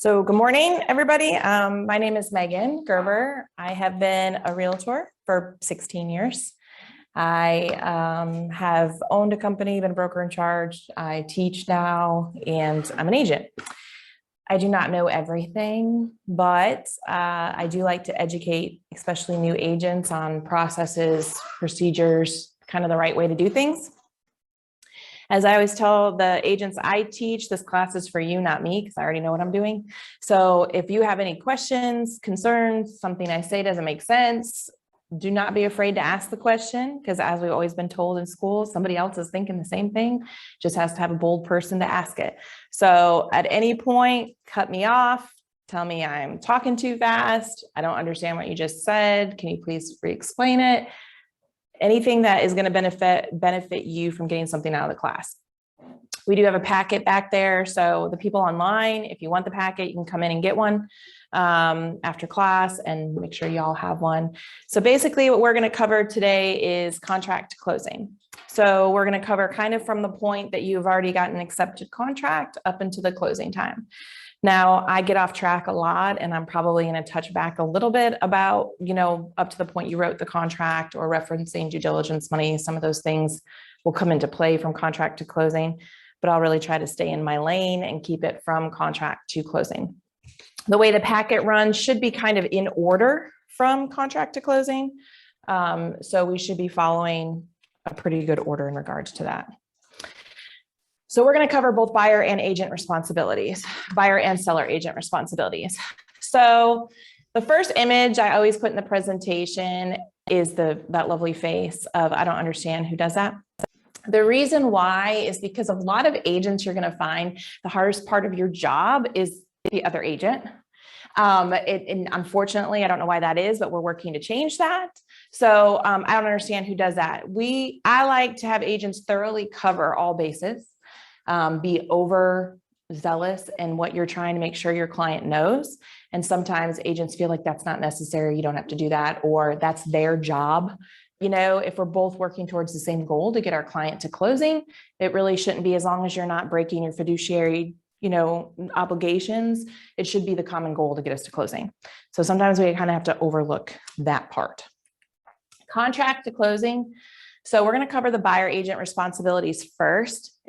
So good morning, everybody. My name is Megan Gerber. I have been a realtor for 16 years. I have owned a company, been a broker in charge. I teach now, and I'm an agent. I do not know everything, but I do like to educate, especially new agents, on processes, procedures, kind of the right way to do things. As I always tell the agents I teach, this class is for you, not me, because I already know what I'm doing. So if you have any questions, concerns, something I say doesn't make sense, do not be afraid to ask the question, because as we've always been told in school, somebody else is thinking the same thing, just has to have a bold person to ask it. So at any point, cut me off, tell me I'm talking too fast, I don't understand what you just said, can you please re-explain it? Anything that is going to benefit you from getting something out of the class. We do have a packet back there. So the people online, if you want the packet, you can come in and get one after class and make sure y'all have one. So basically what we're going to cover today is contract to closing. So we're going to cover kind of from the point that you've already gotten an accepted contract up into the closing time. Now, I get off track a lot, and I'm probably going to touch back a little bit about, up to the point you wrote the contract or referencing due diligence money. Some of those things will come into play from contract to closing, but I'll really try to stay in my lane and keep it from contract to closing. The way the packet runs should be kind of in order from contract to closing. So we should be following a pretty good order in regards to that. So we're going to cover both buyer and agent responsibilities, buyer and seller agent responsibilities. So the first image I always put in the presentation is that lovely face of, I don't understand who does that. The reason why is because a lot of agents you're going to find the hardest part of your job is the other agent. And unfortunately, I don't know why that is, but we're working to change that. So I don't understand who does that. I like to have agents thoroughly cover all bases. Be overzealous in what you're trying to make sure your client knows. And sometimes agents feel like that's not necessary. You don't have to do that, or that's their job. If we're both working towards the same goal to get our client to closing, it really shouldn't be, as long as you're not breaking your fiduciary, obligations, it should be the common goal to get us to closing. So sometimes we kind of have to overlook that part. Contract to closing. So we're going to cover the buyer agent responsibilities first.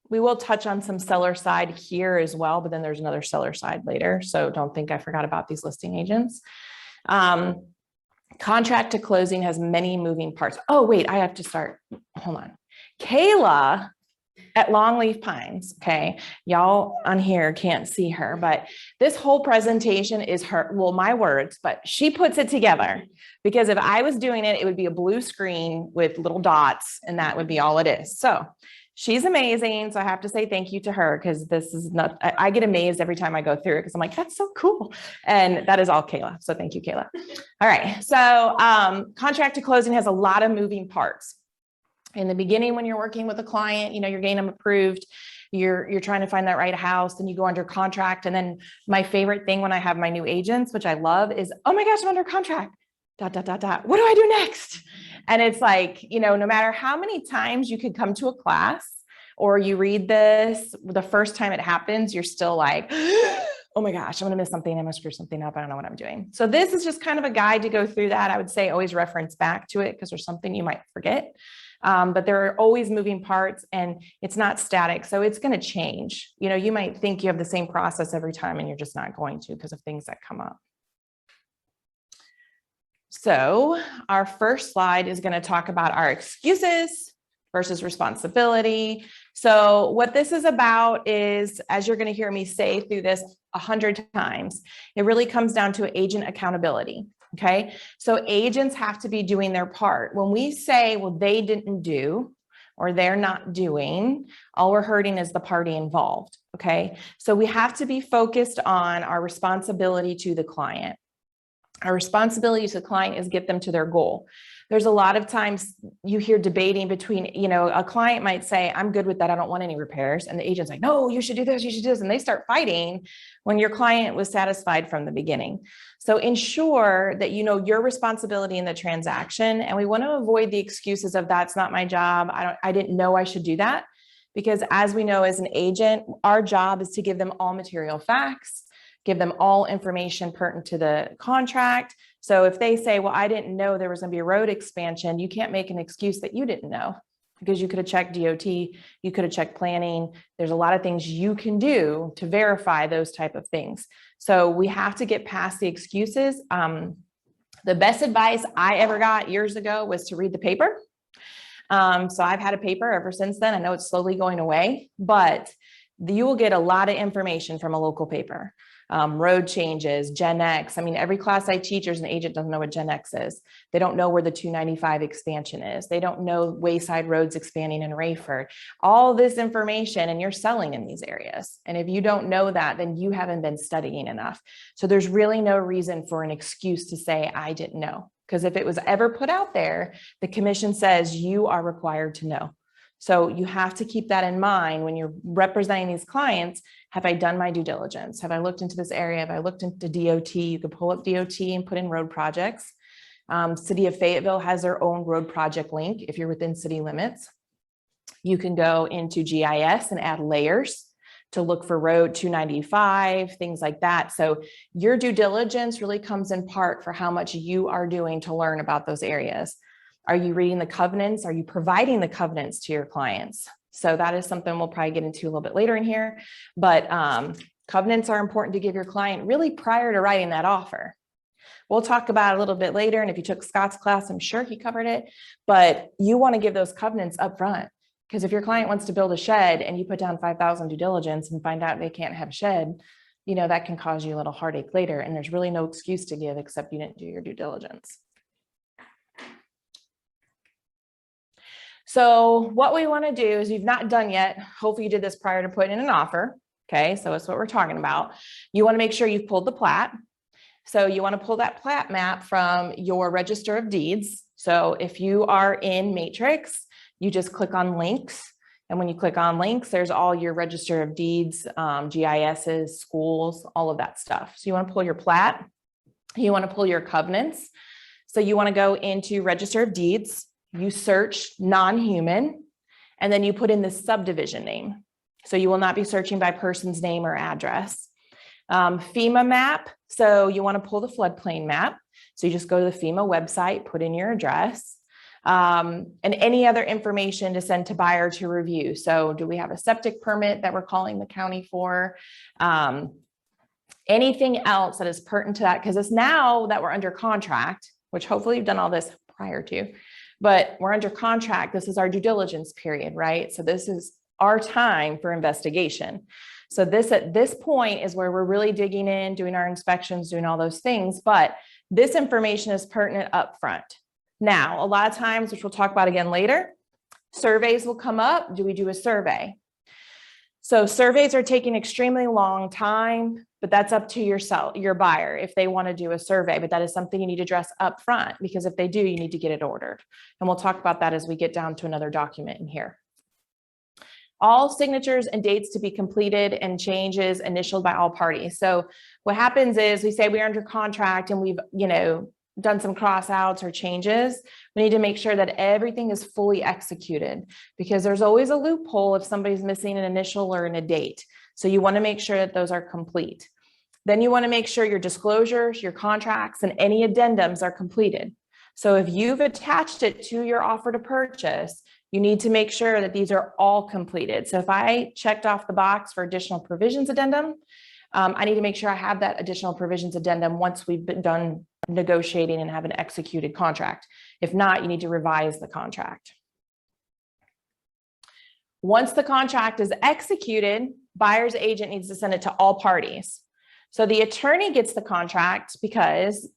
We will touch on some seller side here as well, but then there's another seller side later. So don't think I forgot about these listing agents. Contract to closing has many moving parts. Oh, wait, I have to start. Hold on. Kayla at Longleaf Pines. Okay. Y'all on here can't see her, but this whole presentation is her, well, my words, but she puts it together, because if I was doing it, it would be a blue screen with little dots, and that would be all it is. So she's amazing. So I have to say thank you to her, because this is not, I get amazed every time I go through it, because I'm like, that's so cool. And that is all Kayla. So thank you, Kayla. All right. So contract to closing has a lot of moving parts. In the beginning, when you're working with a client, you're getting them approved, you're trying to find that right house, then you go under contract. And then my favorite thing when I have my new agents, which I love, is, oh my gosh, I'm under contract. ... What do I do next? And it's like, no matter how many times you could come to a class or you read this, the first time it happens, you're still like, oh my gosh, I'm going to miss something. I'm going to screw something up. I don't know what I'm doing. So this is just kind of a guide to go through that. I would say always reference back to it, because there's something you might forget. But there are always moving parts, and it's not static. So it's going to change. You might think you have the same process every time, and you're just not going to, because of things that come up. So our first slide is going to talk about our excuses versus responsibility. So what this is about is, as you're going to hear me say through this 100 times, it really comes down to agent accountability. Okay. So agents have to be doing their part. When we say, well, they didn't do, or they're not doing, all we're hurting is the party involved. Okay. So we have to be focused on our responsibility to the client. Our responsibility to the client is get them to their goal. There's a lot of times you hear debating between, a client might say, I'm good with that, I don't want any repairs. And the agent's like, no, you should do this, you should do this. And they start fighting when your client was satisfied from the beginning. So ensure that you know your responsibility in the transaction. And we want to avoid the excuses of, that's not my job, I didn't know I should do that. Because as we know, as an agent, our job is to give them all material facts, give them all information pertinent to the contract. So if they say, well, I didn't know there was going to be a road expansion, you can't make an excuse that you didn't know, because you could have checked DOT, you could have checked planning. There's a lot of things you can do to verify those type of things. So we have to get past the excuses. The best advice I ever got years ago was to read the paper. So I've had a paper ever since then. I know it's slowly going away, but you will get a lot of information from a local paper. Road changes, Gen X. I mean, every class I teach, there's an agent doesn't know what Gen X is. They don't know where the 295 expansion is. They don't know Wayside Roads expanding in Rayford. All this information, and you're selling in these areas. And if you don't know that, then you haven't been studying enough. So there's really no reason for an excuse to say, I didn't know. Because if it was ever put out there, the commission says you are required to know. So you have to keep that in mind when you're representing these clients. Have I done my due diligence? Have I looked into this area? Have I looked into DOT? You could pull up DOT and put in road projects. City of Fayetteville has their own road project link. If you're within city limits, you can go into GIS and add layers to look for road 295, things like that. So your due diligence really comes in part for how much you are doing to learn about those areas. Are you reading the covenants? Are you providing the covenants to your clients? So that is something we'll probably get into a little bit later in here, but covenants are important to give your client really prior to writing that offer. We'll talk about it a little bit later. And if you took Scott's class, I'm sure he covered it, but you want to give those covenants up front. Because if your client wants to build a shed and you put down 5,000 due diligence and find out they can't have a shed, you know, that can cause you a little heartache later. And there's really no excuse to give except you didn't do your due diligence. So what we want to do is, you've not done yet, hopefully you did this prior to putting in an offer. Okay, so that's what we're talking about. You want to make sure you've pulled the plat. So you want to pull that plat map from your Register of Deeds. So if you are in Matrix, you just click on links. And when you click on links, there's all your Register of Deeds, GISs, schools, all of that stuff. So you want to pull your plat. You want to pull your covenants. So you want to go into Register of Deeds. You search non-human, and then you put in the subdivision name. So you will not be searching by person's name or address. FEMA map. So you want to pull the floodplain map. So you just go to the FEMA website, put in your address, and any other information to send to buyer to review. So do we have a septic permit that we're calling the county for? Anything else that is pertinent to that, because it's now that we're under contract, which hopefully you've done all this prior to, but we're under contract. This is our due diligence period, right? So this is our time for investigation. So this, at this point, is where we're really digging in, doing our inspections, doing all those things, but this information is pertinent up front. Now, a lot of times, which we'll talk about again later, surveys will come up. Do we do a survey? So surveys are taking extremely long time, but that's up to your buyer if they want to do a survey, but that is something you need to address up front, because if they do, you need to get it ordered. And we'll talk about that as we get down to another document in here. All signatures and dates to be completed and changes initialed by all parties. So what happens is, we say we're under contract and we've, done some cross outs or changes. We need to make sure that everything is fully executed, because there's always a loophole if somebody's missing an initial or a date. So you want to make sure that those are complete. Then you want to make sure your disclosures, your contracts, and any addendums are completed. So if you've attached it to your offer to purchase, you need to make sure that these are all completed. So if I checked off the box for additional provisions addendum, I need to make sure I have that additional provisions addendum once we've been done negotiating and have an executed contract. If not, you need to revise the contract. Once the contract is executed, buyer's agent needs to send it to all parties. So the attorney gets the contract, because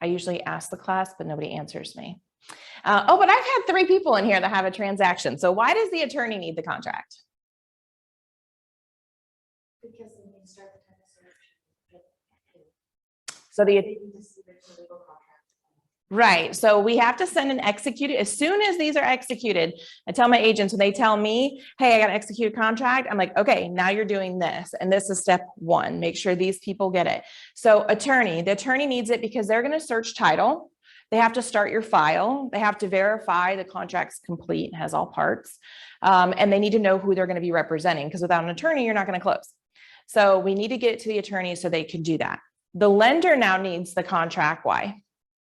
I usually ask the class, but nobody answers me. But I've had 3 people in here that have a transaction. So why does the attorney need the contract? Because they need to start the title search. So They need to see there's a legal contract. right. So we have to send an executed. As soon as these are executed, I tell my agents, when they tell me, hey, I got an executed contract, I'm like, okay, now you're doing this. And this is step 1. Make sure these people get it. So the attorney needs it because they're going to search title. They have to start your file. They have to verify the contract's complete and has all parts. And they need to know who they're going to be representing, because without an attorney, you're not going to close. So we need to get it to the attorney so they can do that. The lender now needs the contract. Why?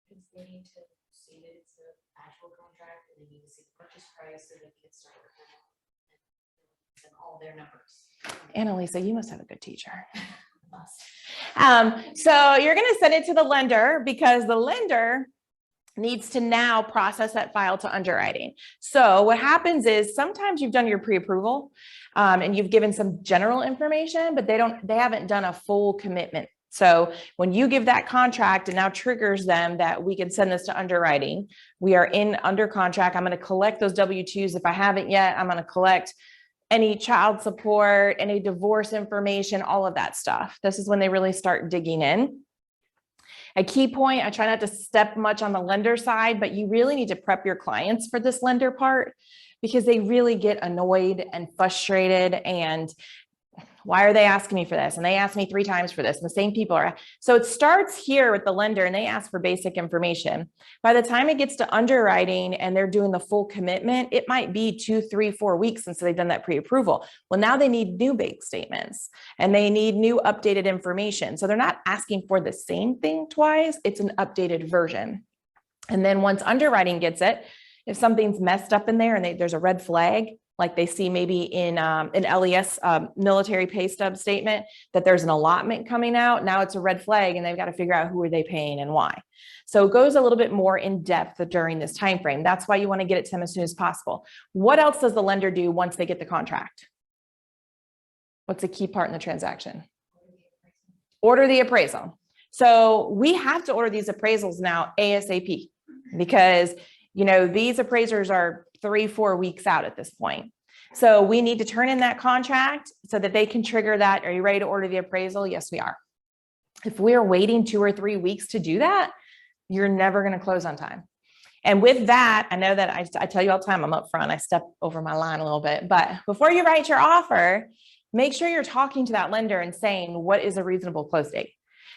Because they need to see that it's an actual contract, and they need to see the purchase price, so they can start and all their numbers. Annalisa, you must have a good teacher. So you're going to send it to the lender, because the lender needs to now process that file to underwriting. So what happens is sometimes you've done your pre-approval and you've given some general information, but they haven't done a full commitment. So when you give that contract, it now triggers them that we can send this to underwriting. We are under contract. I'm going to collect those W-2s. If I haven't yet, I'm going to collect any child support, any divorce information, all of that stuff. This is when they really start digging in. A key point, I try not to step much on the lender side, but you really need to prep your clients for this lender part, because they really get annoyed and frustrated. And why are they asking me for this? And they asked me 3 times for this. And the same people are. So it starts here with the lender, and they ask for basic information. By the time it gets to underwriting and they're doing the full commitment, it might be 2, 3, 4 weeks since they've done that pre-approval. Well, now they need new bank statements and they need new updated information. So they're not asking for the same thing twice. It's an updated version. And then once underwriting gets it, if something's messed up in there and there's a red flag, like they see maybe in an LES military pay stub statement that there's an allotment coming out, now it's a red flag and they've got to figure out who are they paying and why. So it goes a little bit more in depth during this time frame. That's why you want to get it to them as soon as possible. What else does the lender do once they get the contract? What's the key part in the transaction? Order the appraisal. So we have to order these appraisals now ASAP, because these appraisers are 3-4 weeks out at this point. So we need to turn in that contract so that they can trigger that. Are you ready to order the appraisal? Yes, we are. If we're waiting 2 or 3 weeks to do that, you're never going to close on time. And with that, I know that I tell you all the time, I'm up front, I step over my line a little bit, but before you write your offer, make sure you're talking to that lender and saying, what is a reasonable close date?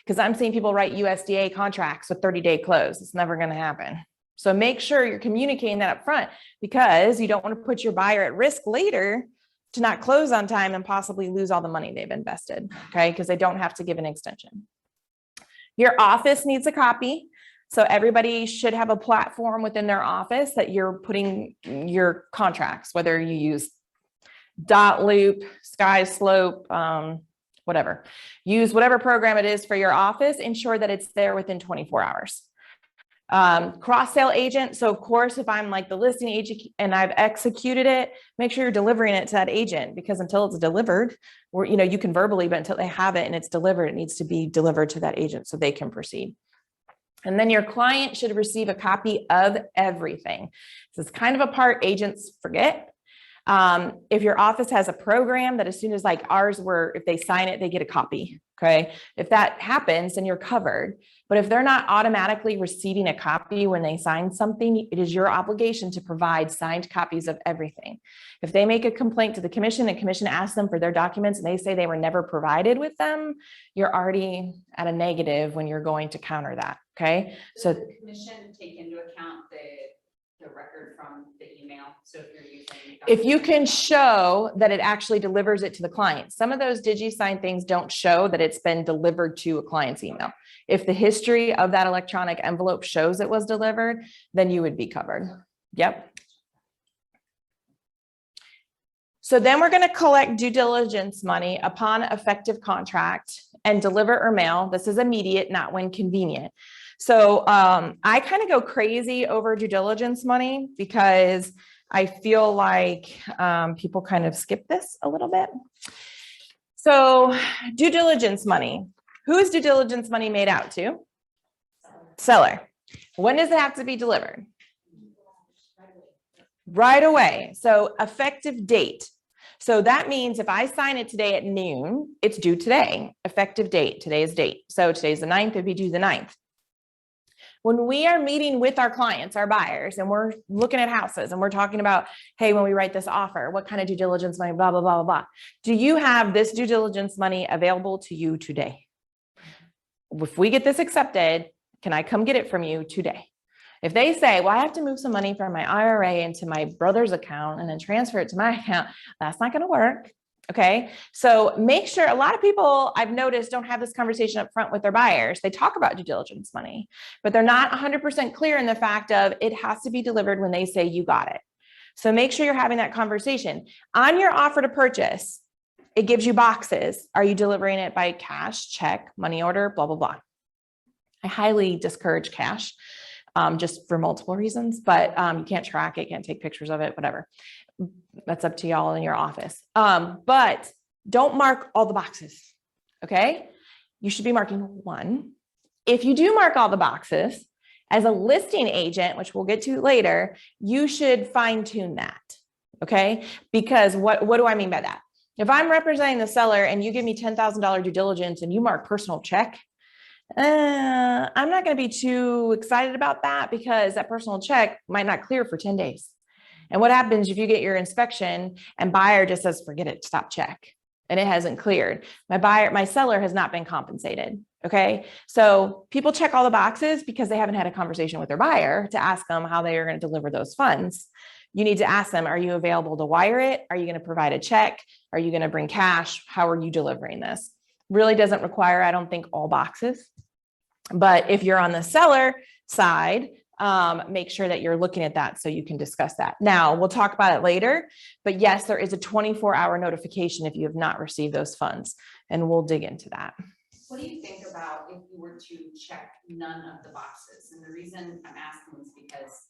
Because I'm seeing people write USDA contracts with 30-day close. It's never going to happen. So make sure you're communicating that up front, because you don't want to put your buyer at risk later to not close on time and possibly lose all the money they've invested, okay? Because they don't have to give an extension. Your office needs a copy. So everybody should have a platform within their office that you're putting your contracts, whether you use Dot Loop, Sky Slope, whatever. Use whatever program it is for your office. Ensure that it's there within 24 hours. Cross-sale agent. So of course, if I'm like the listing agent and I've executed it, make sure you're delivering it to that agent, because until it's delivered, or, you can verbally, but until they have it and it's delivered, it needs to be delivered to that agent so they can proceed. And then your client should receive a copy of everything. This is kind of a part agents forget. If your office has a program that as soon as like ours, where if they sign it, they get a copy. Okay. If that happens, then you're covered. But if they're not automatically receiving a copy when they sign something, it is your obligation to provide signed copies of everything. If they make a complaint to the commission and commission asks them for their documents and they say they were never provided with them, you're already at a negative when you're going to counter that. Okay. So the commission take into account the record from the email. So if you're using, if you can show that it actually delivers it to the client, some of those DigiSign things don't show that it's been delivered to a client's email. If the history of that electronic envelope shows it was delivered, then you would be covered. Yep. So then we're going to collect due diligence money upon effective contract and deliver or mail. This is immediate, not when convenient. So I kind of go crazy over due diligence money, because I feel like people kind of skip this a little bit. So due diligence money. Who is due diligence money made out to? Seller. When does it have to be delivered? Right away. So effective date. So that means if I sign it today at noon, it's due today. Effective date, today's date. So today's the 9th, it'd be due the 9th. When we are meeting with our clients, our buyers, and we're looking at houses and we're talking about, hey, when we write this offer, what kind of due diligence money, blah, blah, blah, blah, blah. Do you have this due diligence money available to you today? If we get this accepted, can I come get it from you today? If they say, well, I have to move some money from my IRA into my brother's account and then transfer it to my account, that's not going to work. Okay. So make sure, a lot of people I've noticed don't have this conversation up front with their buyers. They talk about due diligence money, but they're not 100% clear in the fact of it has to be delivered when they say you got it. So make sure you're having that conversation. On your offer to purchase, it gives you boxes. Are you delivering it by cash, check, money order, blah, blah, blah. I highly discourage cash, just for multiple reasons, but you can't track it, can't take pictures of it, whatever. That's up to y'all in your office. But don't mark all the boxes, okay? You should be marking one. If you do mark all the boxes, as a listing agent, which we'll get to later, you should fine tune that, okay? Because what do I mean by that? If I'm representing the seller and you give me $10,000 due diligence and you mark personal check, I'm not going to be too excited about that because that personal check might not clear for 10 days. And what happens if you get your inspection and buyer just says, forget it, stop check, and it hasn't cleared? My seller has not been compensated. Okay. So people check all the boxes because they haven't had a conversation with their buyer to ask them how they are going to deliver those funds. You need to ask them, are you available to wire it? Are you going to provide a check? Are you going to bring cash? How are you delivering this? Really doesn't require, I don't think, all boxes. But if you're on the seller side, make sure that you're looking at that so you can discuss that. Now, we'll talk about it later, but yes, there is a 24-hour notification if you have not received those funds, and we'll dig into that. What do you think about if you were to check none of the boxes? And the reason I'm asking is because,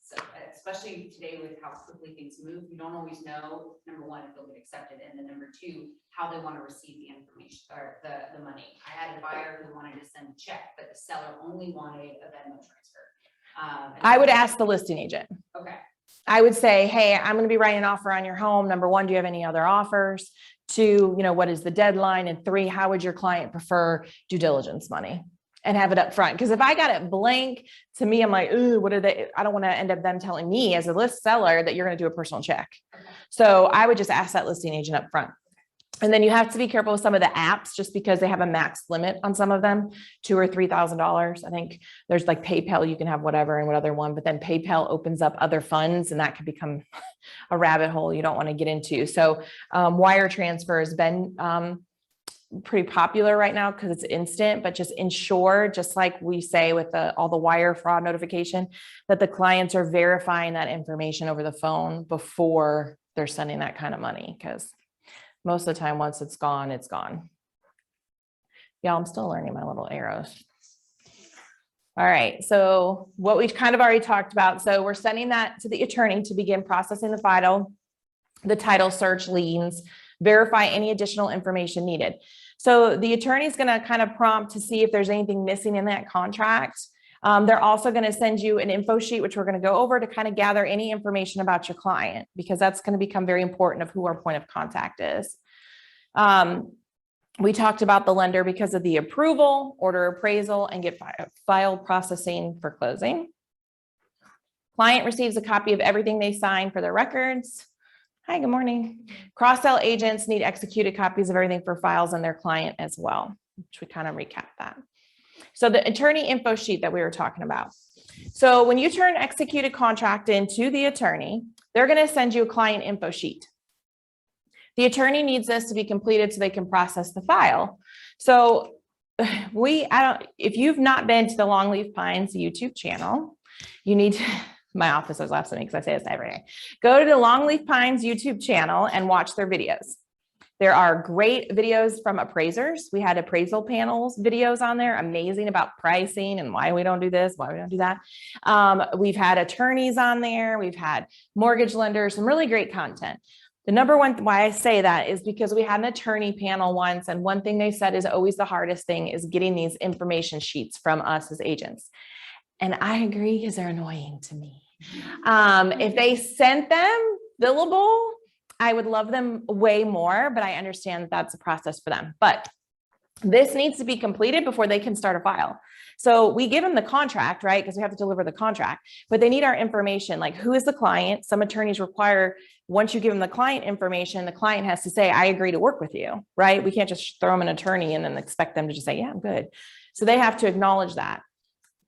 especially today with how quickly things move, you don't always know, number one, if they'll get accepted, and then number two, how they want to receive the information or the money. I had a buyer who wanted to send a check, but the seller only wanted a Venmo transfer. I would ask the listing agent. Okay. I would say, hey, I'm going to be writing an offer on your home. Number one, do you have any other offers? Two, what is the deadline? And three, how would your client prefer due diligence money? And have it up front. Because if I got it blank, to me, I'm like, ooh, what are they? I don't want to end up them telling me as a list seller that you're going to do a personal check. Okay. So I would just ask that listing agent up front. And then you have to be careful with some of the apps just because they have a max limit on some of them, $2,000 or $3,000. I think there's like PayPal, you can have whatever and what other one, but then PayPal opens up other funds and that could become a rabbit hole you don't want to get into. So wire transfer has been pretty popular right now because it's instant, but just ensure, just like we say with all the wire fraud notification, that the clients are verifying that information over the phone before they're sending that kind of money. Because most of the time, once it's gone, it's gone. Yeah, I'm still learning my little arrows. All right, so what we kind of already talked about. So we're sending that to the attorney to begin processing the title search liens, verify any additional information needed. So the attorney is going to kind of prompt to see if there's anything missing in that contract. They're also going to send you an info sheet, which we're going to go over to kind of gather any information about your client, because that's going to become very important of who our point of contact is. We talked about the lender because of the approval, order appraisal, and get file processing for closing. Client receives a copy of everything they sign for their records. Hi, good morning. Cross-sell agents need executed copies of everything for files on their client as well, which we kind of recap that. So the attorney info sheet that we were talking about. So when you turn executed contract into the attorney, they're going to send you a client info sheet. The attorney needs this to be completed so they can process the file. So if you've not been to the Longleaf Pines YouTube channel, you need to, my office was laughing at me because I say this every day. Go to the Longleaf Pines YouTube channel and watch their videos. There are great videos from appraisers. We had appraisal panels videos on there, amazing about pricing and why we don't do this, why we don't do that. We've had attorneys on there. We've had mortgage lenders, some really great content. The number one why I say that is because we had an attorney panel once, and one thing they said is always the hardest thing is getting these information sheets from us as agents. And I agree because they're annoying to me. If they sent them billable, I would love them way more, but I understand that that's a process for them. But this needs to be completed before they can start a file. So we give them the contract, right? Because we have to deliver the contract, but they need our information, like who is the client? Some attorneys require, once you give them the client information, the client has to say, I agree to work with you, right? We can't just throw them an attorney and then expect them to just say, yeah, I'm good. So they have to acknowledge that.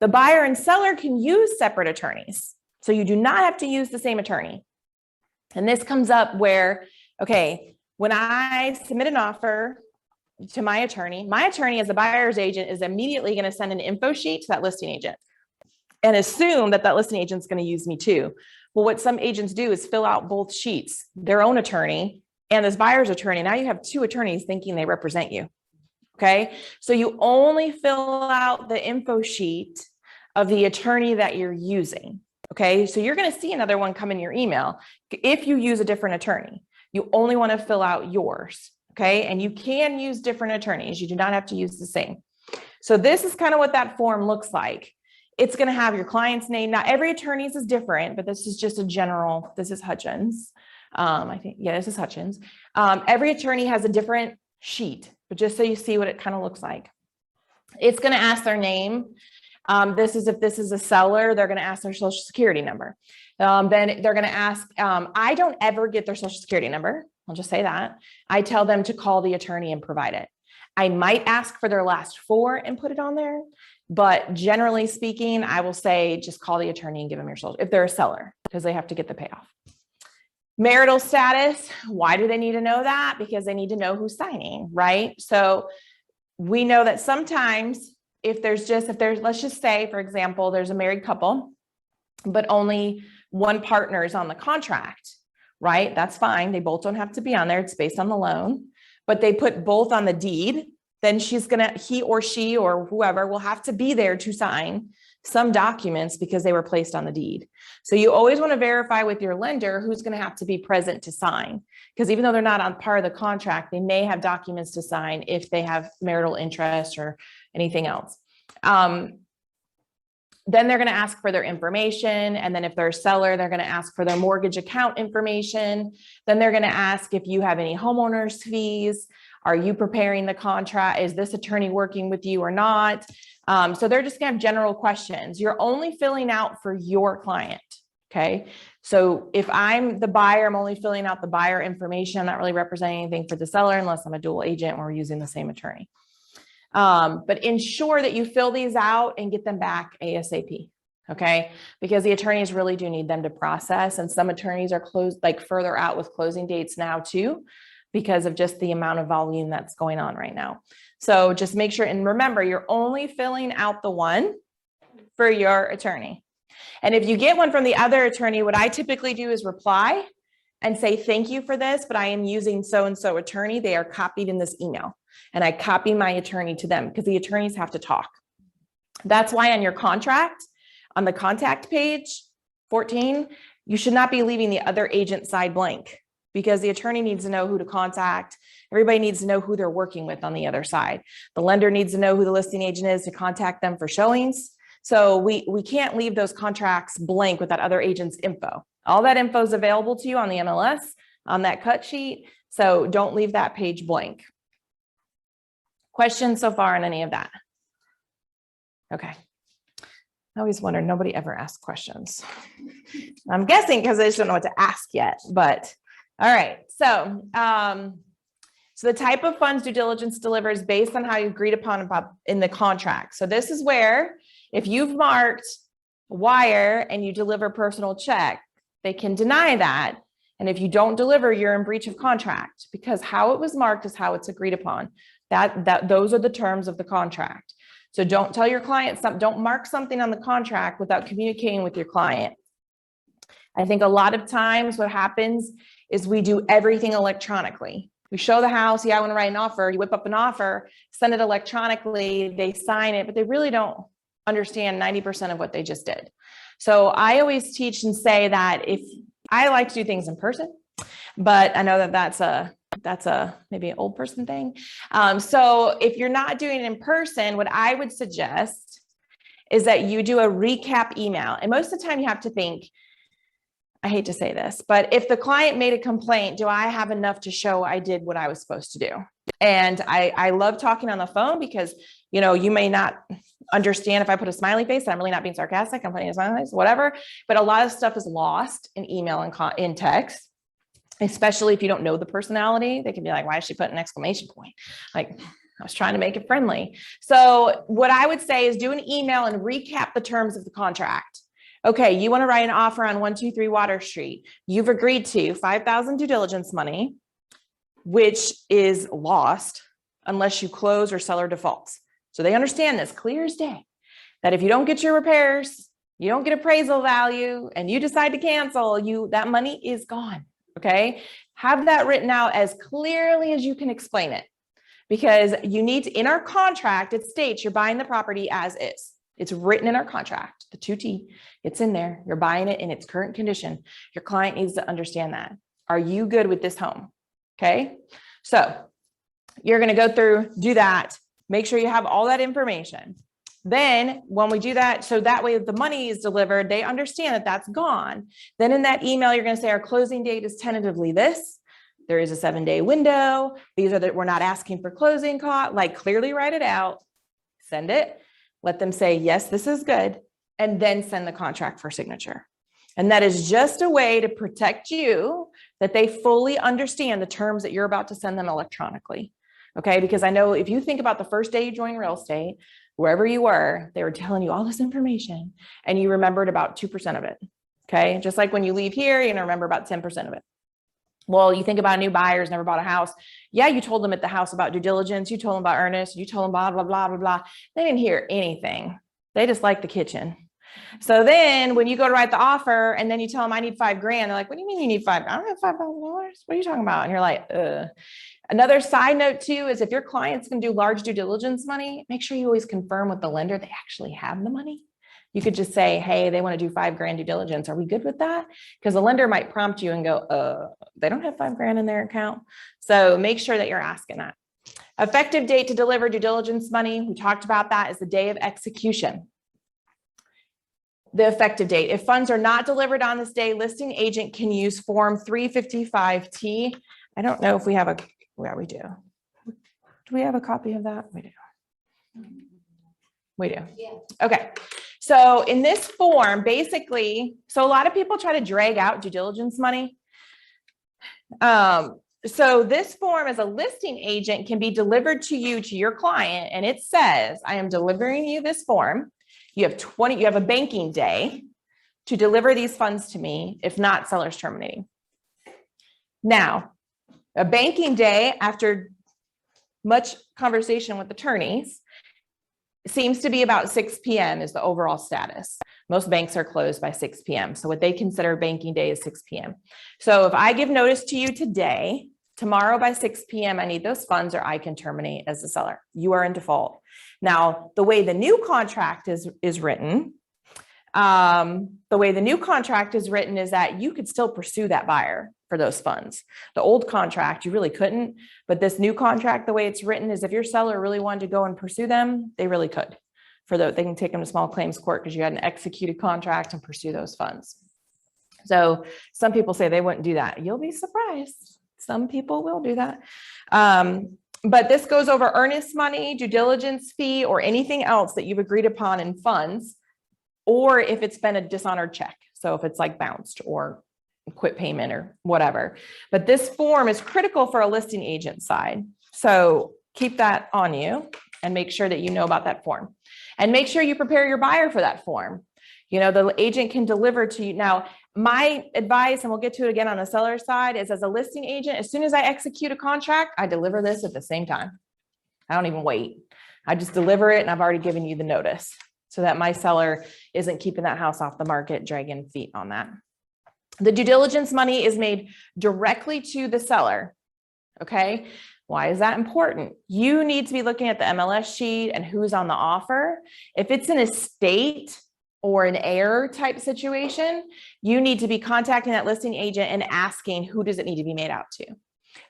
The buyer and seller can use separate attorneys. So you do not have to use the same attorney. And this comes up where, okay, when I submit an offer to my attorney as a buyer's agent is immediately going to send an info sheet to that listing agent and assume that that listing agent's going to use me too. Well, what some agents do is fill out both sheets, their own attorney and this buyer's attorney. Now you have two attorneys thinking they represent you. Okay. So you only fill out the info sheet of the attorney that you're using. Okay. So you're going to see another one come in your email. If you use a different attorney, you only want to fill out yours. Okay. And you can use different attorneys. You do not have to use the same. So this is kind of what that form looks like. It's going to have your client's name. Now every attorney's is different, but this is just a general, this is Hutchins. I think, yeah, this is Hutchins. Every attorney has a different sheet, but just so you see what it kind of looks like. It's going to ask their name. If this is a seller, they're going to ask their social security number. Then they're going to ask, I don't ever get their social security number. I'll just say that. I tell them to call the attorney and provide it. I might ask for their last four and put it on there, but generally speaking, I will say just call the attorney and give them your social if they're a seller because they have to get the payoff. Marital status. Why do they need to know that? Because they need to know who's signing, right? So we know that sometimes let's just say, for example, there's a married couple, but only one partner is on the contract, right? That's fine. They both don't have to be on there. It's based on the loan, but they put both on the deed. Then he or she or whoever will have to be there to sign some documents because they were placed on the deed. So you always want to verify with your lender who's going to have to be present to sign, because even though they're not on part of the contract, they may have documents to sign if they have marital interest or anything else. Then they're going to ask for their information. And then if they're a seller, they're going to ask for their mortgage account information. Then they're going to ask if you have any homeowners fees. Are you preparing the contract? Is this attorney working with you or not? So they're just going to have general questions. You're only filling out for your client. Okay. So if I'm the buyer, I'm only filling out the buyer information. I'm not really representing anything for the seller unless I'm a dual agent and we're using the same attorney. But ensure that you fill these out and get them back ASAP. Okay. Because the attorneys really do need them to process. And some attorneys are further out with closing dates now too, because of just the amount of volume that's going on right now. So just make sure, and remember, you're only filling out the one for your attorney. And if you get one from the other attorney, what I typically do is reply and say, thank you for this, but I am using so-and-so attorney. They are copied in this email. And I copy my attorney to them because the attorneys have to talk. That's why on your contract, on the contact page 14, you should not be leaving the other agent side blank, because the attorney needs to know who to contact. Everybody needs to know who they're working with on the other side. The lender needs to know who the listing agent is to contact them for showings. So we can't leave those contracts blank with that other agent's info. All that info is available to you on the MLS, on that cut sheet. So don't leave that page blank. Questions so far on any of that? Okay. I always wonder, nobody ever asks questions. I'm guessing because I just don't know what to ask yet, but all right. So, so the type of funds due diligence delivers based on how you agreed upon in the contract. So this is where if you've marked wire and you deliver personal check, they can deny that. And if you don't deliver, you're in breach of contract, because how it was marked is how it's agreed upon. Those are the terms of the contract. So don't tell your client don't mark something on the contract without communicating with your client. I think a lot of times what happens is we do everything electronically. We show the house, yeah, I want to write an offer. You whip up an offer, send it electronically, they sign it, but they really don't understand 90% of what they just did. So I always teach and say that if I like to do things in person, but I know that that's a maybe an old person thing. So if you're not doing it in person, what I would suggest is that you do a recap email. And most of the time you have to think, I hate to say this, but if the client made a complaint, do I have enough to show I did what I was supposed to do? And I love talking on the phone because, you know, you may not understand if I put a smiley face, I'm really not being sarcastic, I'm putting a smiley face, whatever. But a lot of stuff is lost in email and in text, especially if you don't know the personality. They can be like, why is she putting an exclamation point? Like, I was trying to make it friendly. So what I would say is do an email and recap the terms of the contract. Okay, you want to write an offer on 123 Water Street. You've agreed to $5,000 due diligence money, which is lost unless you close or seller defaults. So they understand this clear as day, that if you don't get your repairs, you don't get appraisal value, and you decide to cancel, that money is gone. Okay, have that written out as clearly as you can explain it, because you need to, in our contract, it states you're buying the property as is. It's written in our contract, the 2T, it's in there. You're buying it in its current condition. Your client needs to understand that. Are you good with this home? Okay, so you're going to go through, do that, make sure you have all that information. Then when we do that, so that way the money is delivered, they understand that that's gone. Then in that email, you're going to say our closing date is tentatively this. There is a 7-day window. These are that we're not asking for closing cost, like clearly write it out, send it, let them say, yes, this is good, and then send the contract for signature. And that is just a way to protect you, that they fully understand the terms that you're about to send them electronically. Okay, because I know if you think about the first day you joined real estate, wherever you were, they were telling you all this information and you remembered about 2% of it. Okay, just like when you leave here, you're gonna remember about 10% of it. Well, you think about new buyers, never bought a house. Yeah, you told them at the house about due diligence, you told them about Earnest, you told them blah, blah, blah, blah, blah. They didn't hear anything. They just liked the kitchen. So then when you go to write the offer and then you tell them I need $5,000, they're like, what do you mean you need $5,000? I don't have $5,000. What are you talking about? And you're like, Another side note too, is if your client's going to do large due diligence money, make sure you always confirm with the lender they actually have the money. You could just say, hey, they want to do $5,000 due diligence. Are we good with that? Because the lender might prompt you and go, they don't have $5,000 in their account. So make sure that you're asking that. Effective date to deliver due diligence money. We talked about that is the day of execution. The effective date. If funds are not delivered on this day, listing agent can use Form 355T. I don't know if we have we do. Do we have a copy of that? We do. We do. Yeah. Okay. So in this form, basically, so a lot of people try to drag out due diligence money. So this form as a listing agent can be delivered to you, to your client, and it says, I am delivering you this form. You have a banking day to deliver these funds to me. If not, seller's terminating. Now, a banking day, after much conversation with attorneys, seems to be about 6 p.m. is the overall status. Most banks are closed by 6 p.m. So what they consider banking day is 6 p.m. So if I give notice to you today, tomorrow by 6 p.m., I need those funds or I can terminate as the seller. You are in default. Now, the way the new contract is written, is that you could still pursue that buyer for those funds. The old contract, you really couldn't, but this new contract, the way it's written is if your seller really wanted to go and pursue them, they really could. They can take them to small claims court because you had an executed contract and pursue those funds. So some people say they wouldn't do that. You'll be surprised. Some people will do that. But this goes over earnest money, due diligence fee, or anything else that you've agreed upon in funds, or if it's been a dishonored check. So if it's like bounced or quit payment or whatever. But this form is critical for a listing agent side. So keep that on you and make sure that you know about that form. And make sure you prepare your buyer for that form. You know, the agent can deliver to you. Now, my advice, and we'll get to it again on the seller side, is as a listing agent, as soon as I execute a contract, I deliver this at the same time. I don't even wait. I just deliver it and I've already given you the notice so that my seller isn't keeping that house off the market, dragging feet on that. The due diligence money is made directly to the seller. Okay. Why is that important? You need to be looking at the MLS sheet and who's on the offer. If it's an estate or an heir type situation, you need to be contacting that listing agent and asking who does it need to be made out to.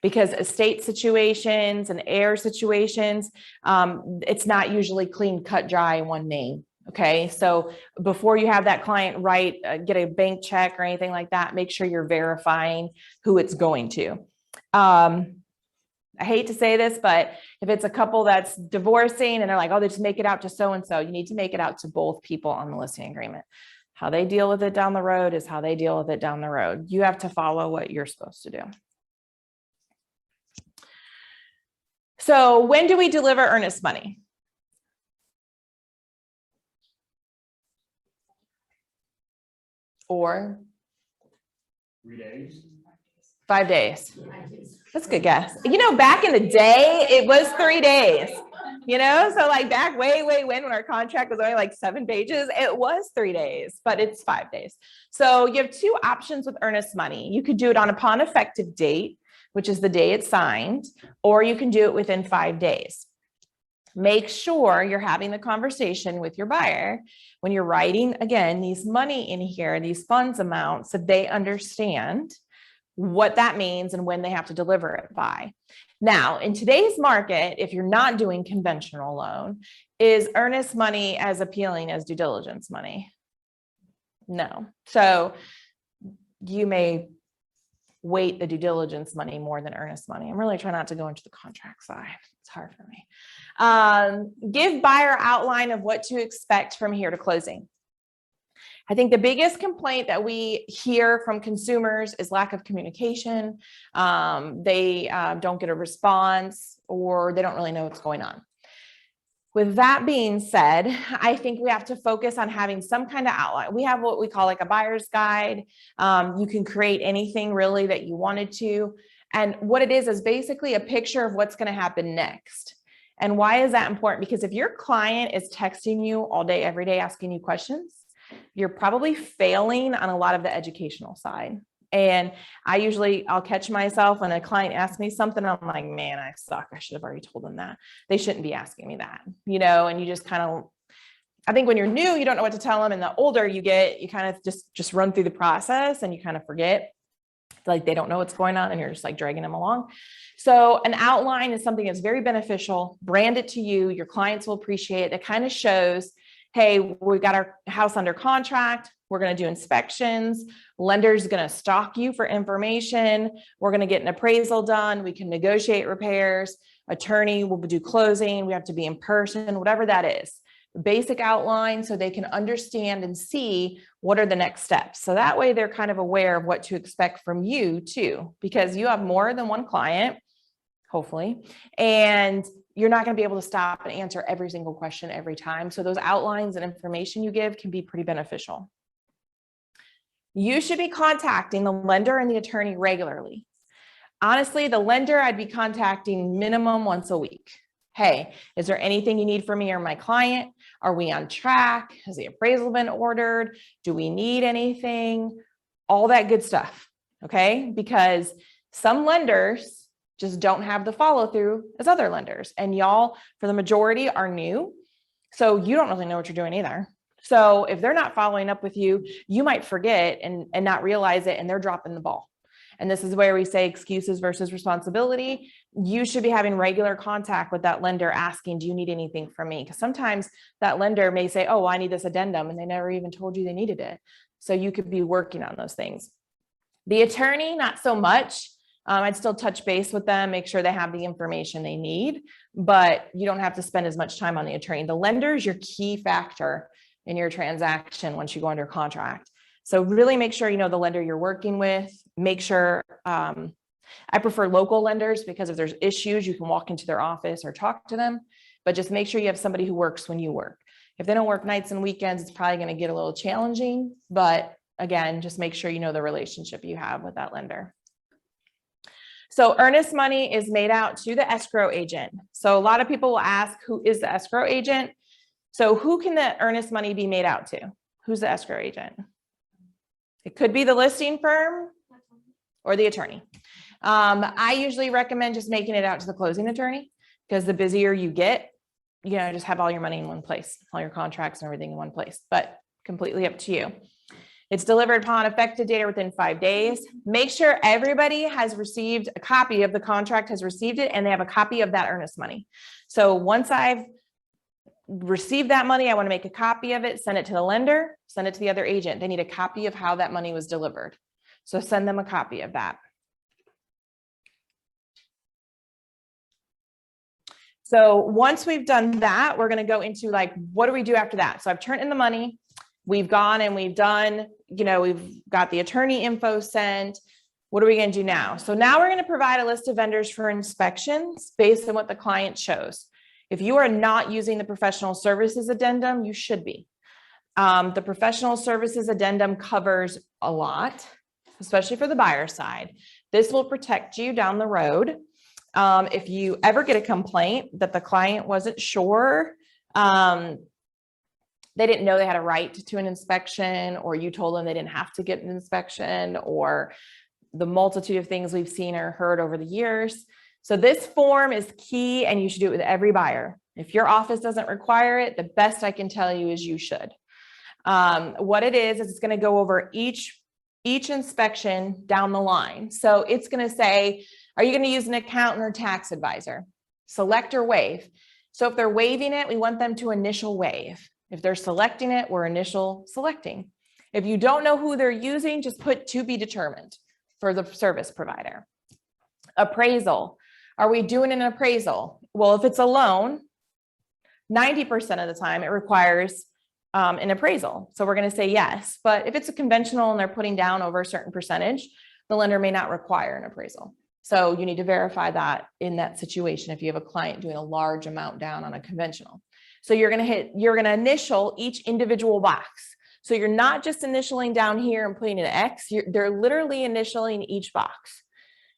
Because estate situations and heir situations, it's not usually clean, cut, dry in one name. Okay, so before you have that client get a bank check or anything like that, make sure you're verifying who it's going to. I hate to say this, but if it's a couple that's divorcing and they're like, oh, they just make it out to so-and-so, you need to make it out to both people on the listing agreement. How they deal with it down the road is how they deal with it down the road. You have to follow what you're supposed to do. So when do we deliver earnest money? Or 3 days. 5 days. That's a good guess. You know, back in the day, it was 3 days, you know, so like back way when our contract was only like 7 pages, it was 3 days, but it's 5 days. So you have two options with earnest money. You could do it upon effective date, which is the day it's signed, or you can do it within 5 days. Make sure you're having the conversation with your buyer when you're writing, again, these money in here, these funds amounts, so they understand what that means and when they have to deliver it by. Now, in today's market, if you're not doing conventional loan, is earnest money as appealing as due diligence money? No. So you may weight the due diligence money more than earnest money. I'm really trying not to go into the contract side. It's hard for me. Give buyer outline of what to expect from here to closing. I think the biggest complaint that we hear from consumers is lack of communication. They don't get a response, or they don't really know what's going on. With that being said, I think we have to focus on having some kind of outline. We have what we call like a buyer's guide. You can create anything really that you wanted to. And what it is basically a picture of what's going to happen next. And why is that important? Because if your client is texting you all day, every day, asking you questions, you're probably failing on a lot of the educational side. And I'll catch myself when a client asks me something, I'm like, man, I suck. I should have already told them that. They shouldn't be asking me that, you know, and you just kind of, I think when you're new, you don't know what to tell them. And the older you get, you kind of just run through the process and you kind of forget, like they don't know what's going on and you're just like dragging them along. So an outline is something that's very beneficial. Brand it to you. Your clients will appreciate it. It kind of shows, hey, we've got our house under contract. We're going to do inspections. Lender's going to stalk you for information. We're going to get an appraisal done. We can negotiate repairs. Attorney will do closing. We have to be in person, whatever that is. Basic outline so they can understand and see what are the next steps. So that way they're kind of aware of what to expect from you too, because you have more than one client, hopefully, and you're not going to be able to stop and answer every single question every time. So those outlines and information you give can be pretty beneficial. You should be contacting the lender and the attorney regularly. Honestly, the lender I'd be contacting minimum once a week. Hey, is there anything you need from me or my client? Are we on track? Has the appraisal been ordered? Do we need anything? All that good stuff, okay? Because some lenders just don't have the follow through as other lenders. And y'all, for the majority, are new. So you don't really know what you're doing either. So if they're not following up with you, you might forget and not realize it, and they're dropping the ball. And this is where we say excuses versus responsibility. You should be having regular contact with that lender asking, do you need anything from me? Because sometimes that lender may say, oh, I need this addendum, and they never even told you they needed it. So you could be working on those things. The attorney, not so much. I'd still touch base with them, make sure they have the information they need, but you don't have to spend as much time on the attorney. The lender is your key factor in your transaction once you go under contract. So really make sure you know the lender you're working with. Make sure, I prefer local lenders because if there's issues, you can walk into their office or talk to them, but just make sure you have somebody who works when you work. If they don't work nights and weekends, it's probably going to get a little challenging, but again, just make sure you know the relationship you have with that lender. So earnest money is made out to the escrow agent. So a lot of people will ask, who is the escrow agent? So who can the earnest money be made out to? Who's the escrow agent? It could be the listing firm or the attorney. I usually recommend just making it out to the closing attorney, because the busier you get, you know, just have all your money in one place, all your contracts and everything in one place, but completely up to you. It's delivered upon effective date or within 5 days. Make sure everybody has received a copy of the contract, has received it, and they have a copy of that earnest money. So once I've received that money, I want to make a copy of it, send it to the lender, send it to the other agent. They need a copy of how that money was delivered. So send them a copy of that. So once we've done that, we're going to go into like, what do we do after that? So I've turned in the money. We've gone and we've done, you know, we've got the attorney info sent. What are we going to do now? So now we're going to provide a list of vendors for inspections based on what the client chose. If you are not using the professional services addendum, you should be. The professional services addendum covers a lot, especially for the buyer side. This will protect you down the road. If you ever get a complaint that the client wasn't sure, they didn't know they had a right to an inspection, or you told them they didn't have to get an inspection, or the multitude of things we've seen or heard over the years. So this form is key, and you should do it with every buyer. If your office doesn't require it, the best I can tell you is you should. What it is it's going to go over each inspection down the line. So it's going to say, are you going to use an accountant or tax advisor? Select or waive. So if they're waiving it, we want them to initial waive. If they're selecting it, we're initial selecting. If you don't know who they're using, just put to be determined for the service provider. Appraisal. Are we doing an appraisal? Well, if it's a loan, 90% of the time it requires an appraisal. So we're going to say yes. But if it's a conventional and they're putting down over a certain percentage, the lender may not require an appraisal. So you need to verify that in that situation if you have a client doing a large amount down on a conventional. So you're going to initial each individual box. So you're not just initialing down here and putting an X, they're literally initialing each box.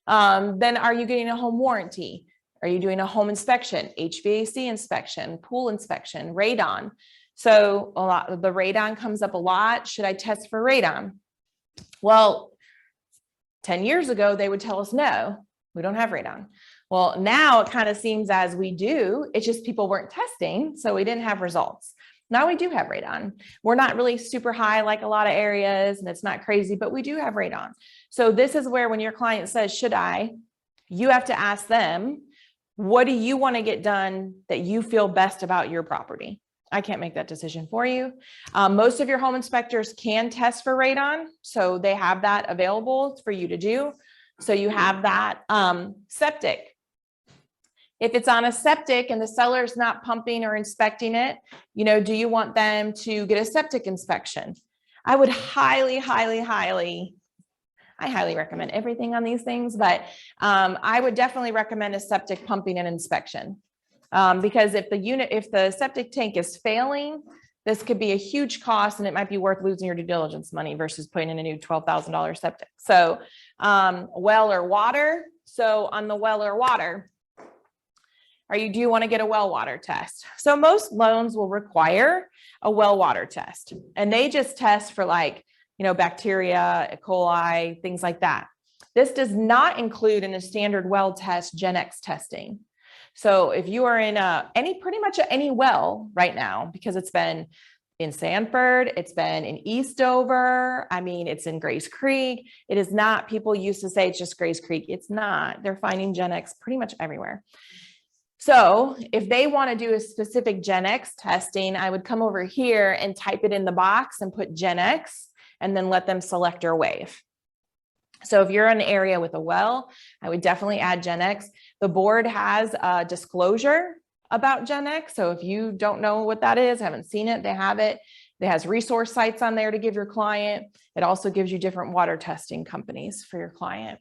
Then are you getting a home warranty? Are you doing a home inspection, HVAC inspection, pool inspection, radon? So a lot of the radon comes up a lot. Should I test for radon? Well, 10 years ago, they would tell us, no, we don't have radon. Well, now it kind of seems as we do, it's just people weren't testing, so we didn't have results. Now we do have radon. We're not really super high like a lot of areas, and it's not crazy, but we do have radon. So this is where when your client says, should I, you have to ask them, what do you want to get done that you feel best about your property? I can't make that decision for you. Most of your home inspectors can test for radon, so they have that available for you to do. So you have that. Septic. If it's on a septic and the seller's not pumping or inspecting it, do you want them to get a septic inspection? I would highly recommend everything on these things, but I would definitely recommend a septic pumping and inspection. Because if the septic tank is failing, this could be a huge cost, and it might be worth losing your due diligence money versus putting in a new $12,000 septic. So well or water. So on the well or water, do you want to get a well water test? So most loans will require a well water test, and they just test for bacteria, E. coli, things like that. This does not include in a standard well test Gen X testing. So if you are in pretty much any well right now, because it's been in Sanford, it's been in Eastover, it's in Grays Creek. It is not, people used to say it's just Grays Creek. It's not. They're finding Gen X pretty much everywhere. So if they want to do a specific Gen X testing, I would come over here and type it in the box and put Gen X and then let them select or waive. So if you're in an area with a well, I would definitely add Gen X. The board has a disclosure about Gen X. So if you don't know what that is, haven't seen it, they have it. It has resource sites on there to give your client. It also gives you different water testing companies for your client.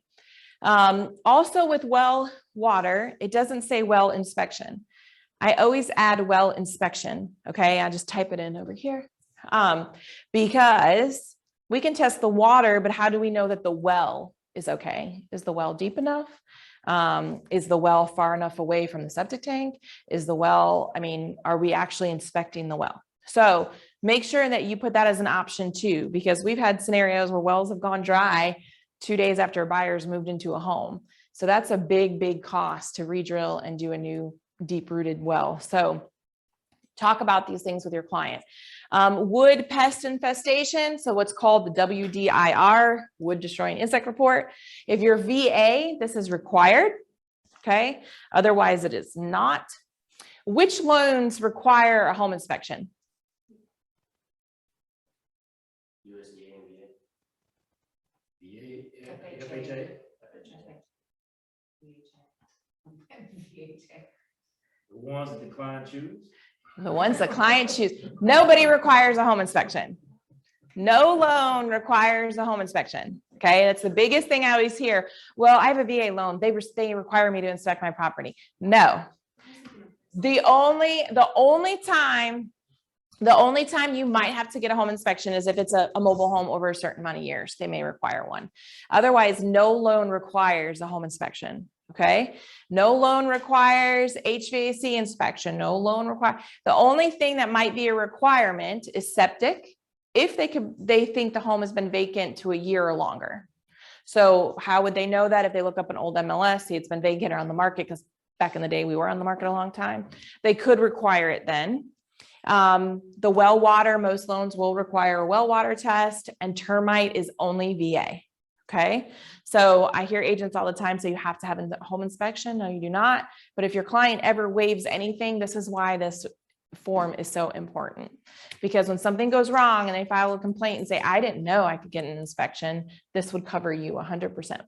Also with well water, it doesn't say well inspection. I always add well inspection. Okay. I just type it in over here. Because we can test the water, but how do we know that the well is okay? Is the well deep enough? Is the well far enough away from the septic tank? Is the well, are we actually inspecting the well? So make sure that you put that as an option too, because we've had scenarios where wells have gone dry 2 days after a buyer's moved into a home. So that's a big cost to re-drill and do a new deep-rooted well. So talk about these things with your client. Wood pest infestation. So what's called the WDIR, wood destroying insect report. If you're VA, this is required. Okay. Otherwise it is not. Which loans require a home inspection? USDA and VA. FHA. The ones that the client choose. The ones the client choose. Nobody requires a home inspection. No loan requires a home inspection. Okay, that's the biggest thing I always hear. Well, I have a VA loan. They require me to inspect my property. No. The only time you might have to get a home inspection is if it's a mobile home over a certain amount of years. They may require one. Otherwise, no loan requires a home inspection. Okay. No loan requires HVAC inspection. No loan require. The only thing that might be a requirement is septic. If they think the home has been vacant to a year or longer. So how would they know that? If they look up an old MLS, see it's been vacant or on the market, because back in the day we were on the market a long time. They could require it then. The well water, most loans will require a well water test, and termite is only VA. Okay. So I hear agents all the time say you have to have a home inspection. No, you do not. But if your client ever waives anything, this is why this form is so important, because when something goes wrong and they file a complaint and say, I didn't know I could get an inspection, this would cover you 100%.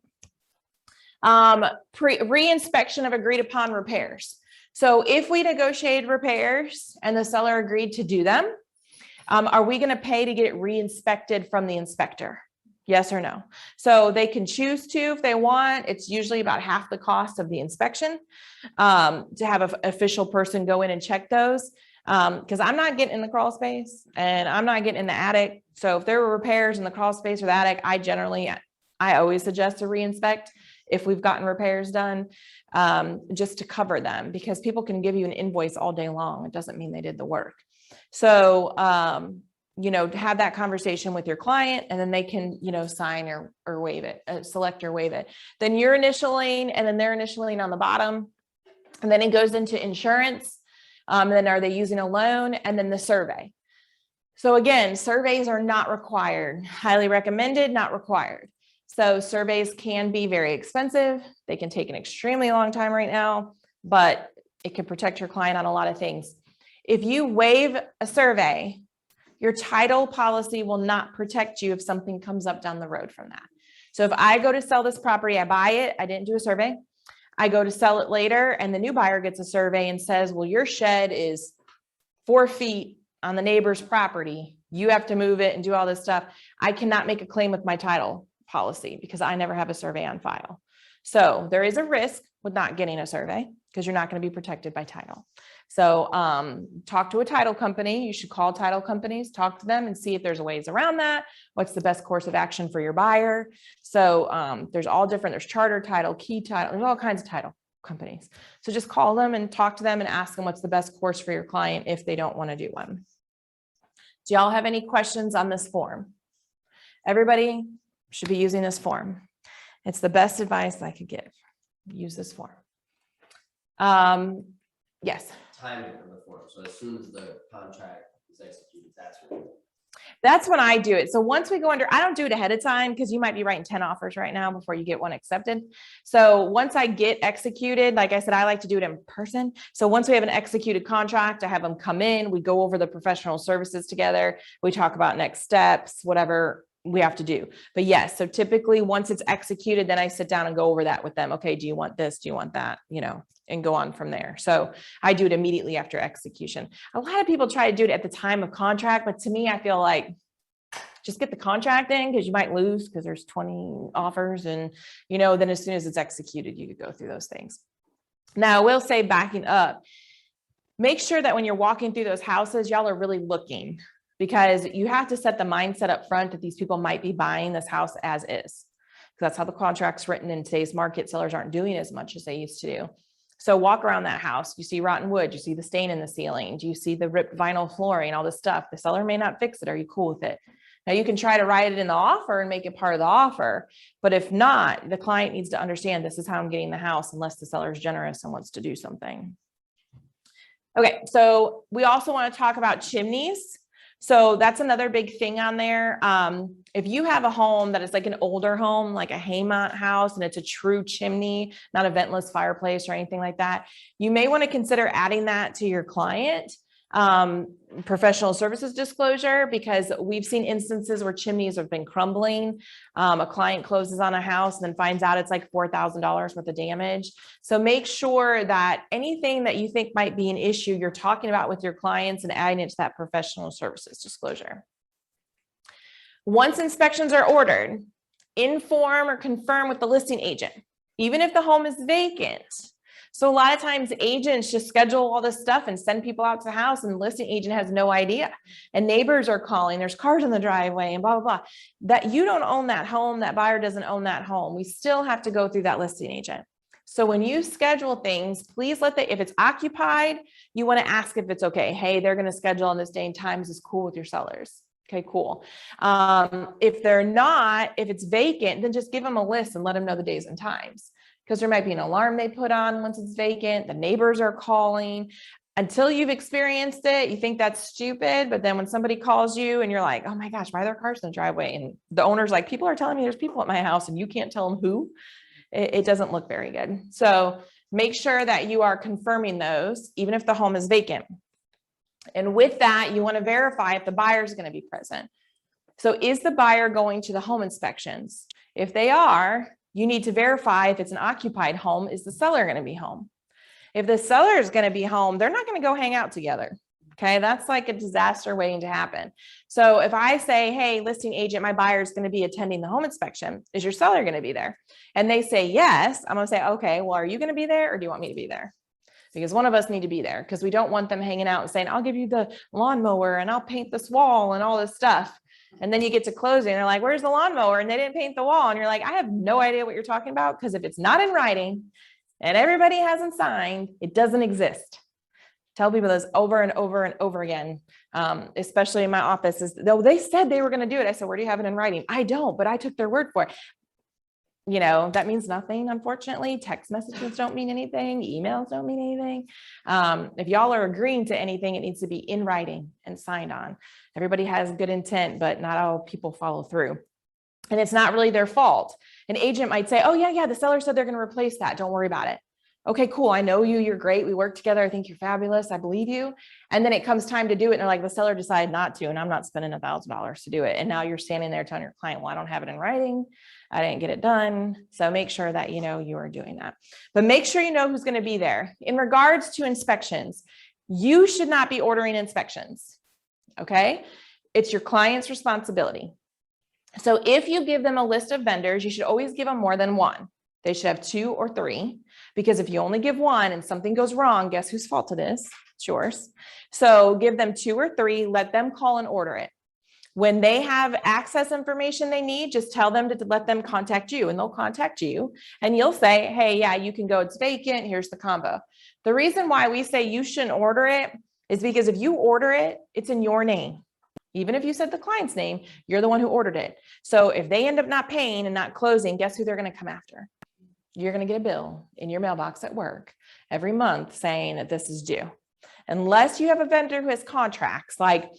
Re-inspection of agreed upon repairs. So if we negotiated repairs and the seller agreed to do them, are we going to pay to get it re-inspected from the inspector? Yes or no? So they can choose to if they want. It's usually about half the cost of the inspection to have an official person go in and check those. Because I'm not getting in the crawl space and I'm not getting in the attic. So if there were repairs in the crawl space or the attic, I always suggest to re-inspect if we've gotten repairs done, just to cover them, because people can give you an invoice all day long. It doesn't mean they did the work. So, have that conversation with your client, and then they can, sign or waive it, select or waive it. Then your initial lien, and then their initial lien on the bottom. And then it goes into insurance. And then are they using a loan? And then the survey. So again, surveys are not required. Highly recommended, not required. So surveys can be very expensive. They can take an extremely long time right now, but it can protect your client on a lot of things. If you waive a survey, your title policy will not protect you if something comes up down the road from that. So if I go to sell this property, I buy it, I didn't do a survey. I go to sell it later and the new buyer gets a survey and says, well, your shed is 4 feet on the neighbor's property. You have to move it and do all this stuff. I cannot make a claim with my title policy because I never have a survey on file. So there is a risk with not getting a survey because you're not going to be protected by title. So talk to a title company. You should call title companies, talk to them and see if there's ways around that. What's the best course of action for your buyer? So there's all different, there's charter title, key title, there's all kinds of title companies. So just call them and talk to them and ask them what's the best course for your client if they don't want to do one. Do y'all have any questions on this form? Everybody should be using this form. It's the best advice I could give. Use this form. Yes. Timing on the form. So as soon as the contract is executed, That's when I do it. So once we go under, I don't do it ahead of time because you might be writing 10 offers right now before you get one accepted. So once I get executed, like I said, I like to do it in person. So once we have an executed contract, I have them come in, we go over the professional services together. We talk about next steps, whatever we have to do. But yes, so typically once it's executed, then I sit down and go over that with them. Okay, do you want this? Do you want that? And go on from there. So I do it immediately after execution. A lot of people try to do it at the time of contract, but to me, I feel like just get the contract in because you might lose because there's 20 offers and, then as soon as it's executed, you could go through those things. Now I will say, backing up, make sure that when you're walking through those houses, y'all are really looking, because you have to set the mindset up front that these people might be buying this house as is. Because that's how the contract's written in today's market. Sellers aren't doing as much as they used to do. So walk around that house. You see rotten wood. You see the stain in the ceiling. Do you see the ripped vinyl flooring, all this stuff? The seller may not fix it. Are you cool with it? Now you can try to write it in the offer and make it part of the offer. But if not, the client needs to understand this is how I'm getting the house, unless the seller is generous and wants to do something. Okay. So we also want to talk about chimneys. So that's another big thing on there. If you have a home that is like an older home, like a Haymont house, and it's a true chimney, not a ventless fireplace or anything like that, you may want to consider adding that to your client professional services disclosure, because we've seen instances where chimneys have been crumbling. A client closes on a house and then finds out it's like $4,000 worth of damage. So make sure that anything that you think might be an issue, you're talking about with your clients and adding it to that professional services disclosure. Once inspections are ordered, inform or confirm with the listing agent, even if the home is vacant. So a lot of times agents just schedule all this stuff and send people out to the house, and the listing agent has no idea. And neighbors are calling, there's cars in the driveway and blah, blah, blah. That you don't own that home, that buyer doesn't own that home. We still have to go through that listing agent. So when you schedule things, please if it's occupied, you want to ask if it's okay. Hey, they're going to schedule on this day and times is cool with your sellers. Okay, cool. If they're not, if it's vacant, then just give them a list and let them know the days and times, because there might be an alarm they put on once it's vacant. The neighbors are calling. Until you've experienced it, you think that's stupid. But then when somebody calls you and you're like, oh my gosh, why are there cars in the driveway? And the owner's like, people are telling me there's people at my house and you can't tell them who. It doesn't look very good. So make sure that you are confirming those, even if the home is vacant. And with that, you want to verify if the buyer is going to be present. So is the buyer going to the home inspections? If they are, you need to verify if it's an occupied home, is the seller going to be home? If the seller is going to be home, they're not going to go hang out together. Okay, that's like a disaster waiting to happen. So if I say, hey, listing agent, my buyer is going to be attending the home inspection, is your seller going to be there? And they say yes, I'm going to say, okay, well, are you going to be there or do you want me to be there? Because one of us need to be there, because we don't want them hanging out and saying, I'll give you the lawnmower and I'll paint this wall and all this stuff. And then you get to closing, they're like, where's the lawnmower? And they didn't paint the wall. And you're like, I have no idea what you're talking about, because if it's not in writing and everybody hasn't signed, it doesn't exist. Tell people this over and over and over again, especially in my office, is though they said they were going to do it. I said, where do you have it in writing? I don't, but I took their word for it. You know, that means nothing, unfortunately. Text messages don't mean anything. Emails don't mean anything. If y'all are agreeing to anything, it needs to be in writing and signed on. Everybody has good intent, but not all people follow through. And it's not really their fault. An agent might say, oh yeah, the seller said they're going to replace that. Don't worry about it. Okay, cool. I know you, you're great. We work together. I think you're fabulous. I believe you. And then it comes time to do it. And they're like, the seller decided not to, and I'm not spending $1,000 to do it. And now you're standing there telling your client, well, I don't have it in writing. I didn't get it done. So make sure that you know you are doing that, but make sure you know who's going to be there. In regards to inspections, you should not be ordering inspections. Okay. It's your client's responsibility. So if you give them a list of vendors, you should always give them more than one. They should have 2 or 3, because if you only give one and something goes wrong, guess whose fault it is? It's yours. So give them 2 or 3, let them call and order it. When they have access information they need, just tell them to let them contact you, and they'll contact you and you'll say, hey, yeah, you can go, it's vacant, here's the combo. The reason why we say you shouldn't order it is because if you order it, it's in your name. Even if you said the client's name, you're the one who ordered it. So if they end up not paying and not closing, guess who they're going to come after? You're going to get a bill in your mailbox at work every month saying that this is due. Unless you have a vendor who has contracts, like,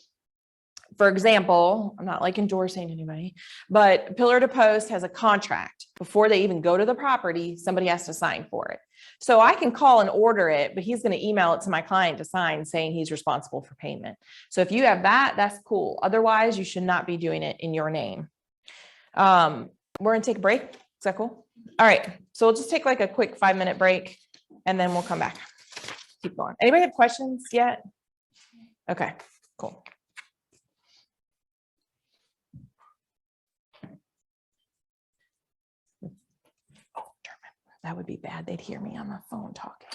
for example, I'm not like endorsing anybody, but Pillar to Post has a contract. Before they even go to the property, somebody has to sign for it. So I can call and order it, but he's going to email it to my client to sign saying he's responsible for payment. So if you have that, that's cool. Otherwise, you should not be doing it in your name. We're going to take a break. Is that cool? All right. So we'll just take like a quick 5-minute break and then we'll come back. Keep going. Anybody have questions yet? Okay, cool. That would be bad. They'd hear me on the phone talking.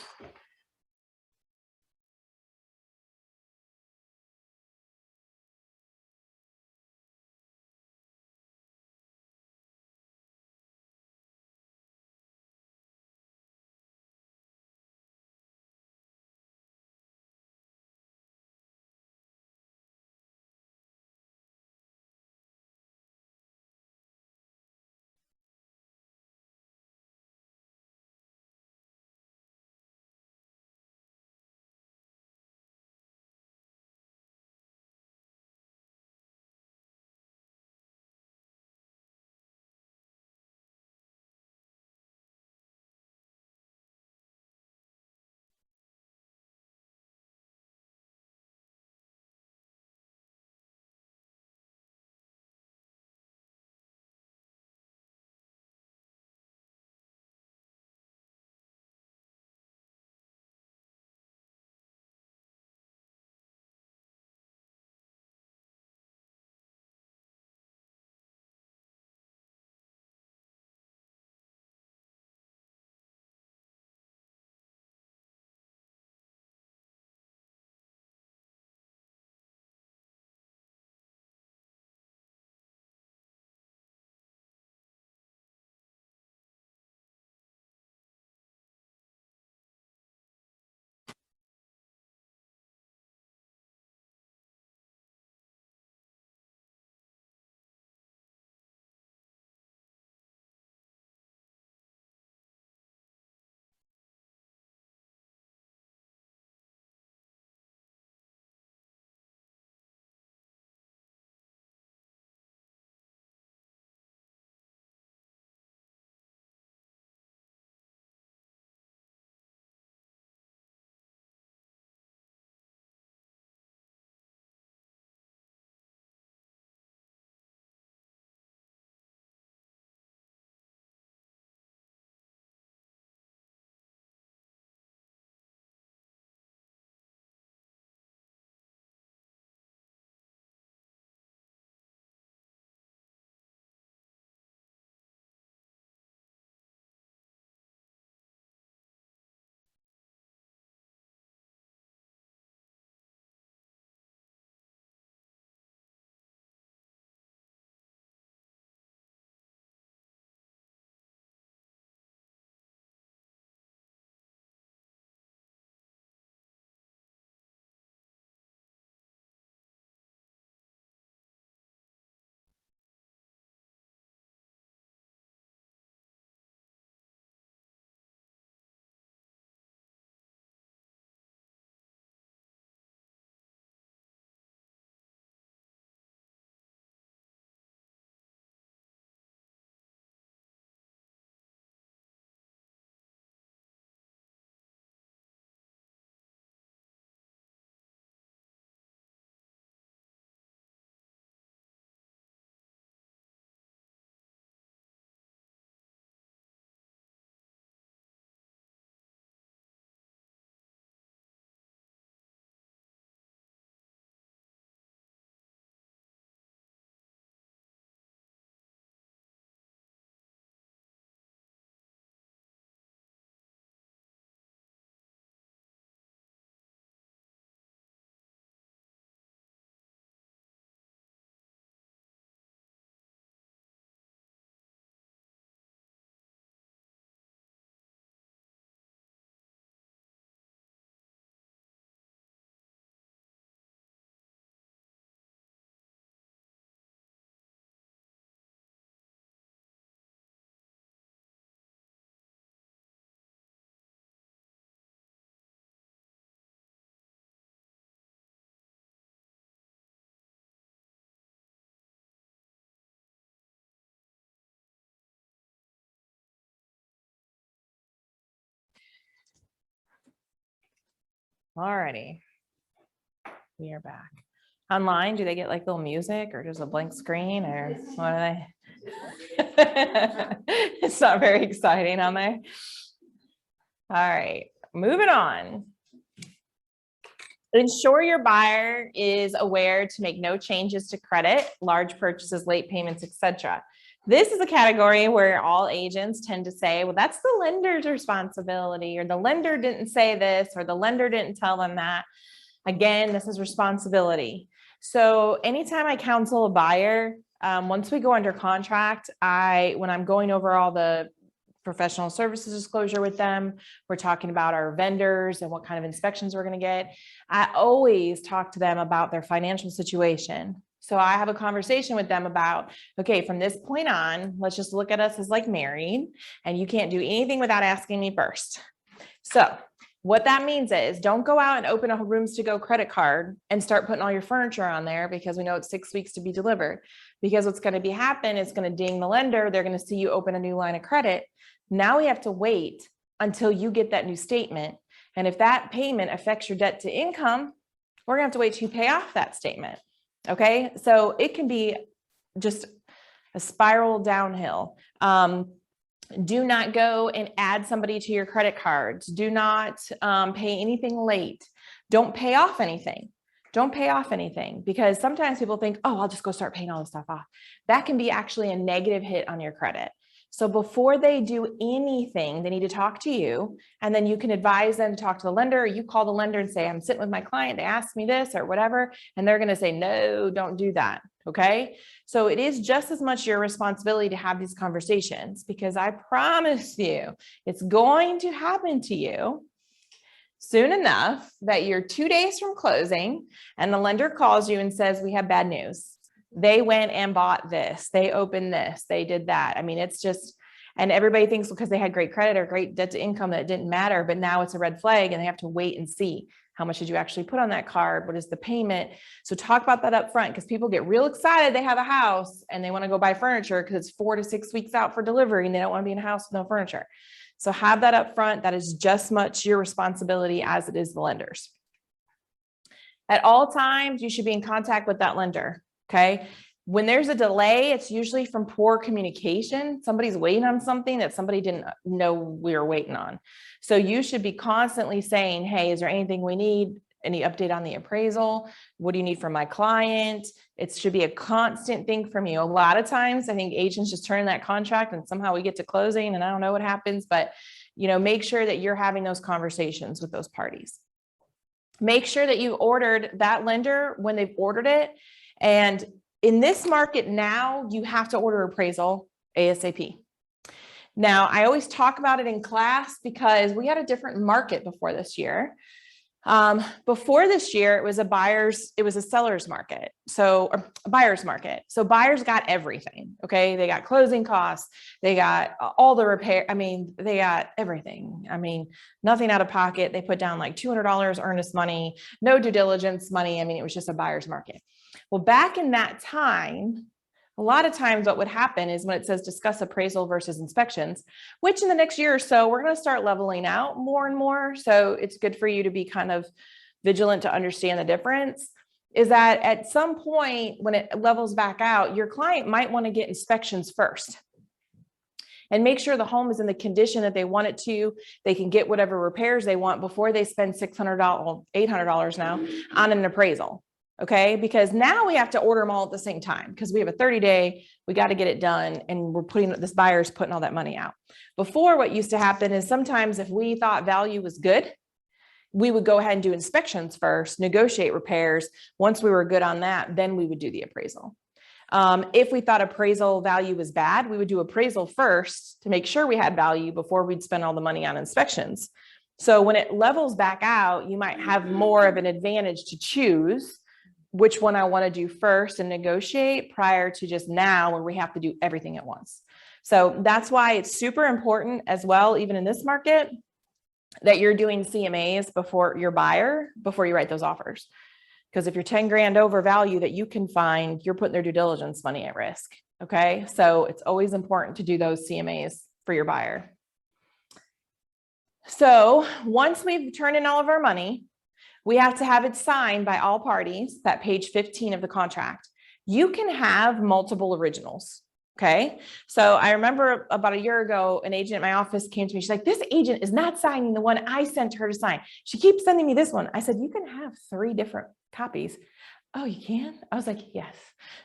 Alrighty. We are back. Online, do they get like little music or just a blank screen or what are they? It's not very exciting on there. All right, moving on. Ensure your buyer is aware to make no changes to credit, large purchases, late payments, etc. This is a category where all agents tend to say, well, that's the lender's responsibility, or the lender didn't say this, or the lender didn't tell them that. Again, this is responsibility. So anytime I counsel a buyer, once we go under contract, when I'm going over all the professional services disclosure with them, we're talking about our vendors and what kind of inspections we're going to get. I always talk to them about their financial situation. So I have a conversation with them about, okay, from this point on, let's just look at us as like married, and you can't do anything without asking me first. So what that means is don't go out and open a rooms to go credit card and start putting all your furniture on there because we know it's 6 weeks to be delivered. Because what's going to happen is going to ding the lender. They're going to see you open a new line of credit. Now we have to wait until you get that new statement. And if that payment affects your debt to income, we're gonna have to wait till you pay off that statement. Okay, so it can be just a spiral downhill. Do not go and add somebody to your credit cards. Do not pay anything late. Don't pay off anything. Don't pay off anything, because sometimes people think, oh, I'll just go start paying all this stuff off. That can be actually a negative hit on your credit. So before they do anything, they need to talk to you, and then you can advise them to talk to the lender. Or you call the lender and say, I'm sitting with my client, they asked me this or whatever, and they're going to say, no, don't do that. Okay. So it is just as much your responsibility to have these conversations, because I promise you, it's going to happen to you soon enough that you're 2 days from closing and the lender calls you and says, we have bad news. They went and bought this, they opened this, they did that. I mean, it's just, and everybody thinks because they had great credit or great debt to income that it didn't matter, but now it's a red flag and they have to wait and see how much did you actually put on that card? What is the payment? So talk about that up front, because people get real excited. They have a house and they want to go buy furniture because it's 4 to 6 weeks out for delivery and they don't want to be in a house with no furniture. So have that up front. That is just much your responsibility as it is the lender's. At all times, you should be in contact with that lender. Okay. When there's a delay, it's usually from poor communication. Somebody's waiting on something that somebody didn't know we were waiting on. So you should be constantly saying, hey, is there anything we need? Any update on the appraisal? What do you need from my client? It should be a constant thing from you. A lot of times I think agents just turn that contract and somehow we get to closing and I don't know what happens, but make sure that you're having those conversations with those parties. Make sure that you ordered that lender when they've ordered it. And in this market now, you have to order appraisal ASAP. Now, I always talk about it in class because we had a different market before this year. Before this year, it was a seller's market. Or a buyer's market. So buyers got everything. Okay. They got closing costs. They got all the repair. I mean, they got everything. I mean, nothing out of pocket. They put down like $200 earnest money, no due diligence money. I mean, it was just a buyer's market. Well, back in that time, a lot of times what would happen is when it says discuss appraisal versus inspections, which in the next year or so, we're going to start leveling out more and more. So it's good for you to be kind of vigilant to understand the difference, is that at some point when it levels back out, your client might want to get inspections first and make sure the home is in the condition that they want it to. They can get whatever repairs they want before they spend $600, $800 now on an appraisal. Okay, because now we have to order them all at the same time because we have a 30-day, we got to get it done. And this buyer's putting all that money out. Before, what used to happen is sometimes if we thought value was good, we would go ahead and do inspections first, negotiate repairs. Once we were good on that, then we would do the appraisal. If we thought appraisal value was bad, we would do appraisal first to make sure we had value before we'd spend all the money on inspections. So when it levels back out, you might have more of an advantage to choose which one I want to do first and negotiate prior to just now where we have to do everything at once. So that's why it's super important as well, even in this market, that you're doing CMAs before your buyer, before you write those offers. Because if you're 10 grand over value that you can find, you're putting their due diligence money at risk. Okay. So it's always important to do those CMAs for your buyer. So once we've turned in all of our money, We have to have it signed by all parties, that page 15 of the contract. You can have multiple originals. Okay. So I remember about a year ago, an agent in my office came to me. She's like, this agent is not signing the one I sent her to sign. She keeps sending me this one. I said, you can have 3 different copies. Oh, you can? I was like, yes.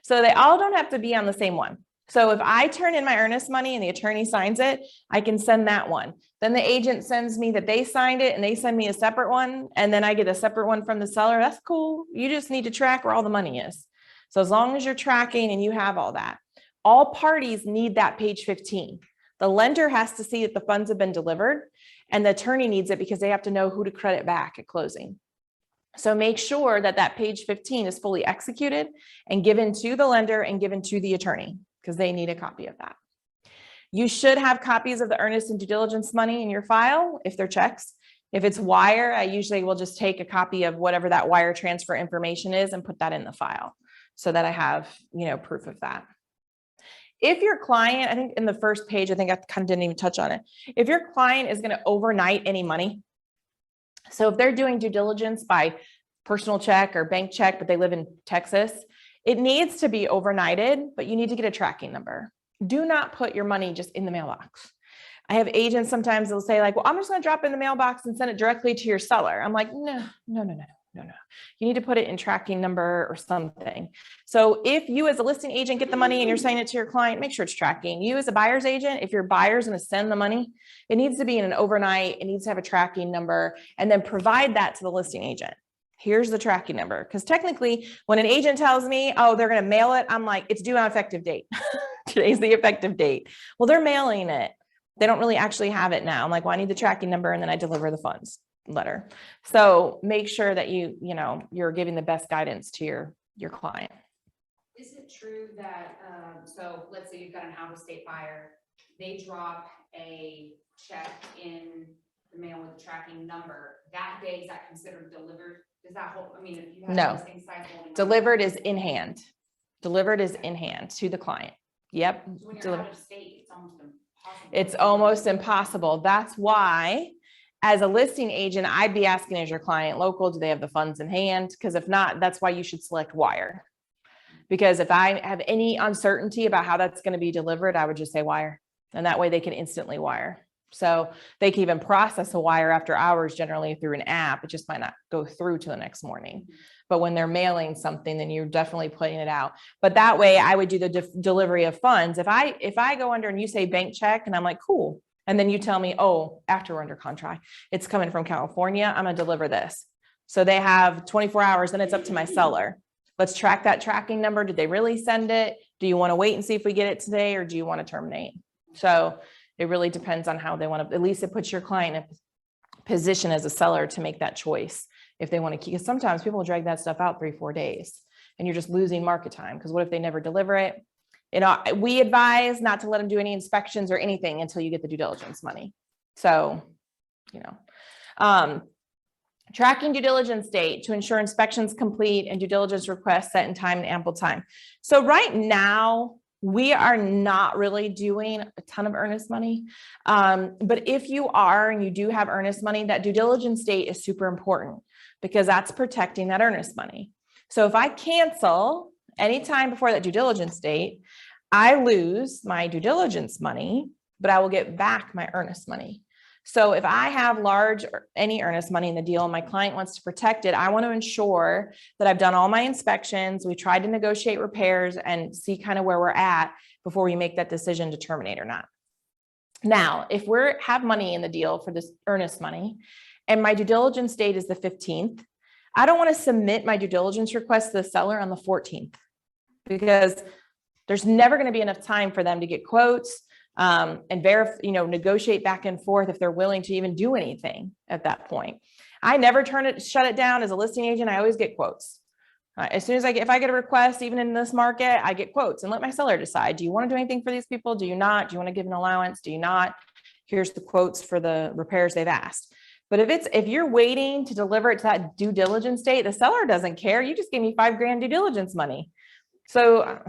So they all don't have to be on the same one. So if I turn in my earnest money and the attorney signs it, I can send that one. Then the agent sends me that they signed it and they send me a separate one. And then I get a separate one from the seller. That's cool. You just need to track where all the money is. So as long as you're tracking and you have all that, all parties need that page 15. The lender has to see that the funds have been delivered, and the attorney needs it because they have to know who to credit back at closing. So make sure that that page 15 is fully executed and given to the lender and given to the attorney, because they need a copy of that. You should have copies of the earnest and due diligence money in your file if they're checks. If it's wire, I usually will just take a copy of whatever that wire transfer information is and put that in the file so that I have, proof of that. If your client, I think in the first page, I think I kind of didn't even touch on it. If your client is going to overnight any money, so if they're doing due diligence by personal check or bank check, but they live in Texas, it needs to be overnighted, but you need to get a tracking number. Do not put your money just in the mailbox. I have agents sometimes they'll say like, well, I'm just going to drop it in the mailbox and send it directly to your seller. I'm like, no. You need to put it in tracking number or something. So if you as a listing agent get the money and you're sending it to your client, make sure it's tracking. You as a buyer's agent, if your buyer's going to send the money, it needs to be in an overnight, it needs to have a tracking number, and then provide that to the listing agent. Here's the tracking number. Because technically when an agent tells me, oh, they're going to mail it, I'm like, it's due on effective date. Today's the effective date. Well, they're mailing it. They don't really actually have it now. I'm like, well, I need the tracking number, and then I deliver the funds letter. So make sure that you're giving the best guidance to your client. Is it true that, so let's say you've got an out-of-state buyer, they drop a check in the mail with the tracking number, that day, is that considered delivered? Does that hold, if you have No. listing size holding. Delivered is in hand. Delivered is in hand to the client. Yep. So when you're Delivered. out of state, it's almost impossible. It's almost impossible. That's why, as a listing agent, I'd be asking, is your client local? Do they have the funds in hand? Because if not, that's why you should select wire. Because if I have any uncertainty about how that's going to be delivered, I would just say wire. And that way they can instantly wire. So they can even process a wire after hours, generally through an app. It just might not go through to the next morning. But when they're mailing something, then you're definitely putting it out. But that way I would do the delivery of funds. If I go under and you say bank check and I'm like, cool. And then you tell me, oh, after we're under contract, it's coming from California, I'm going to deliver this. So they have 24 hours, then it's up to my seller. Let's track that tracking number. Did they really send it? Do you want to wait and see if we get it today, or do you want to terminate? So it really depends on how they want to, at least it puts your client in a position as a seller to make that choice. If they want to keep, because sometimes people drag that stuff out 3-4 days and you're just losing market time. Because what if they never deliver it? We advise not to let them do any inspections or anything until you get the due diligence money. So, tracking due diligence date to ensure inspections complete and due diligence requests set in time and ample time. So right now we are not really doing a ton of earnest money. But if you are, and you do have earnest money, that due diligence date is super important because that's protecting that earnest money. So if I cancel anytime before that due diligence date, I lose my due diligence money, but I will get back my earnest money. So if I have any earnest money in the deal and my client wants to protect it, I want to ensure that I've done all my inspections. We tried to negotiate repairs and see kind of where we're at before we make that decision to terminate or not. Now, if we have money in the deal for this earnest money and my due diligence date is the 15th, I don't want to submit my due diligence request to the seller on the 14th because there's never going to be enough time for them to get quotes and negotiate back and forth if they're willing to even do anything at that point. I never shut it down as a listing agent. I always get quotes. As soon as if I get a request, even in this market, I get quotes and let my seller decide. Do you want to do anything for these people? Do you not? Do you want to give an allowance? Do you not? Here's the quotes for the repairs they've asked. But if you're waiting to deliver it to that due diligence date, the seller doesn't care. You just gave me $5,000 due diligence money. So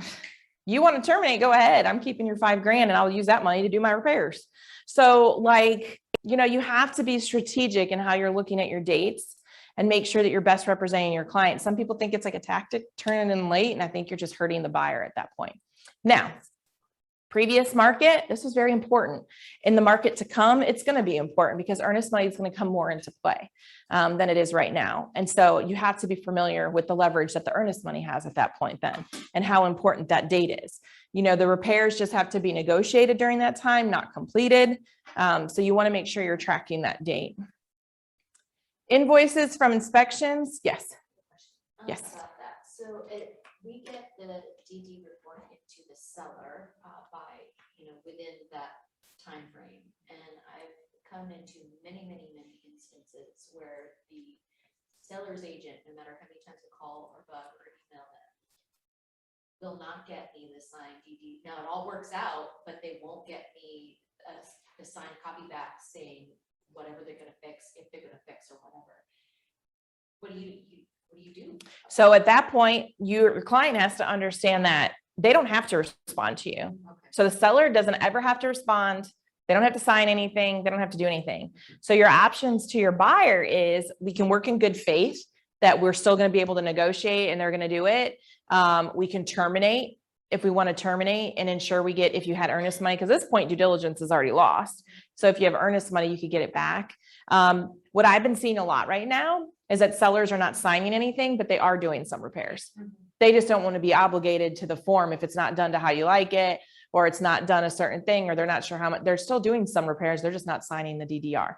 you want to terminate, go ahead. I'm keeping your $5,000 and I'll use that money to do my repairs. So you have to be strategic in how you're looking at your dates and make sure that you're best representing your client. Some people think it's like a tactic, turn it in late, and I think you're just hurting the buyer at that point. Now, previous market, this is very important. In the market to come, it's going to be important because earnest money is going to come more into play than it is right now. And so you have to be familiar with the leverage that the earnest money has at that point then, and how important that date is. You know, the repairs just have to be negotiated during that time, not completed. So you want to make sure you're tracking that date. Invoices from inspections, yes. Yes. About that. So we get the DD report into the seller by, within that time frame. And I've come into many instances where the seller's agent, no matter how many times I call or bug or email them, will not get me the signed DD. Now it all works out, but they won't get me a signed copy back saying whatever they're gonna fix, if they're gonna fix or whatever. What do you do? So at that point, your client has to understand that they don't have to respond to you. Okay. So the seller doesn't ever have to respond. They don't have to sign anything. They don't have to do anything. So your options to your buyer is we can work in good faith that we're still going to be able to negotiate and they're going to do it. We can terminate if we want to terminate and ensure we get, if you had earnest money, because at this point due diligence is already lost. So if you have earnest money, you could get it back. What I've been seeing a lot right now is that sellers are not signing anything, but they are doing some repairs. They just don't want to be obligated to the form if it's not done to how you like it, or it's not done a certain thing, or they're not sure how much. They're still doing some repairs. They're just not signing the DDR.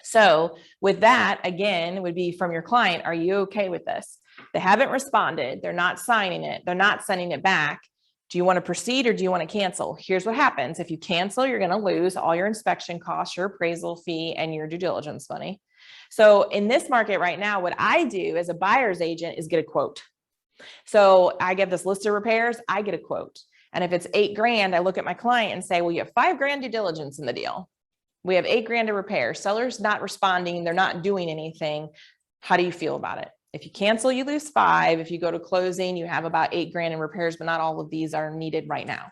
So with that, again, it would be from your client. Are you okay with this? They haven't responded. They're not signing it. They're not sending it back. Do you want to proceed or do you want to cancel? Here's what happens. If you cancel, you're going to lose all your inspection costs, your appraisal fee, and your due diligence money. So in this market right now, what I do as a buyer's agent is get a quote. So I get this list of repairs, I get a quote. And if it's $8,000, I look at my client and say, well, you have $5,000 due diligence in the deal. We have $8,000 to repair. Seller's not responding. They're not doing anything. How do you feel about it? If you cancel, you lose $5,000. If you go to closing, you have about $8,000 in repairs, but not all of these are needed right now.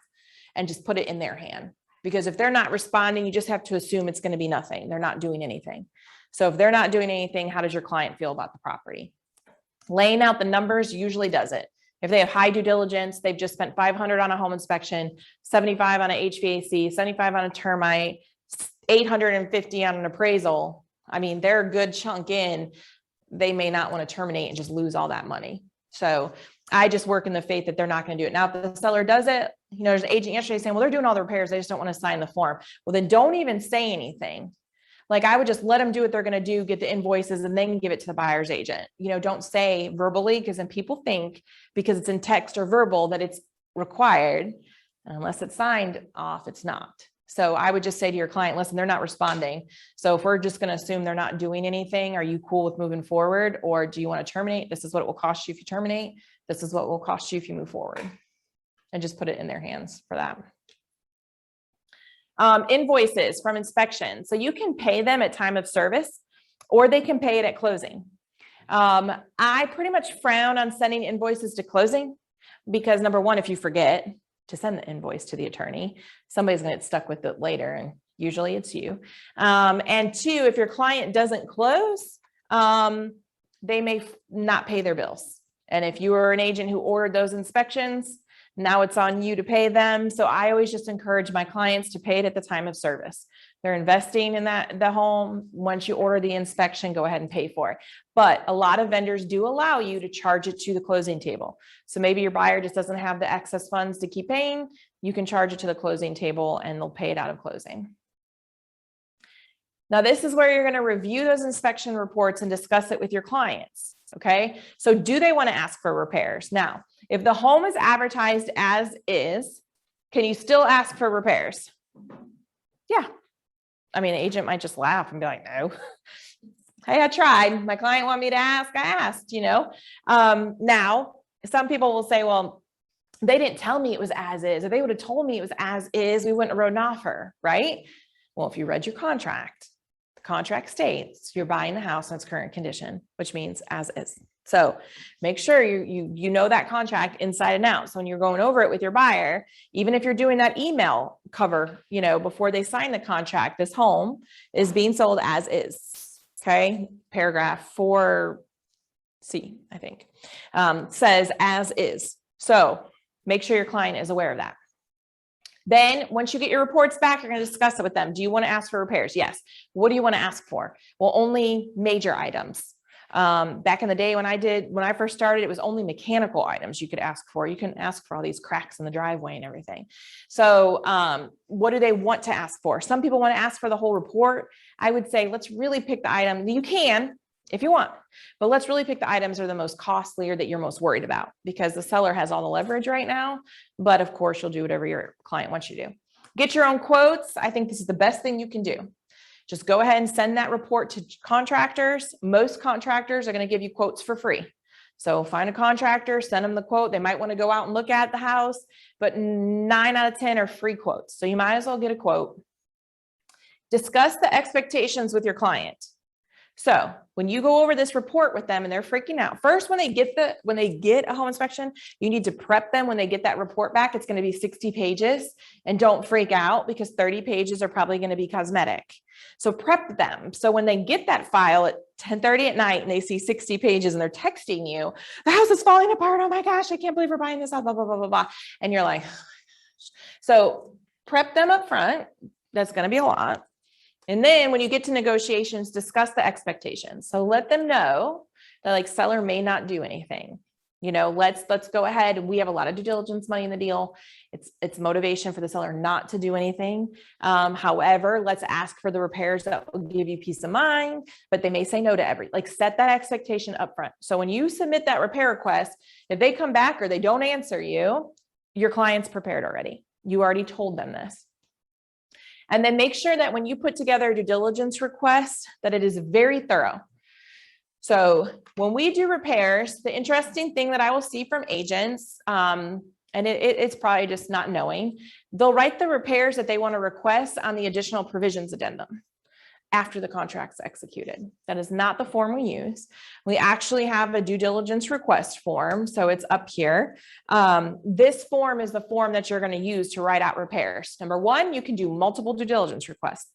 And just put it in their hand. Because if they're not responding, you just have to assume it's going to be nothing. They're not doing anything. So if they're not doing anything, how does your client feel about the property? Laying out the numbers usually does it. If they have high due diligence, they've just spent $500 on a home inspection, $75 on an HVAC, $75 on a termite, $850 on an appraisal. I mean, they're a good chunk in. They may not want to terminate and just lose all that money. So I just work in the faith that they're not going to do it. Now, if the seller does it, there's an agent yesterday saying, well, they're doing all the repairs. They just don't want to sign the form. Well, then don't even say anything. Like I would just let them do what they're going to do, get the invoices, and then give it to the buyer's agent. Don't say verbally, because then people think because it's in text or verbal that it's required. Unless it's signed off, it's not. So I would just say to your client, listen, they're not responding. So if we're just going to assume they're not doing anything, are you cool with moving forward? Or do you want to terminate? This is what it will cost you if you terminate. This is what it will cost you if you move forward. And just put it in their hands for that. Invoices from inspection. So you can pay them at time of service, or they can pay it at closing. I pretty much frown on sending invoices to closing because number one, if you forget to send the invoice to the attorney, somebody's going to get stuck with it later, and usually it's you. And two, if your client doesn't close, they may not pay their bills. And if you were an agent who ordered those inspections, now it's on you to pay them. So I always just encourage my clients to pay it at the time of service. They're investing in the home. Once you order the inspection, go ahead and pay for it. But a lot of vendors do allow you to charge it to the closing table. So maybe your buyer just doesn't have the excess funds to keep paying. You can charge it to the closing table and they'll pay it out of closing. Now, this is where you're going to review those inspection reports and discuss it with your clients. Okay. So do they want to ask for repairs? Now, if the home is advertised as is, can you still ask for repairs? Yeah. I mean, an agent might just laugh and be like, no. Hey, I tried. My client wanted me to ask. I asked, Now, some people will say, well, they didn't tell me it was as is. If they would have told me it was as is, we wouldn't have wrote an offer, right? Well, if you read your contract, the contract states you're buying the house in its current condition, which means as is. So make sure you know that contract inside and out. So when you're going over it with your buyer, even if you're doing that email cover, before they sign the contract, this home is being sold as is. Okay, paragraph 4C, I think, says as is. So make sure your client is aware of that. Then once you get your reports back, you're going to discuss it with them. Do you want to ask for repairs? Yes. What do you want to ask for? Well, only major items. Back in the day when I first started, it was only mechanical items you could ask for. You can ask for all these cracks in the driveway and everything. So what do they want to ask for? Some people want to ask for the whole report. I would say, let's really pick the item. You can, if you want, but let's really pick the items that are the most costly or that you're most worried about, because the seller has all the leverage right now. But of course, you'll do whatever your client wants you to do. Get your own quotes. I think this is the best thing you can do. Just go ahead and send that report to contractors. Most contractors are going to give you quotes for free. So find a contractor, send them the quote. They might want to go out and look at the house, but 9 out of 10 are free quotes. So you might as well get a quote. Discuss the expectations with your client. So when you go over this report with them and they're freaking out, first, when they get a home inspection, you need to prep them when they get that report back. It's going to be 60 pages, and don't freak out because 30 pages are probably going to be cosmetic. So prep them. So when they get that file at 10:30 at night and they see 60 pages and they're texting you, the house is falling apart. Oh my gosh, I can't believe we're buying this out, blah, blah, blah, blah, blah. And you're like, oh my gosh. So prep them up front. That's going to be a lot. And then when you get to negotiations, discuss the expectations. So let them know that like seller may not do anything. You know, let's go ahead. We have a lot of due diligence money in the deal. It's motivation for the seller not to do anything. However, let's ask for the repairs that will give you peace of mind, but they may say no to set that expectation up front. So when you submit that repair request, if they come back or they don't answer you, your client's prepared already. You already told them this. And then make sure that when you put together a due diligence request, that it is very thorough. So when we do repairs, the interesting thing that I will see from agents, and it's probably just not knowing, they'll write the repairs that they want to request on the additional provisions addendum after the contract's executed. That is not the form we use. We actually have a due diligence request form. So it's up here. This form is the form that you're going to use to write out repairs. Number one, you can do multiple due diligence requests.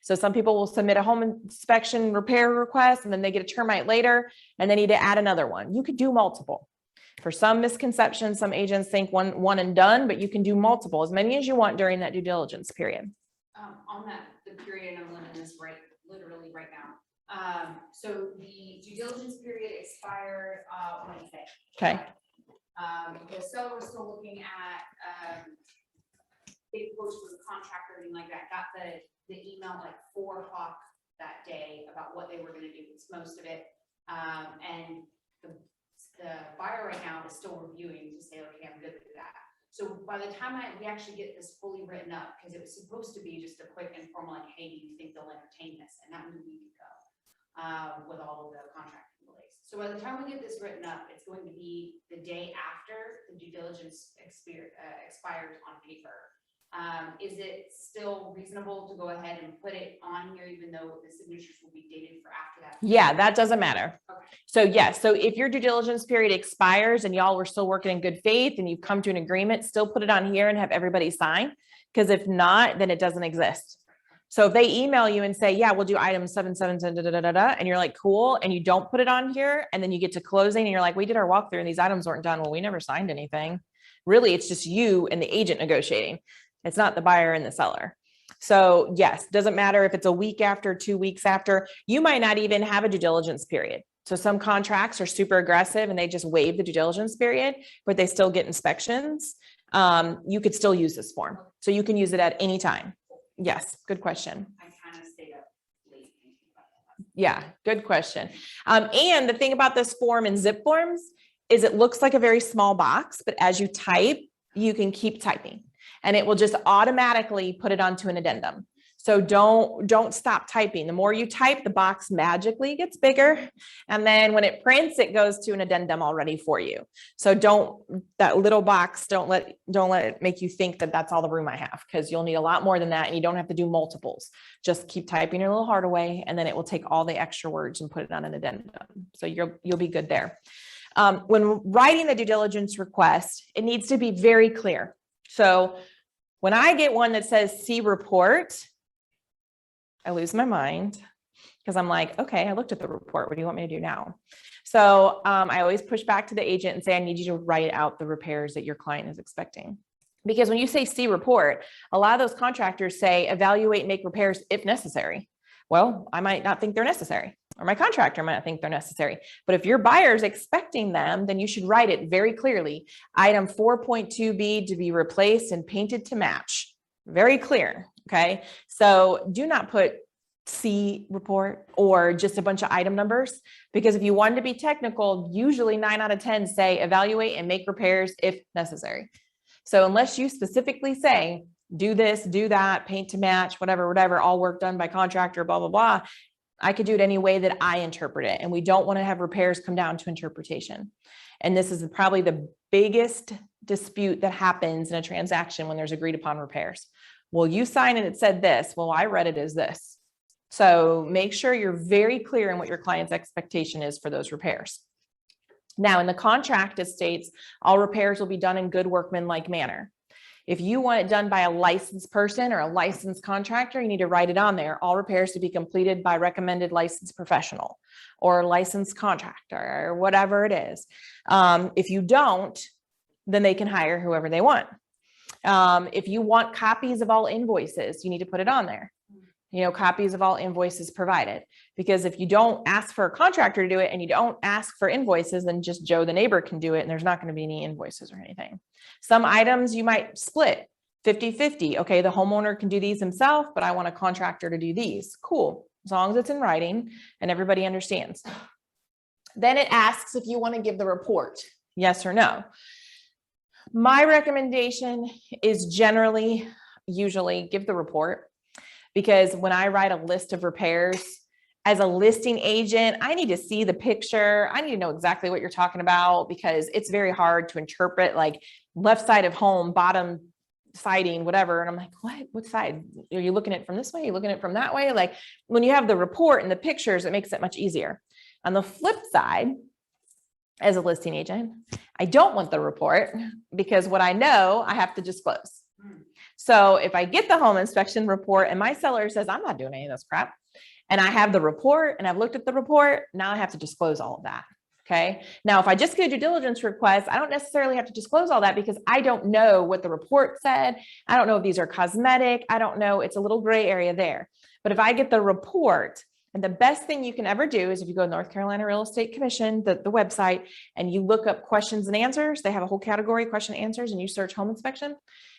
So some people will submit a home inspection repair request and then they get a termite later and they need to add another one. You could do multiple. For some misconceptions, some agents think one and done, but you can do multiple, as many as you want during that due diligence period. On that, the period, I'm limiting this literally right now. So the due diligence period expired Wednesday. Okay. The seller was still looking at big quotes for the contractor, everything like that. Got the email like 4 o'clock that day about what they were going to do. It's most of it, and the buyer right now is still reviewing to say, okay, I'm good with that. So by the time we actually get this fully written up, because it was supposed to be just a quick informal, like, hey, do you think they'll entertain this? And that was a week ago with all of the contracting delays. So by the time we get this written up, it's going to be the day after the due diligence expires on paper. Is it still reasonable to go ahead and put it on here, even though the signatures will be dated for after that? Yeah, that doesn't matter. Okay. So yes, so if your due diligence period expires and y'all were still working in good faith and you've come to an agreement, still put it on here and have everybody sign. Because if not, then it doesn't exist. So if they email you and say, yeah, we'll do item 777, and you're like, cool, and you don't put it on here, and then you get to closing and you're like, we did our walkthrough and these items weren't done. Well, we never signed anything. Really, it's just you and the agent negotiating. It's not the buyer and the seller. So yes, doesn't matter if it's a week after, 2 weeks after. You might not even have a due diligence period. So some contracts are super aggressive and they just waive the due diligence period, but they still get inspections. You could still use this form. So you can use it at any time. Yes, good question. I kind of stayed up late thinking about that. Yeah, good question. And the thing about this form and zip forms is it looks like a very small box, but as you type, you can keep typing and it will just automatically put it onto an addendum. So don't stop typing. The more you type, the box magically gets bigger. And then when it prints, it goes to an addendum already for you. So that little box, don't let it make you think that that's all the room I have, because you'll need a lot more than that. And you don't have to do multiples. Just keep typing your little heart away. And then it will take all the extra words and put it on an addendum. So you'll be good there. When writing the due diligence request, it needs to be very clear. So when I get one that says see report, I lose my mind. Because I'm like, okay, I looked at the report. What do you want me to do now? So I always push back to the agent and say, I need you to write out the repairs that your client is expecting. Because when you say see report, a lot of those contractors say evaluate and make repairs if necessary. Well, I might not think they're necessary, or my contractor might not think they're necessary. But if your buyer is expecting them, then you should write it very clearly. Item 4.2B to be replaced and painted to match. Very clear. Okay. So do not put C report or just a bunch of item numbers, because if you want to be technical, usually 9 out of 10 say evaluate and make repairs if necessary. So unless you specifically say, do this, do that, paint to match, whatever, all work done by contractor, blah, blah, blah, I could do it any way that I interpret it. And we don't want to have repairs come down to interpretation. And this is probably the biggest dispute that happens in a transaction when there's agreed upon repairs. Well, you signed it, it said this. Well, I read it as this. So make sure you're very clear in what your client's expectation is for those repairs. Now, in the contract, it states all repairs will be done in good workmanlike manner. If you want it done by a licensed person or a licensed contractor, you need to write it on there. All repairs to be completed by recommended licensed professional or licensed contractor or whatever it is. If you don't, then they can hire whoever they want. If you want copies of all invoices, you need to put it on there. Copies of all invoices provided, because if you don't ask for a contractor to do it and you don't ask for invoices, then just Joe the neighbor can do it and there's not going to be any invoices or anything. Some items you might split 50-50. Okay, the homeowner can do these himself, but I want a contractor to do these. Cool, as long as it's in writing and everybody understands. Then it asks if you want to give the report, yes or no. My recommendation is usually give the report. Because when I write a list of repairs as a listing agent, I need to see the picture. I need to know exactly what you're talking about, because it's very hard to interpret, like left side of home, bottom siding, whatever. And I'm like, what side? Are you looking at it from this way? Are you looking at it from that way? Like when you have the report and the pictures, it makes it much easier. On the flip side, as a listing agent, I don't want the report, because what I know, I have to disclose. So if I get the home inspection report and my seller says, I'm not doing any of this crap, and I have the report and I've looked at the report, now I have to disclose all of that. Okay. Now, if I just get a due diligence request, I don't necessarily have to disclose all that, because I don't know what the report said. I don't know if these are cosmetic. I don't know. It's a little gray area there. But if I get the report, and the best thing you can ever do is if you go to North Carolina Real Estate Commission, the website, and you look up questions and answers, they have a whole category, question and answers, and you search home inspection,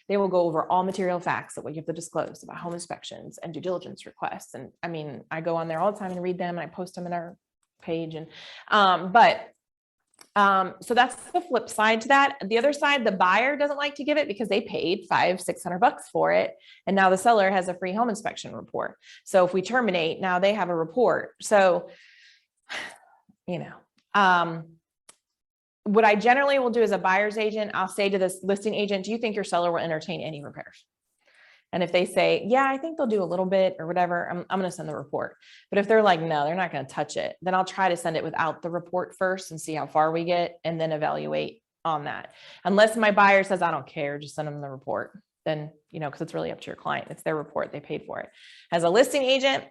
they will go over all material facts that what you have to disclose about home inspections and due diligence requests. And I mean, I go on there all the time and read them, and I post them in our page. And so that's the flip side to that. The other side, the buyer doesn't like to give it because they paid $500-600 for it. And now the seller has a free home inspection report. So if we terminate, now they have a report. So, what I generally will do as a buyer's agent, I'll say to this listing agent, do you think your seller will entertain any repairs? And if they say, yeah, I think they'll do a little bit or whatever, I'm going to send the report. But if they're like, no, they're not going to touch it, then I'll try to send it without the report first and see how far we get, and then evaluate on that. Unless my buyer says, I don't care, just send them the report. Then, because it's really up to your client. It's their report. They paid for it. As a listing agent,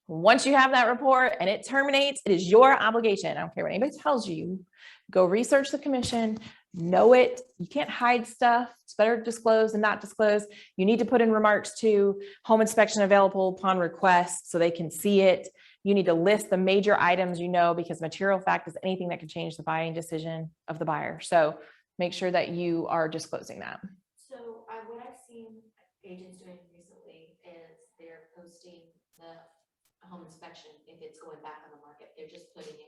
once you have that report and it terminates, it is your obligation. I don't care what anybody tells you. Go research the commission, know it. You can't hide stuff. It's better to disclose than not disclose. You need to put in remarks to home inspection available upon request so they can see it. You need to list the major items, because material fact is anything that can change the buying decision of the buyer. So make sure that you are disclosing that. So what I've seen agents doing recently is they're posting the home inspection. If it's going back on the market, they're just putting it.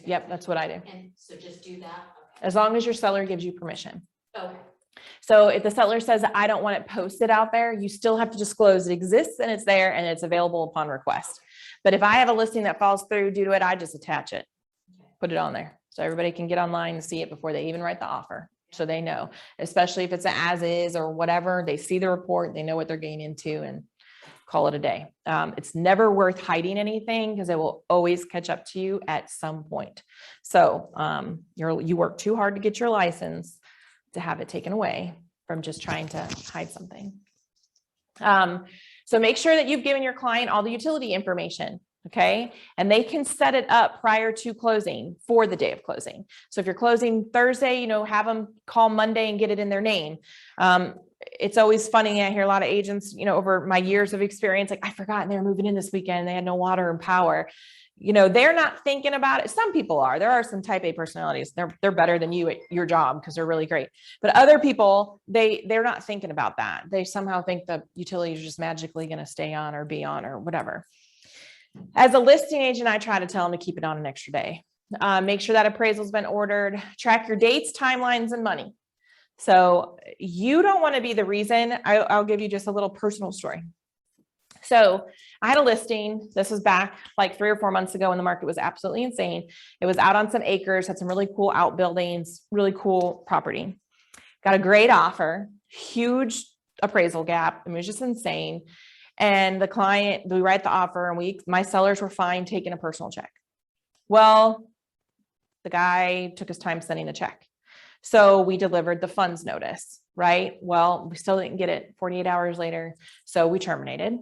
Yep, that's what I do. And so just do that. Okay. As long as your seller gives you permission. Okay. So if the seller says, I don't want it posted out there, you still have to disclose it exists and it's there and it's available upon request. But if I have a listing that falls through due to it, I just attach it, put it on there. So everybody can get online and see it before they even write the offer. So they know, especially if it's an as is or whatever, they see the report, they know what they're getting into, and call it a day. It's never worth hiding anything, because it will always catch up to you at some point. So you work too hard to get your license to have it taken away from just trying to hide something. So make sure that you've given your client all the utility information. Okay. And they can set it up prior to closing for the day of closing. So if you're closing Thursday, have them call Monday and get it in their name. It's always funny. I hear a lot of agents, over my years of experience, like, I forgot and they were moving in this weekend. They had no water and power. They're not thinking about it. Some people are. There are some type A personalities. They're better than you at your job because they're really great. But other people, they're not thinking about that. They somehow think the utilities are just magically going to stay on or be on or whatever. As a listing agent, I try to tell them to keep it on an extra day. Make sure that appraisal's been ordered. Track your dates, timelines, and money. So you don't want to be the reason. I'll give you just a little personal story. So I had a listing. This was back like 3 or 4 months ago when the market was absolutely insane. It was out on some acres, had some really cool outbuildings, really cool property. Got a great offer, huge appraisal gap. It was just insane. And the client, we write the offer and my sellers were fine taking a personal check. Well, the guy took his time sending the check. So we delivered the funds notice, right? Well, we still didn't get it 48 hours later. So we terminated.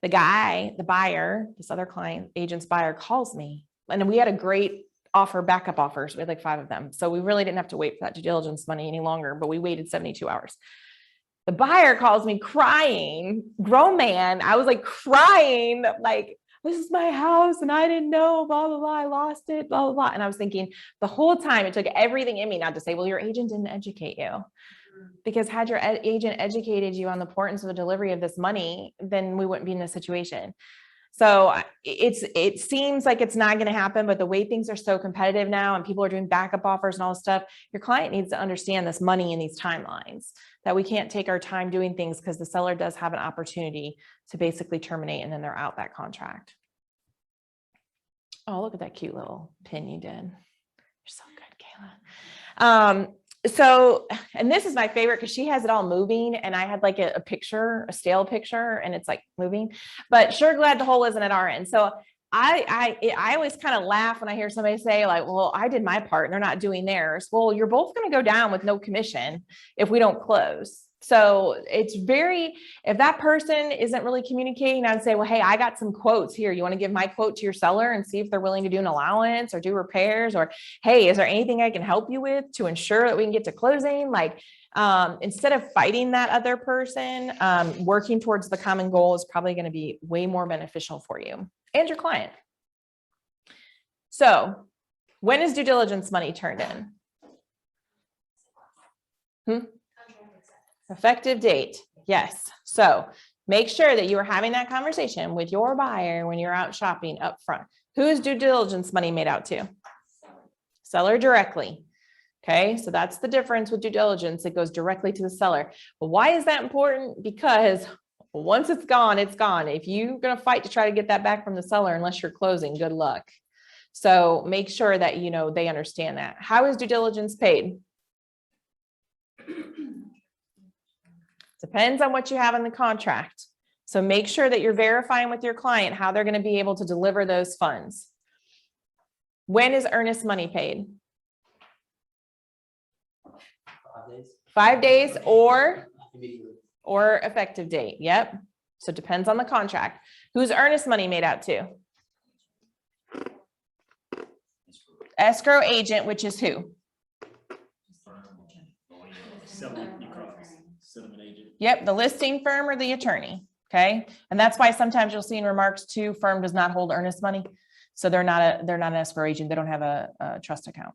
The guy, the buyer, this other client, agent's buyer calls me. And we had a great offer, backup offers. We had like 5 of them. So we really didn't have to wait for that due diligence money any longer, but we waited 72 hours. The buyer calls me crying, grown man. I was like crying, like, this is my house and I didn't know, blah, blah, blah. I lost it, blah, blah, blah. And I was thinking the whole time it took everything in me not to say, well, your agent didn't educate you. Because had your agent educated you on the importance of the delivery of this money, then we wouldn't be in this situation. So it seems like it's not going to happen, but the way things are so competitive now and people are doing backup offers and all this stuff, your client needs to understand this money and these timelines, that we can't take our time doing things because the seller does have an opportunity to basically terminate and then they're out that contract. Oh, look at that cute little pin you did. You're so good, Kayla. So, and this is my favorite because she has it all moving and I had like a picture, a stale picture, and it's like moving, but sure glad the hole isn't at our end. So I always kind of laugh when I hear somebody say like, well, I did my part and they're not doing theirs. Well, you're both going to go down with no commission if we don't close. So it's if that person isn't really communicating, I'd say, well, hey, I got some quotes here. You want to give my quote to your seller and see if they're willing to do an allowance or do repairs, or, hey, is there anything I can help you with to ensure that we can get to closing? Like, instead of fighting that other person, working towards the common goal is probably going to be way more beneficial for you and your client. So when is due diligence money turned in? Effective date. Yes. So make sure that you are having that conversation with your buyer when you're out shopping up front. Who is due diligence money made out to? Seller directly. Okay. So that's the difference with due diligence. It goes directly to the seller. But why is that important? Because once it's gone, it's gone. If you're going to fight to try to get that back from the seller, unless you're closing, good luck. So make sure that, they understand that. How is due diligence paid? Depends on what you have in the contract. So make sure that you're verifying with your client how they're going to be able to deliver those funds. When is earnest money paid? 5 days. 5 days or Immediately. effective date. Yep. So it depends on the contract. Who's earnest money made out to? Escrow agent, which is who? Settlement agent. Yep, the listing firm or the attorney. Okay. And that's why sometimes you'll see in remarks too, firm does not hold earnest money. So they're not an escrow agent. They don't have a trust account.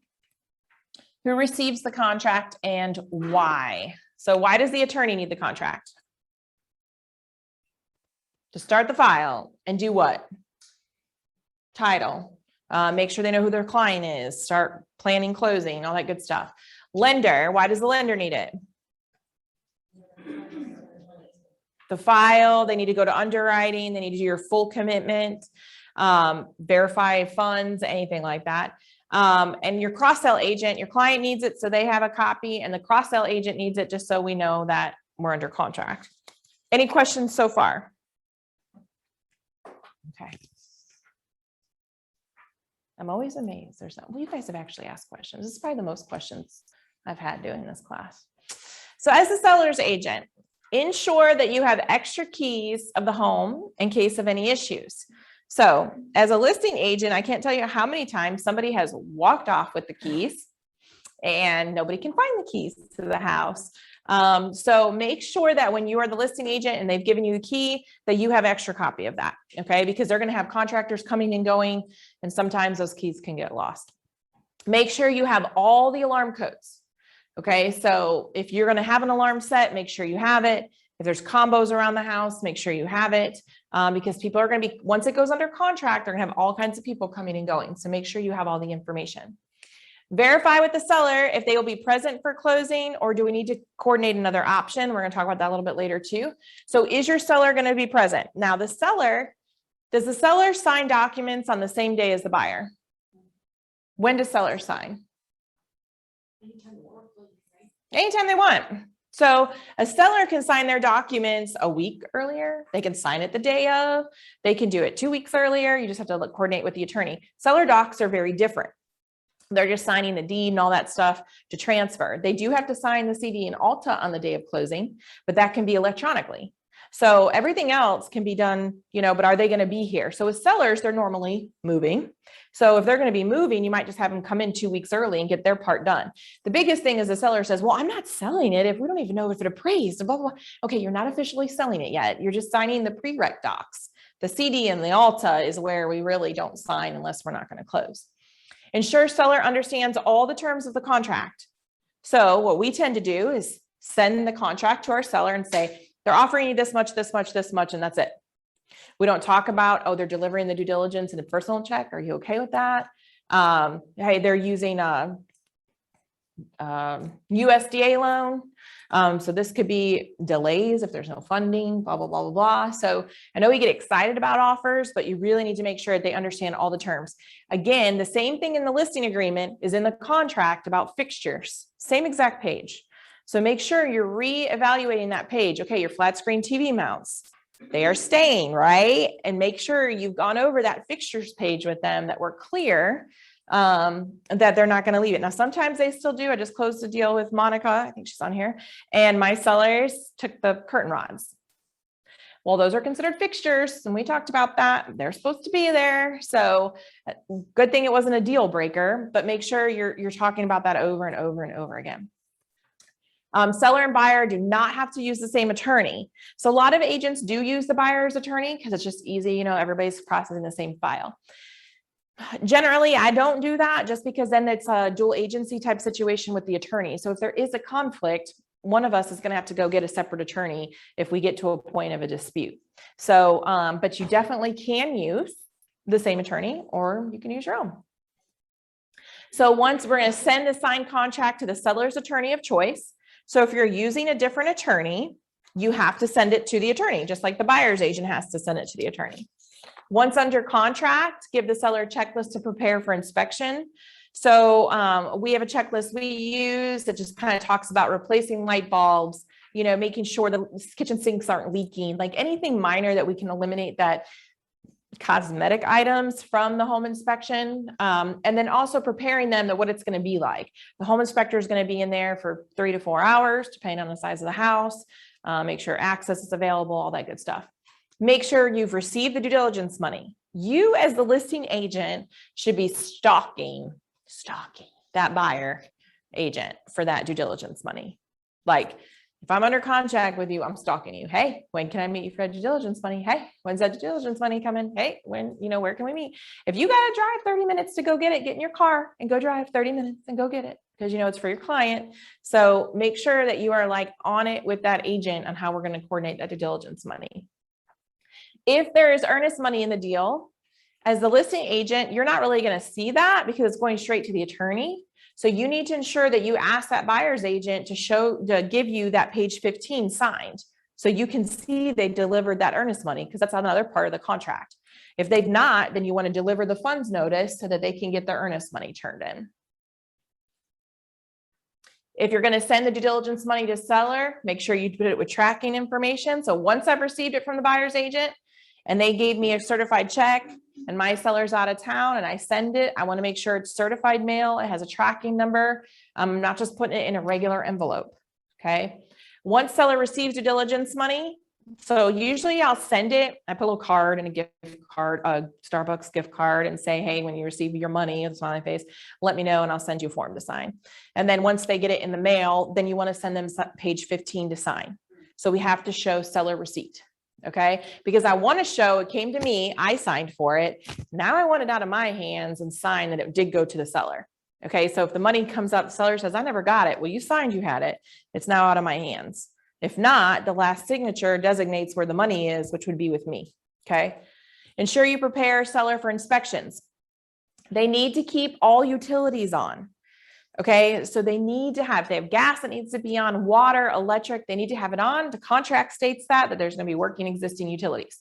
Who receives the contract and why? So why does the attorney need the contract? To start the file and do what? Title. Make sure they know who their client is. Start planning closing, all that good stuff. Lender. Why does the lender need it? The file, they need to go to underwriting, they need to do your full commitment, verify funds, anything like that. And your cross-sell agent, your client needs it so they have a copy, and the cross-sell agent needs it just so we know that we're under contract. Any questions so far? Okay. I'm always amazed. Well, you guys have actually asked questions. This is probably the most questions I've had doing this class. So as the seller's agent, ensure that you have extra keys of the home in case of any issues. So as a listing agent, I can't tell you how many times somebody has walked off with the keys and nobody can find the keys to the house. So make sure that when you are the listing agent and they've given you the key, that you have extra copy of that, okay? Because they're gonna have contractors coming and going, and sometimes those keys can get lost. Make sure you have all the alarm codes, okay? So if you're gonna have an alarm set, make sure you have it. If there's combos around the house, make sure you have it, because people are gonna be, once it goes under contract, they're gonna have all kinds of people coming and going. So make sure you have all the information. Verify with the seller if they will be present for closing, or do we need to coordinate another option? We're going to talk about that a little bit later too. So is your seller going to be present? Now does the seller sign documents on the same day as the buyer? When does seller sign? Anytime they want. So a seller can sign their documents a week earlier. They can sign it the day of. They can do it 2 weeks earlier. You just have to coordinate with the attorney. Seller docs are very different. They're just signing the deed and all that stuff to transfer. They do have to sign the CD and Alta on the day of closing, but that can be electronically. So everything else can be done, but are they going to be here? So with sellers, they're normally moving. So if they're going to be moving, you might just have them come in 2 weeks early and get their part done. The biggest thing is the seller says, well, I'm not selling it if we don't even know if it appraised, and blah, blah, blah. Okay, you're not officially selling it yet. You're just signing the pre-rec docs. The CD and the Alta is where we really don't sign unless we're not going to close. Ensure seller understands all the terms of the contract. So what we tend to do is send the contract to our seller and say, they're offering you this much, this much, this much, and that's it. We don't talk about, oh, they're delivering the due diligence and a personal check. Are you okay with that? Hey, they're using a USDA loan. So this could be delays if there's no funding, blah, blah, blah, blah, blah. So I know we get excited about offers, but you really need to make sure that they understand all the terms. Again, the same thing in the listing agreement is in the contract about fixtures, same exact page. So make sure you're re-evaluating that page. Okay, your flat screen TV mounts, they are staying, right? And make sure you've gone over that fixtures page with them, that we're clear that they're not going to leave it. Now, sometimes they still do. I just closed a deal with Monica. I think she's on here. And my sellers took the curtain rods. Well, those are considered fixtures. And we talked about that. They're supposed to be there. So good thing it wasn't a deal breaker, but make sure you're talking about that over and over and over again. Seller and buyer do not have to use the same attorney. So a lot of agents do use the buyer's attorney because it's just easy. Everybody's processing the same file. Generally, I don't do that just because then it's a dual agency type situation with the attorney. So if there is a conflict, one of us is going to have to go get a separate attorney if we get to a point of a dispute. So, but you definitely can use the same attorney, or you can use your own. So once we're going to send a signed contract to the seller's attorney of choice. So if you're using a different attorney, you have to send it to the attorney, just like the buyer's agent has to send it to the attorney. Once under contract, give the seller a checklist to prepare for inspection. So we have a checklist we use that just kind of talks about replacing light bulbs, making sure the kitchen sinks aren't leaking, like anything minor that we can eliminate that cosmetic items from the home inspection. And then also preparing them that what it's going to be like. The home inspector is going to be in there for 3 to 4 hours, depending on the size of the house, make sure access is available, all that good stuff. Make sure you've received the due diligence money. You as the listing agent should be stalking that buyer agent for that due diligence money. Like if I'm under contract with you, I'm stalking you. Hey, when can I meet you for due diligence money? Hey, when's that due diligence money coming? Hey, when, where can we meet? If you got to drive 30 minutes to go get it, get in your car and go drive 30 minutes and go get it because it's for your client. So make sure that you are like on it with that agent on how we're going to coordinate that due diligence money. If there is earnest money in the deal, as the listing agent, you're not really going to see that because it's going straight to the attorney. So you need to ensure that you ask that buyer's agent to give you that page 15 signed. So you can see they delivered that earnest money because that's another part of the contract. If they've not, then you want to deliver the funds notice so that they can get their earnest money turned in. If you're going to send the due diligence money to seller, make sure you put it with tracking information. So once I've received it from the buyer's agent, and they gave me a certified check and my seller's out of town and I send it, I want to make sure it's certified mail. It has a tracking number. I'm not just putting it in a regular envelope. Okay. Once seller receives due diligence money, So usually I'll send it, I put a little card and a gift card, a Starbucks gift card, and say, hey, when you receive your money, it's on my face, let me know and I'll send you a form to sign. And then once they get it in the mail, then you want to send them page 15 to sign. So we have to show seller receipt. Okay, because I want to show it came to me, I signed for it. Now I want it out of my hands and sign that it did go to the seller. Okay, so if the money comes up, the seller says, I never got it. Well, you signed, you had it. It's now out of my hands. If not, the last signature designates where the money is, which would be with me. Okay, ensure you prepare seller for inspections. They need to keep all utilities on. Okay, so they need to have, if they have gas that needs to be on, water, electric, they need to have it on. The contract states that there's going to be working existing utilities,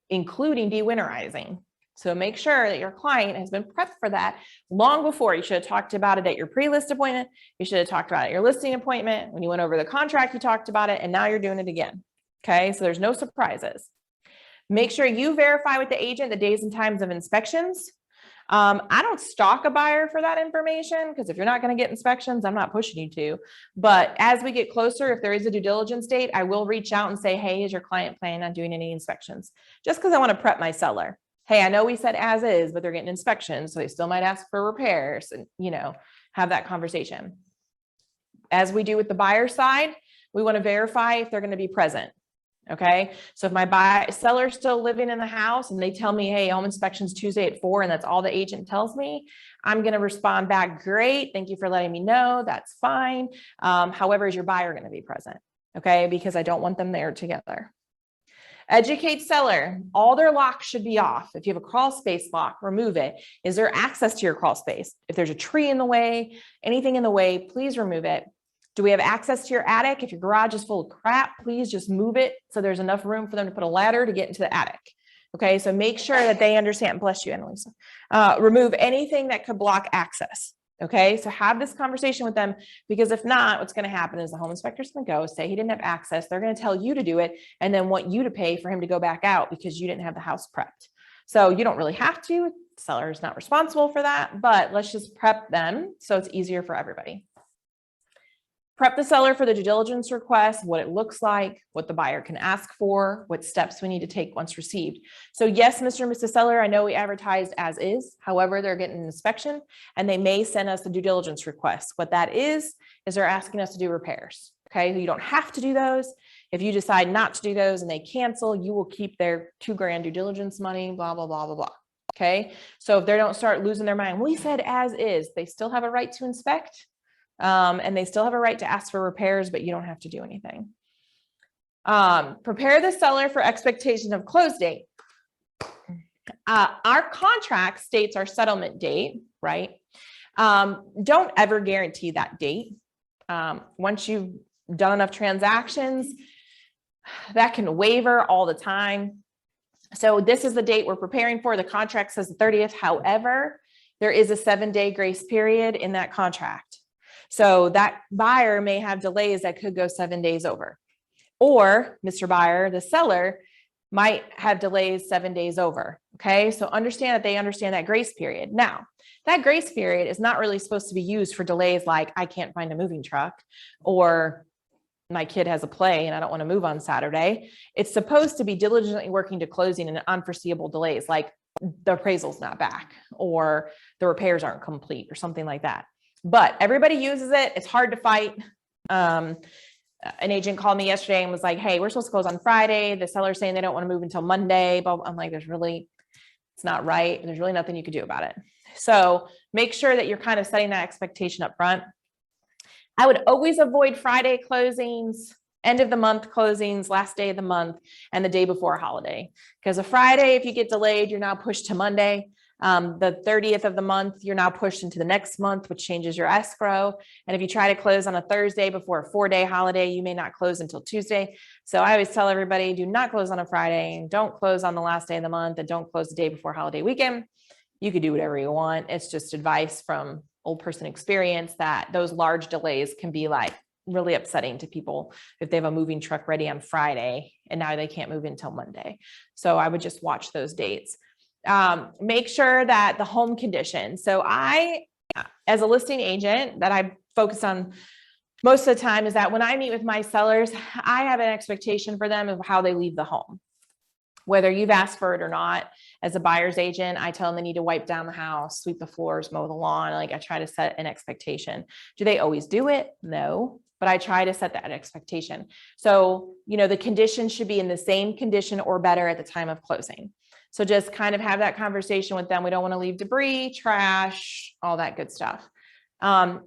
including dewinterizing. So make sure that your client has been prepped for that long before. You should have talked about it at your pre-list appointment. You should have talked about it at your listing appointment. When you went over the contract, you talked about it, and now you're doing it again. Okay, so there's no surprises. Make sure you verify with the agent the days and times of inspections. I don't stalk a buyer for that information because if you're not going to get inspections, I'm not pushing you to. But as we get closer, if there is a due diligence date, I will reach out and say, hey, is your client planning on doing any inspections? Just because I want to prep my seller. Hey, I know we said as is, but they're getting inspections, so they still might ask for repairs and, have that conversation. As we do with the buyer side, we want to verify if they're going to be present. Okay, so if my seller's still living in the house and they tell me, hey, home inspection's Tuesday at 4, and that's all the agent tells me, I'm going to respond back, great, thank you for letting me know, that's fine. However, is your buyer going to be present? Okay, because I don't want them there together. Educate seller, all their locks should be off. If you have a crawl space lock, remove it. Is there access to your crawl space? If there's a tree in the way, anything in the way, please remove it. Do we have access to your attic? If your garage is full of crap, please just move it so there's enough room for them to put a ladder to get into the attic. Okay, so make sure that they understand. Bless you, Annalisa. Remove anything that could block access. Okay, so have this conversation with them, because if not, what's going to happen is the home inspector's going to go say he didn't have access. They're going to tell you to do it and then want you to pay for him to go back out because you didn't have the house prepped. So you don't really have to. The seller is not responsible for that, but let's just prep them so it's easier for everybody. Prep the seller for the due diligence request, what it looks like, what the buyer can ask for, what steps we need to take once received. So yes, Mr. and Mrs. Seller, I know we advertised as is. However, they're getting an inspection and they may send us the due diligence request. What that is they're asking us to do repairs. Okay, you don't have to do those. If you decide not to do those and they cancel, you will keep their $2,000 due diligence money, blah, blah, blah, blah, blah. Okay, so if they don't start losing their mind, we said as is, they still have a right to inspect. And they still have a right to ask for repairs, but you don't have to do anything. Prepare the seller for expectation of close date. Our contract states our settlement date, right? Don't ever guarantee that date. Once you've done enough transactions, that can waiver all the time. So this is the date we're preparing for. The contract says the 30th. However, there is a 7-day grace period in that contract. So that buyer may have delays that could go 7 days over, or Mr. Buyer, the seller, might have delays 7 days over. Okay, so understand that they understand that grace period. Now, that grace period is not really supposed to be used for delays like I can't find a moving truck, or my kid has a play and I don't want to move on Saturday. It's supposed to be diligently working to closing and unforeseeable delays like the appraisal's not back or the repairs aren't complete or something like that. But everybody uses it. It's hard to fight. An agent called me yesterday and was like, hey, we're supposed to close on Friday. The seller's saying they don't want to move until Monday. But I'm like, it's not right. There's really nothing you could do about it. So make sure that you're kind of setting that expectation up front. I would always avoid Friday closings, end of the month closings, last day of the month, and the day before a holiday. Because a Friday, if you get delayed, you're now pushed to Monday. The 30th of the month, you're now pushed into the next month, which changes your escrow. And if you try to close on a Thursday before a 4-day holiday, you may not close until Tuesday. So I always tell everybody, do not close on a Friday, and don't close on the last day of the month, and don't close the day before holiday weekend. You could do whatever you want. It's just advice from old person experience that those large delays can be like really upsetting to people if they have a moving truck ready on Friday and now they can't move until Monday. So I would just watch those dates. Make sure that the home condition. So I, as a listing agent, that I focus on most of the time is that when I meet with my sellers, I have an expectation for them of how they leave the home. Whether you've asked for it or not, as a buyer's agent, I tell them they need to wipe down the house, sweep the floors, mow the lawn. Like I try to set an expectation. Do they always do it? No, but I try to set that expectation. So, the condition should be in the same condition or better at the time of closing. So just kind of have that conversation with them. We don't want to leave debris, trash, all that good stuff.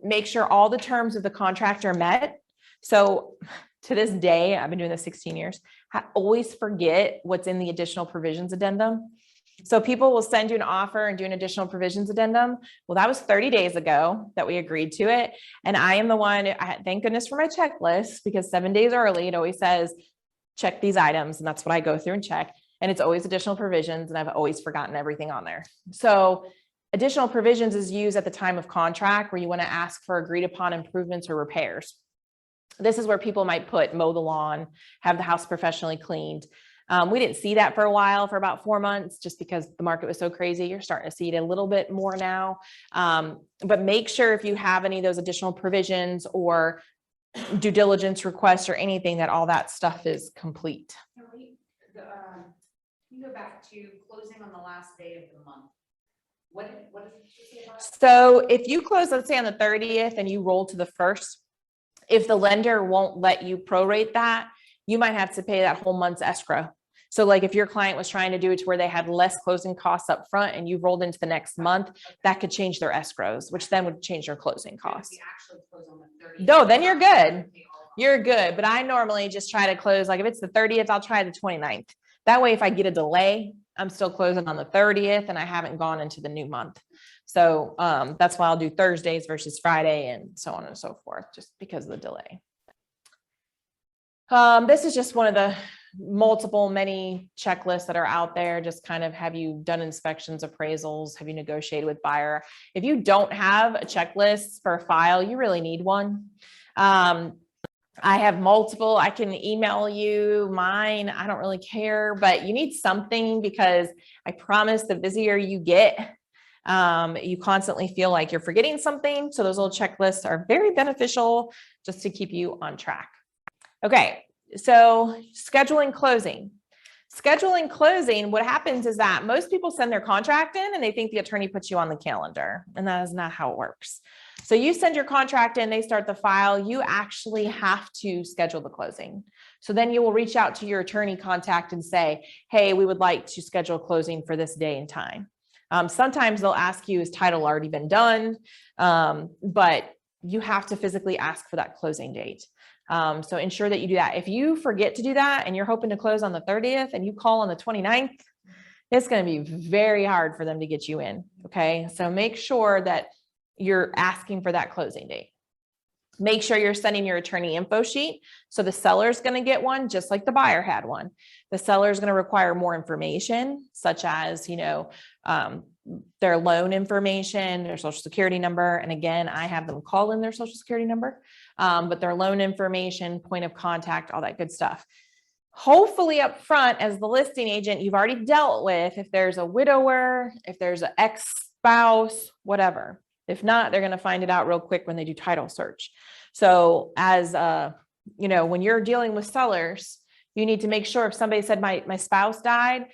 Make sure all the terms of the contract are met. So to this day, I've been doing this 16 years. I always forget what's in the additional provisions addendum. So people will send you an offer and do an additional provisions addendum. Well, that was 30 days ago that we agreed to it. And I am the one, thank goodness for my checklist, because 7 days early, it always says, check these items. And that's what I go through and check. And it's always additional provisions. And I've always forgotten everything on there. So additional provisions is used at the time of contract where you want to ask for agreed upon improvements or repairs. This is where people might put mow the lawn, have the house professionally cleaned. We didn't see that for a while, for about 4 months, just because the market was so crazy. You're starting to see it a little bit more now. But make sure if you have any of those additional provisions or due diligence requests or anything, that all that stuff is complete. You go back to closing on the last day of the month. What did you say about? So if you close, let's say on the 30th and you roll to the 1st, if the lender won't let you prorate that, you might have to pay that whole month's escrow. So like if your client was trying to do it to where they had less closing costs up front and you rolled into the next month, that could change their escrows, which then would change their closing costs. We actually close on the 30th. No, then you're good. You're good. But I normally just try to close, like if it's the 30th, I'll try the 29th. That way, if I get a delay, I'm still closing on the 30th and I haven't gone into the new month. So that's why I'll do Thursdays versus Friday and so on and so forth, just because of the delay. This is just one of the many checklists that are out there. Just kind of, have you done inspections, appraisals? Have you negotiated with buyer? If you don't have a checklist for a file, you really need one. I have multiple. I can email you mine. I don't really care, but you need something, because I promise the busier you get, you constantly feel like you're forgetting something. So those little checklists are very beneficial just to keep you on track. Okay, so scheduling closing. Scheduling closing, what happens is that most people send their contract in and they think the attorney puts you on the calendar, and that is not how it works. So you send your contract in, they start the file, you actually have to schedule the closing. So then you will reach out to your attorney contact and say, hey, we would like to schedule closing for this day and time. Sometimes they'll ask you, is title already been done? But you have to physically ask for that closing date. So ensure that you do that. If you forget to do that and you're hoping to close on the 30th and you call on the 29th, it's going to be very hard for them to get you in. Okay. So make sure that you're asking for that closing date. Make sure you're sending your attorney info sheet. So the seller is going to get one just like the buyer had one. The seller is going to require more information, such as, their loan information, their social security number. And again, I have them call in their social security number, but their loan information, point of contact, all that good stuff. Hopefully up front, as the listing agent, you've already dealt with if there's a widower, if there's an ex-spouse, whatever. If not, they're going to find it out real quick when they do title search. So as, when you're dealing with sellers, you need to make sure if somebody said my spouse died,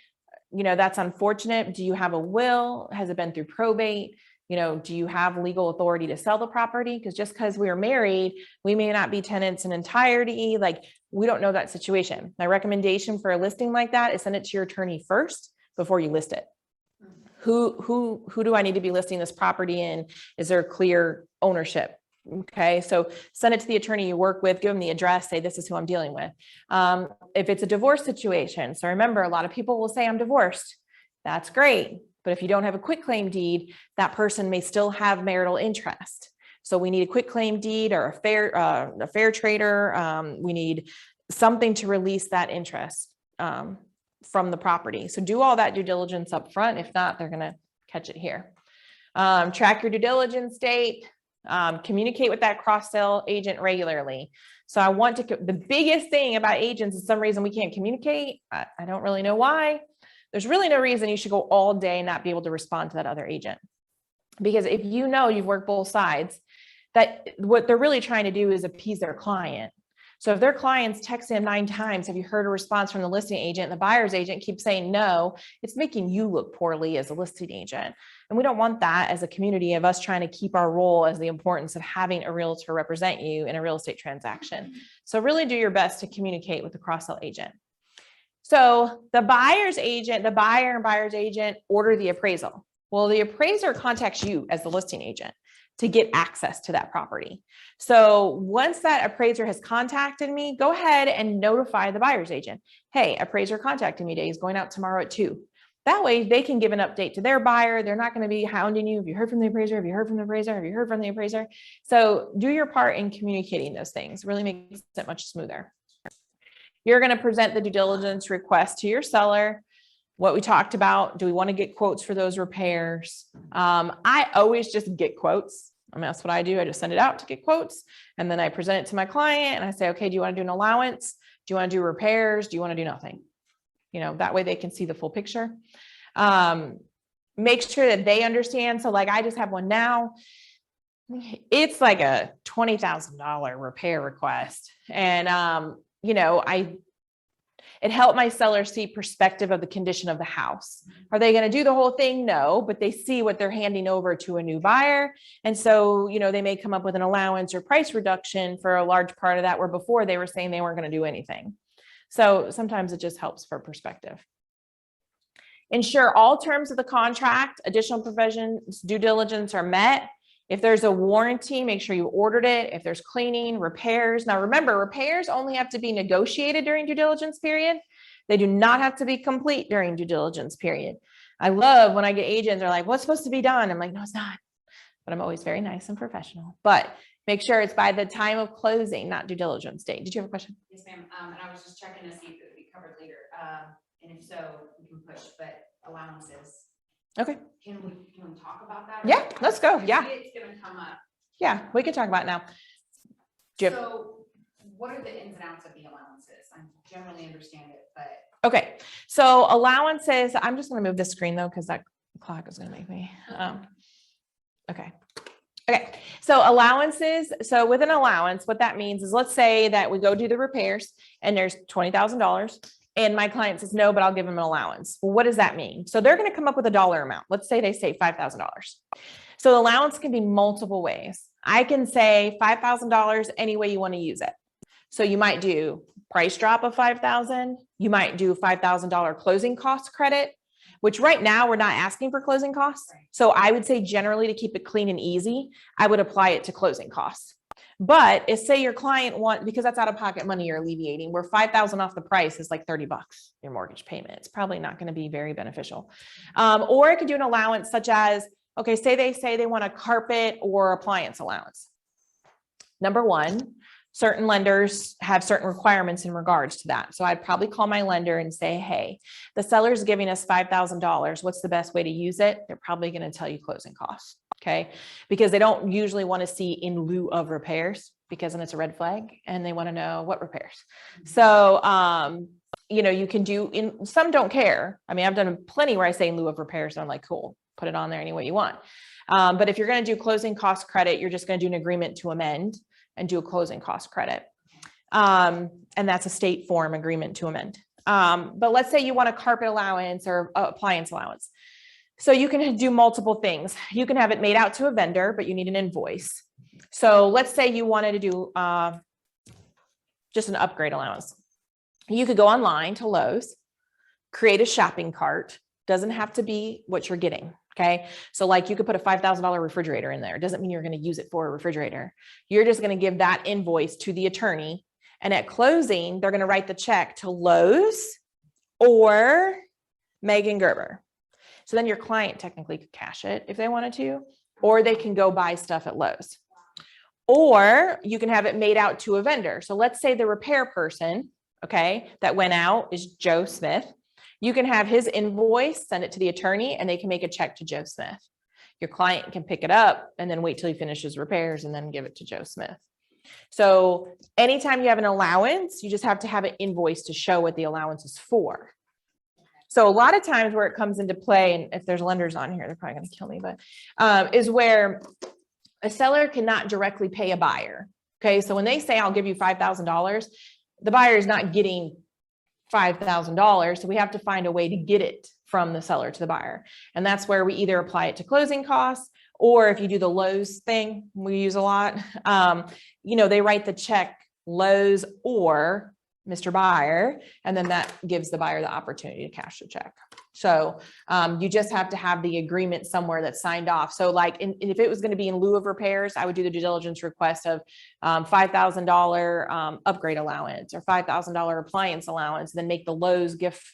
that's unfortunate. Do you have a will? Has it been through probate? Do you have legal authority to sell the property? Because just because we are married, we may not be tenants in entirety. Like, we don't know that situation. My recommendation for a listing like that is send it to your attorney first before you list it. Who do I need to be listing this property in? Is there clear ownership? Okay, so send it to the attorney you work with, give them the address, say, this is who I'm dealing with. If it's a divorce situation, so remember, a lot of people will say, I'm divorced. That's great. But if you don't have a quitclaim deed, that person may still have marital interest. So we need a quitclaim deed or a fair trader. We need something to release that interest from the property. So do all that due diligence up front. If not, they're going to catch it here. Track your due diligence date. Communicate with that cross-sell agent regularly. So I want to, the biggest thing about agents is some reason we can't communicate. I don't really know why. There's really no reason you should go all day and not be able to respond to that other agent. Because if you've worked both sides, that what they're really trying to do is appease their client. So if their clients text them 9 times, have you heard a response from the listing agent? The buyer's agent keeps saying no, it's making you look poorly as a listing agent. And we don't want that as a community of us trying to keep our role as the importance of having a realtor represent you in a real estate transaction. So really do your best to communicate with the cross-sell agent. So the buyer's agent, the buyer and buyer's agent order the appraisal. Well, the appraiser contacts you as the listing agent to get access to that property. So once that appraiser has contacted me, go ahead and notify the buyer's agent. Hey, appraiser contacted me today. He's going out tomorrow at 2. That way they can give an update to their buyer. They're not going to be hounding you. Have you heard from the appraiser? Have you heard from the appraiser? Have you heard from the appraiser? So do your part in communicating those things. Really makes it much smoother. You're going to present the due diligence request to your seller. What we talked about, do we want to get quotes for those repairs? I always just get quotes. I mean, that's what I do. I just send it out to get quotes. And then I present it to my client and I say, okay, do you want to do an allowance? Do you want to do repairs? Do you want to do nothing? You know, that way they can see the full picture. Make sure that they understand. So like, I just have one now. It's like a $20,000 repair request. And, you know, it helped my sellers see perspective of the condition of the house. Are they going to do the whole thing? No, but they see what they're handing over to a new buyer. And so, you know, they may come up with an allowance or price reduction for a large part of that, where before they were saying they weren't going to do anything. So sometimes it just helps for perspective. Ensure all terms of the contract, additional provisions, due diligence are met. If there's a warranty, make sure you ordered it. If there's cleaning, repairs. Now remember, repairs only have to be negotiated during due diligence period. They do not have to be complete during due diligence period. I love when I get agents, they're like, what's supposed to be done? I'm like, no, it's not. But I'm always very nice and professional. But make sure it's by the time of closing, not due diligence date. Did you have a question? Yes, ma'am. And I was just checking to see if it would be covered later. And if so, we can push, but allowances. Okay. Can we talk about that? Yeah, let's go. I Yeah. see it's gonna come up. Yeah, we can talk about it now. Do you have- So what are the ins and outs of the allowances? I generally understand it, but. Okay, so allowances, I'm just going to move this screen though, because that clock is going to make me, okay. Okay, so allowances. So with an allowance, what that means is, let's say that we go do the repairs and there's $20,000 and my client says, no, but I'll give them an allowance. Well, what does that mean? So they're going to come up with a dollar amount. Let's say they say $5,000. So allowance can be multiple ways. I can say $5,000 any way you want to use it. So you might do price drop of $5,000. You might do $5,000 closing cost credit, which right now we're not asking for closing costs. So I would say generally, to keep it clean and easy, I would apply it to closing costs. But if say your client because that's out of pocket money you're alleviating, where $5,000 off the price is like $30, your mortgage payment, it's probably not going to be very beneficial. Or it could do an allowance such as, okay, say they want a carpet or appliance allowance. Number one, certain lenders have certain requirements in regards to that. So I'd probably call my lender and say, hey, the seller's giving us $5,000. What's the best way to use it? They're probably going to tell you closing costs. Okay. Because they don't usually want to see in lieu of repairs, because then it's a red flag and they want to know what repairs. So, you know, you can do some don't care. I mean, I've done plenty where I say in lieu of repairs. And I'm like, cool, put it on there any way you want. But if you're going to do closing cost credit, you're just going to do an agreement to amend and do a closing cost credit. And that's a state form agreement to amend. But let's say you want a carpet allowance or appliance allowance. So you can do multiple things. You can have it made out to a vendor, but you need an invoice. So let's say you wanted to do just an upgrade allowance. You could go online to Lowe's, create a shopping cart. Doesn't have to be what you're getting. Okay. So like you could put a $5,000 refrigerator in there. It doesn't mean you're going to use it for a refrigerator. You're just going to give that invoice to the attorney. And at closing, they're going to write the check to Lowe's or Megan Gerber. So then your client technically could cash it if they wanted to, or they can go buy stuff at Lowe's. Or you can have it made out to a vendor. So let's say the repair person, okay, that went out is Joe Smith. You can have his invoice, send it to the attorney, and they can make a check to Joe Smith. Your client can pick it up and then wait till he finishes repairs and then give it to Joe Smith. So anytime you have an allowance, you just have to have an invoice to show what the allowance is for. So a lot of times where it comes into play, and if there's lenders on here, they're probably going to kill me, but is where a seller cannot directly pay a buyer. Okay, so when they say, I'll give you $5,000, the buyer is not getting $5,000. So we have to find a way to get it from the seller to the buyer. And that's where we either apply it to closing costs, or if you do the Lowe's thing, we use a lot, they write the check Lowe's or Mr. Buyer, and then that gives the buyer the opportunity to cash the check. So you just have to have the agreement somewhere that's signed off. So like, if it was going to be in lieu of repairs, I would do the due diligence request of $5,000 upgrade allowance or $5,000 appliance allowance, and then make the Lowe's gift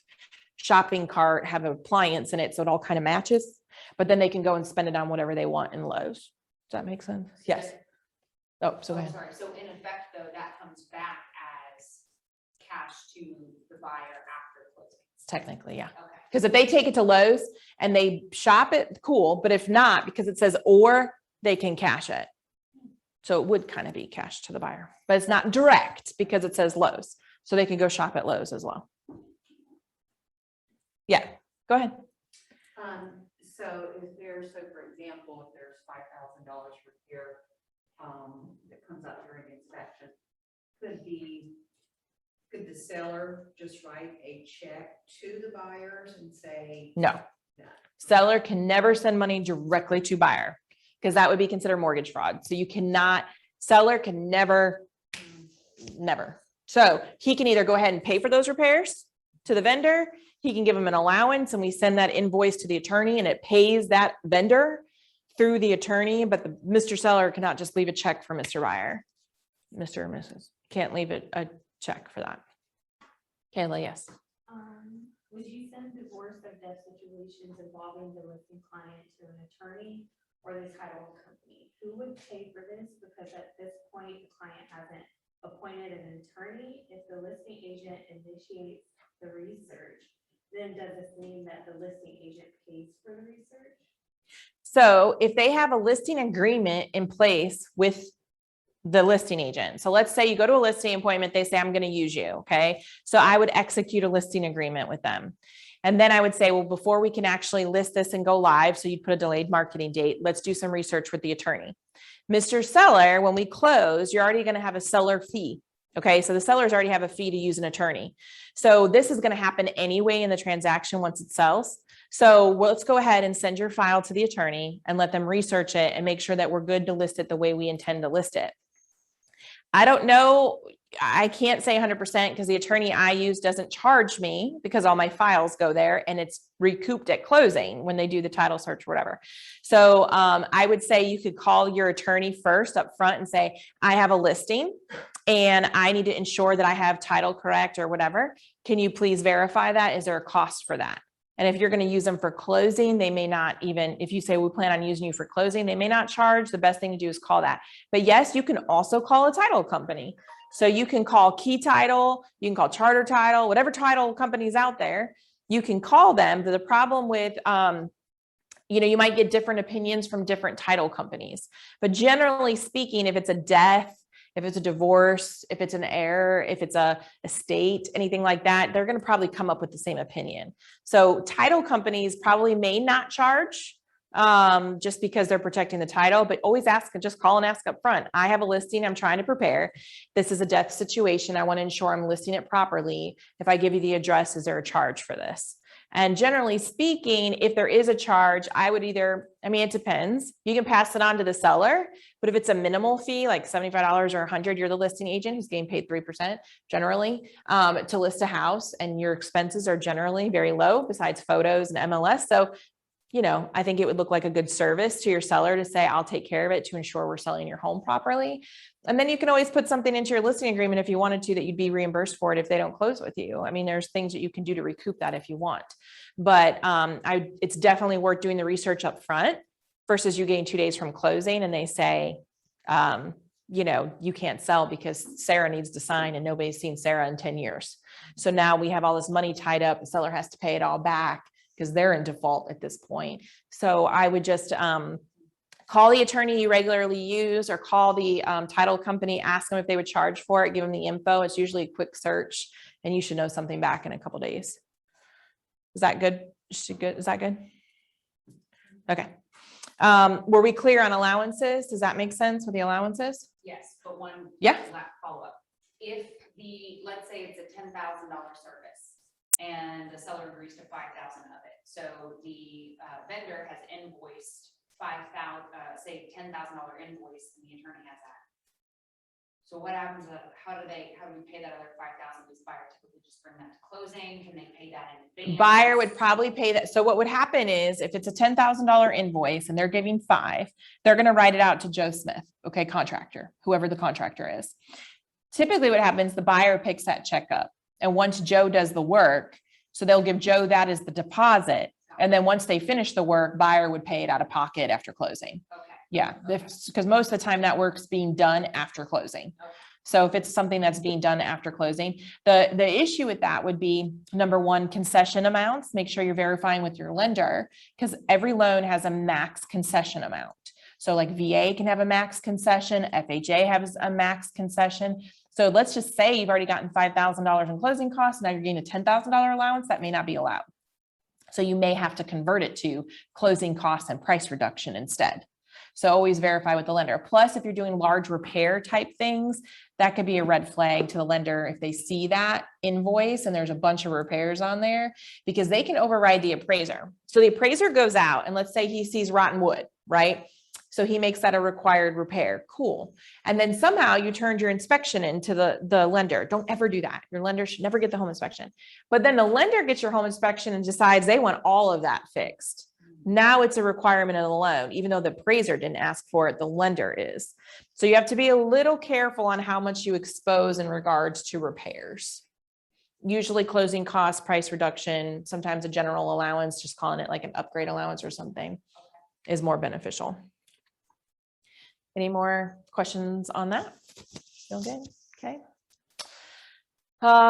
shopping cart have an appliance in it. So it all kind of matches, but then they can go and spend it on whatever they want in Lowe's. Does that make sense? Yes. Oh, so go ahead. Sorry, so in effect, though, that comes back as cash to the buyer after closing. Technically, yeah. Okay. Because if they take it to Lowe's and they shop it, cool. But if not, because it says or, they can cash it. So it would kind of be cash to the buyer, but it's not direct because it says Lowe's. So they can go shop at Lowe's as well. Yeah, go ahead. So for example, if there's $5,000 repair that comes out during inspection, could the seller just write a check to the buyers and say? No. Seller can never send money directly to buyer because that would be considered mortgage fraud. So you cannot, seller can never. So he can either go ahead and pay for those repairs to the vendor. He can give them an allowance and we send that invoice to the attorney and it pays that vendor through the attorney. But the Mr. Seller cannot just leave a check for Mr. Buyer. Mr. or Mrs. Can't leave it a check for that. Kayla, yes. Would you send divorce or death situations involving the listing client to an attorney or the title company? Who would pay for this? Because at this point, the client hasn't appointed an attorney. If the listing agent initiates the research, then does this mean that the listing agent pays for the research? So if they have a listing agreement in place with the listing agent. So let's say you go to a listing appointment, they say, I'm going to use you. Okay. So I would execute a listing agreement with them. And then I would say, well, before we can actually list this and go live, so you'd put a delayed marketing date, let's do some research with the attorney. Mr. Seller, when we close, you're already going to have a seller fee. Okay. So the sellers already have a fee to use an attorney. So this is going to happen anyway in the transaction once it sells. So let's go ahead and send your file to the attorney and let them research it and make sure that we're good to list it the way we intend to list it. I don't know. I can't say 100% because the attorney I use doesn't charge me because all my files go there and it's recouped at closing when they do the title search or whatever. So I would say you could call your attorney first up front and say, I have a listing and I need to ensure that I have title correct or whatever. Can you please verify that? Is there a cost for that? And if you're going to use them for closing, they may not even, if you say we plan on using you for closing, they may not charge. The best thing to do is call that. But yes, you can also call a title company. So you can call Key Title, you can call Charter Title, whatever title companies out there, you can call them. But the problem with, you might get different opinions from different title companies. But generally speaking, if it's a death, if it's a divorce, if it's an heir, if it's a estate, anything like that, they're going to probably come up with the same opinion. So title companies probably may not charge just because they're protecting the title, but always ask, just call and ask up front. I have a listing I'm trying to prepare. This is a death situation. I want to ensure I'm listing it properly. If I give you the address, is there a charge for this? And generally speaking, if there is a charge, I would either, it depends. You can pass it on to the seller, but if it's a minimal fee, like $75 or $100, you're the listing agent who's getting paid 3% generally to list a house, and your expenses are generally very low besides photos and MLS. So, I think it would look like a good service to your seller to say, I'll take care of it to ensure we're selling your home properly. And then you can always put something into your listing agreement if you wanted to, that you'd be reimbursed for it if they don't close with you. There's things that you can do to recoup that if you want. But it's definitely worth doing the research up front versus you getting 2 days from closing and they say, you can't sell because Sarah needs to sign and nobody's seen Sarah in 10 years. So now we have all this money tied up. The seller has to pay it all back because they're in default at this point. So I would just call the attorney you regularly use or call the title company, ask them if they would charge for it, give them the info. It's usually a quick search and you should know something back in a couple of days. Is that good? Is that good? Okay. Were we clear on allowances? Does that make sense with the allowances? Yes, but one. Yeah. Follow-up. If let's say it's a $10,000 service and the seller agrees to 5,000 of it. So the vendor has invoiced 5,000, say $10,000 invoice, and the attorney has that. So what happens, how do we pay that other 5,000? Does buyer typically just bring that to closing? Can they pay that in advance? Buyer would probably pay that. So what would happen is if it's a $10,000 invoice and they're giving 5, they're going to write it out to Joe Smith, okay, contractor, whoever the contractor is. Typically what happens, the buyer picks that check up. And once Joe does the work, so they'll give Joe that as the deposit. And then once they finish the work, buyer would pay it out of pocket after closing. Okay. Yeah, because most of the time that work's being done after closing. Okay. So if it's something that's being done after closing, the issue with that would be, number one, concession amounts. Make sure you're verifying with your lender, because every loan has a max concession amount. So like VA can have a max concession, FHA has a max concession. So let's just say you've already gotten $5,000 in closing costs. Now you're getting a $10,000 allowance. That may not be allowed. So you may have to convert it to closing costs and price reduction instead. So always verify with the lender. Plus, if you're doing large repair type things, that could be a red flag to the lender if they see that invoice and there's a bunch of repairs on there, because they can override the appraiser. So the appraiser goes out and let's say he sees rotten wood, right? So he makes that a required repair. Cool. And then somehow you turned your inspection into the lender. Don't ever do that. Your lender should never get the home inspection. But then the lender gets your home inspection and decides they want all of that fixed. Now it's a requirement of the loan, even though the appraiser didn't ask for it, the lender is. So you have to be a little careful on how much you expose in regards to repairs. Usually closing costs, price reduction, sometimes a general allowance, just calling it like an upgrade allowance or something, is more beneficial. Any more questions on that? Feel good? Okay.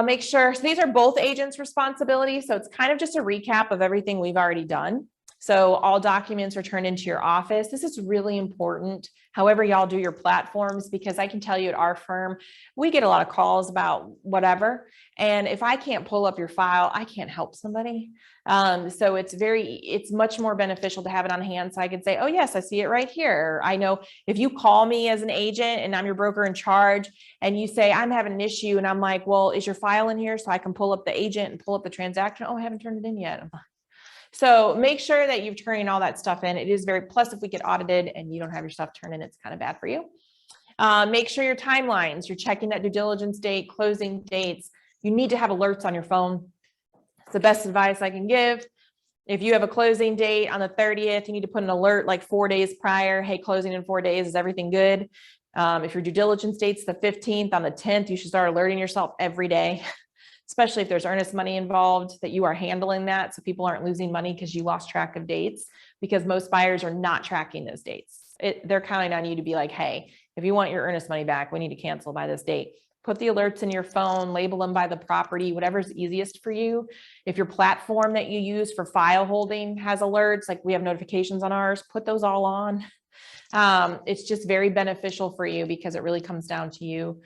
Make sure, so these are both agents' responsibilities. So it's kind of just a recap of everything we've already done. So all documents are turned into your office. This is really important, however y'all do your platforms, because I can tell you at our firm, we get a lot of calls about whatever. And if I can't pull up your file, I can't help somebody. So it's much more beneficial to have it on hand. So I can say, oh yes, I see it right here. I know if you call me as an agent and I'm your broker in charge and you say, I'm having an issue, and I'm like, well, is your file in here so I can pull up the agent and pull up the transaction? Oh, I haven't turned it in yet. So make sure that you're turning all that stuff in. It is plus if we get audited and you don't have your stuff turned in, it's kind of bad for you. Make sure your timelines, you're checking that due diligence date, closing dates. You need to have alerts on your phone. It's the best advice I can give. If you have a closing date on the 30th, you need to put an alert like 4 days prior. Hey, closing in 4 days, is everything good? If your due diligence date's the 15th, on the 10th, you should start alerting yourself every day. Especially if there's earnest money involved, that you are handling that so people aren't losing money because you lost track of dates, because most buyers are not tracking those dates. They're counting on you to be like, hey, if you want your earnest money back, we need to cancel by this date. Put the alerts in your phone, label them by the property, whatever's easiest for you. If your platform that you use for file holding has alerts, like we have notifications on ours, put those all on. It's just very beneficial for you because it really comes down to you.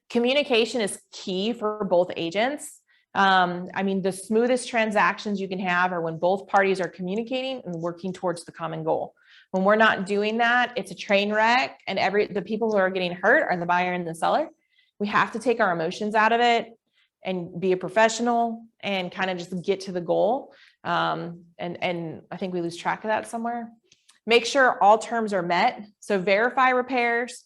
Communication is key for both agents. I mean, the smoothest transactions you can have are when both parties are communicating and working towards the common goal. When we're not doing that, it's a train wreck, and the people who are getting hurt are the buyer and the seller. We have to take our emotions out of it and be a professional and kind of just get to the goal. And I think we lose track of that somewhere. Make sure all terms are met. So verify repairs.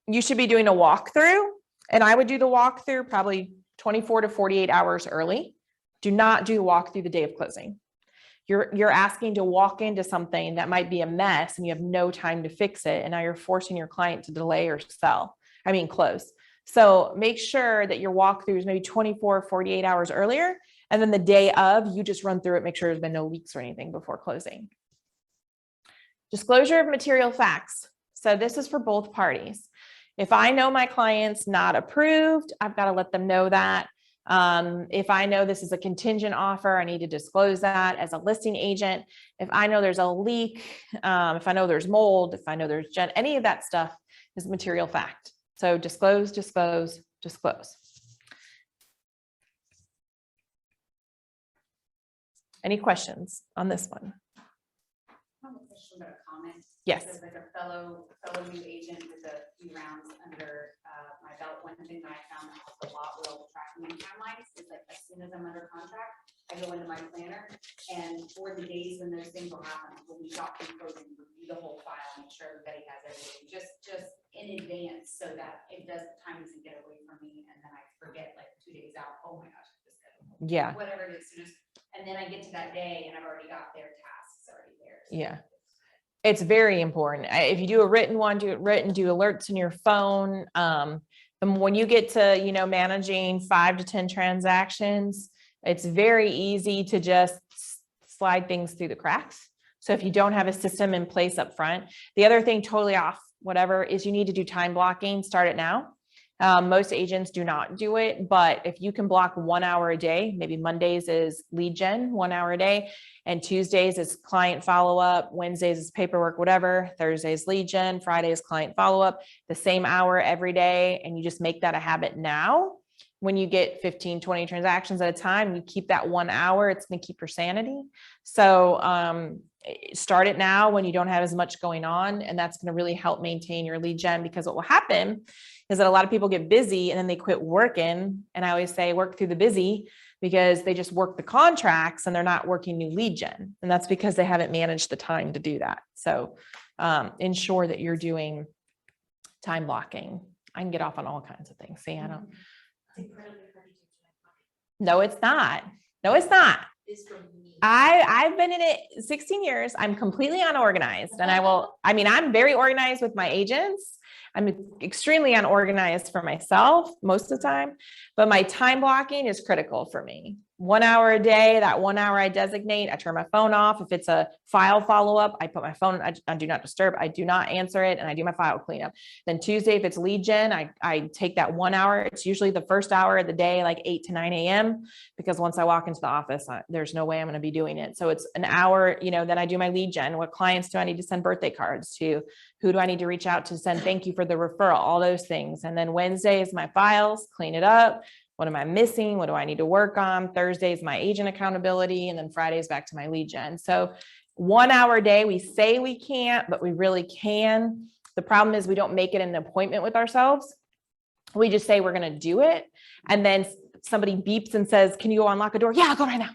You should be doing a walkthrough, and I would do the walkthrough probably 24 to 48 hours early. Do not do the walkthrough the day of closing. You're asking to walk into something that might be a mess and you have no time to fix it. And now you're forcing your client to delay or close. So make sure that your walkthrough is maybe 24 or 48 hours earlier. And then the day of, you just run through it, make sure there's been no leaks or anything before closing. Disclosure of material facts. So this is for both parties. If I know my client's not approved, I've got to let them know that. If I know this is a contingent offer, I need to disclose that as a listing agent. If I know there's a leak, if I know there's mold, if I know there's any of that stuff is material fact. So disclose, disclose, disclose. Any questions on this one? question, but a comment. Yes. As like a fellow new agent with a few rounds under my belt, one thing that I found that helps a lot with tracking and timelines is like as soon as I'm under contract, I go into my planner, and for the days when those things will happen, we'll reach out to closing, review the whole file, make sure everybody has everything, just in advance, so that it does, time doesn't get away from me, and then I forget like 2 days out, oh my gosh, I just got Yeah. whatever it is, and then I get to that day and I've already got their tasks already there. So Yeah. It's very important. If you do a written one, do it written, do alerts in your phone. And when you get to, managing 5 to 10 transactions, it's very easy to just slide things through the cracks. So if you don't have a system in place up front, the other thing totally off, whatever, is you need to do time blocking, start it now. Most agents do not do it, but if you can block 1 hour a day, maybe Mondays is lead gen, 1 hour a day, and Tuesdays is client follow-up, Wednesdays is paperwork, whatever, Thursdays lead gen, Fridays client follow-up, the same hour every day, and you just make that a habit now. When you get 15, 20 transactions at a time, you keep that 1 hour, it's going to keep your sanity. So start it now when you don't have as much going on, and that's going to really help maintain your lead gen, because what will happen is that a lot of people get busy and then they quit working. And I always say work through the busy, because they just work the contracts and they're not working new lead gen. And that's because they haven't managed the time to do that. So ensure that you're doing time blocking. I can get off on all kinds of things. See, I don't. No, it's not. No, it's not. Is from me. I've been in it 16 years. I'm completely unorganized, and I'm very organized with my agents. I'm extremely unorganized for myself most of the time, but my time blocking is critical for me. 1 hour a day, that 1 hour I designate, I turn my phone off. If it's a file follow-up, I put my phone on do not disturb. I do not answer it, and I do my file cleanup. Then Tuesday, if it's lead gen, I take that 1 hour. It's usually the first hour of the day, like 8 to 9 a.m. because once I walk into the office, there's no way I'm going to be doing it. So it's an hour, then I do my lead gen. What clients do I need to send birthday cards to? Who do I need to reach out to send thank you for the referral? All those things. And then Wednesday is my files, clean it up. What am I missing? What do I need to work on? Thursday is my agent accountability. And then Friday is back to my lead gen. So 1 hour a day, we say we can't, but we really can. The problem is we don't make it an appointment with ourselves. We just say we're going to do it. And then somebody beeps and says, can you go unlock a door? Yeah, I'll go right now.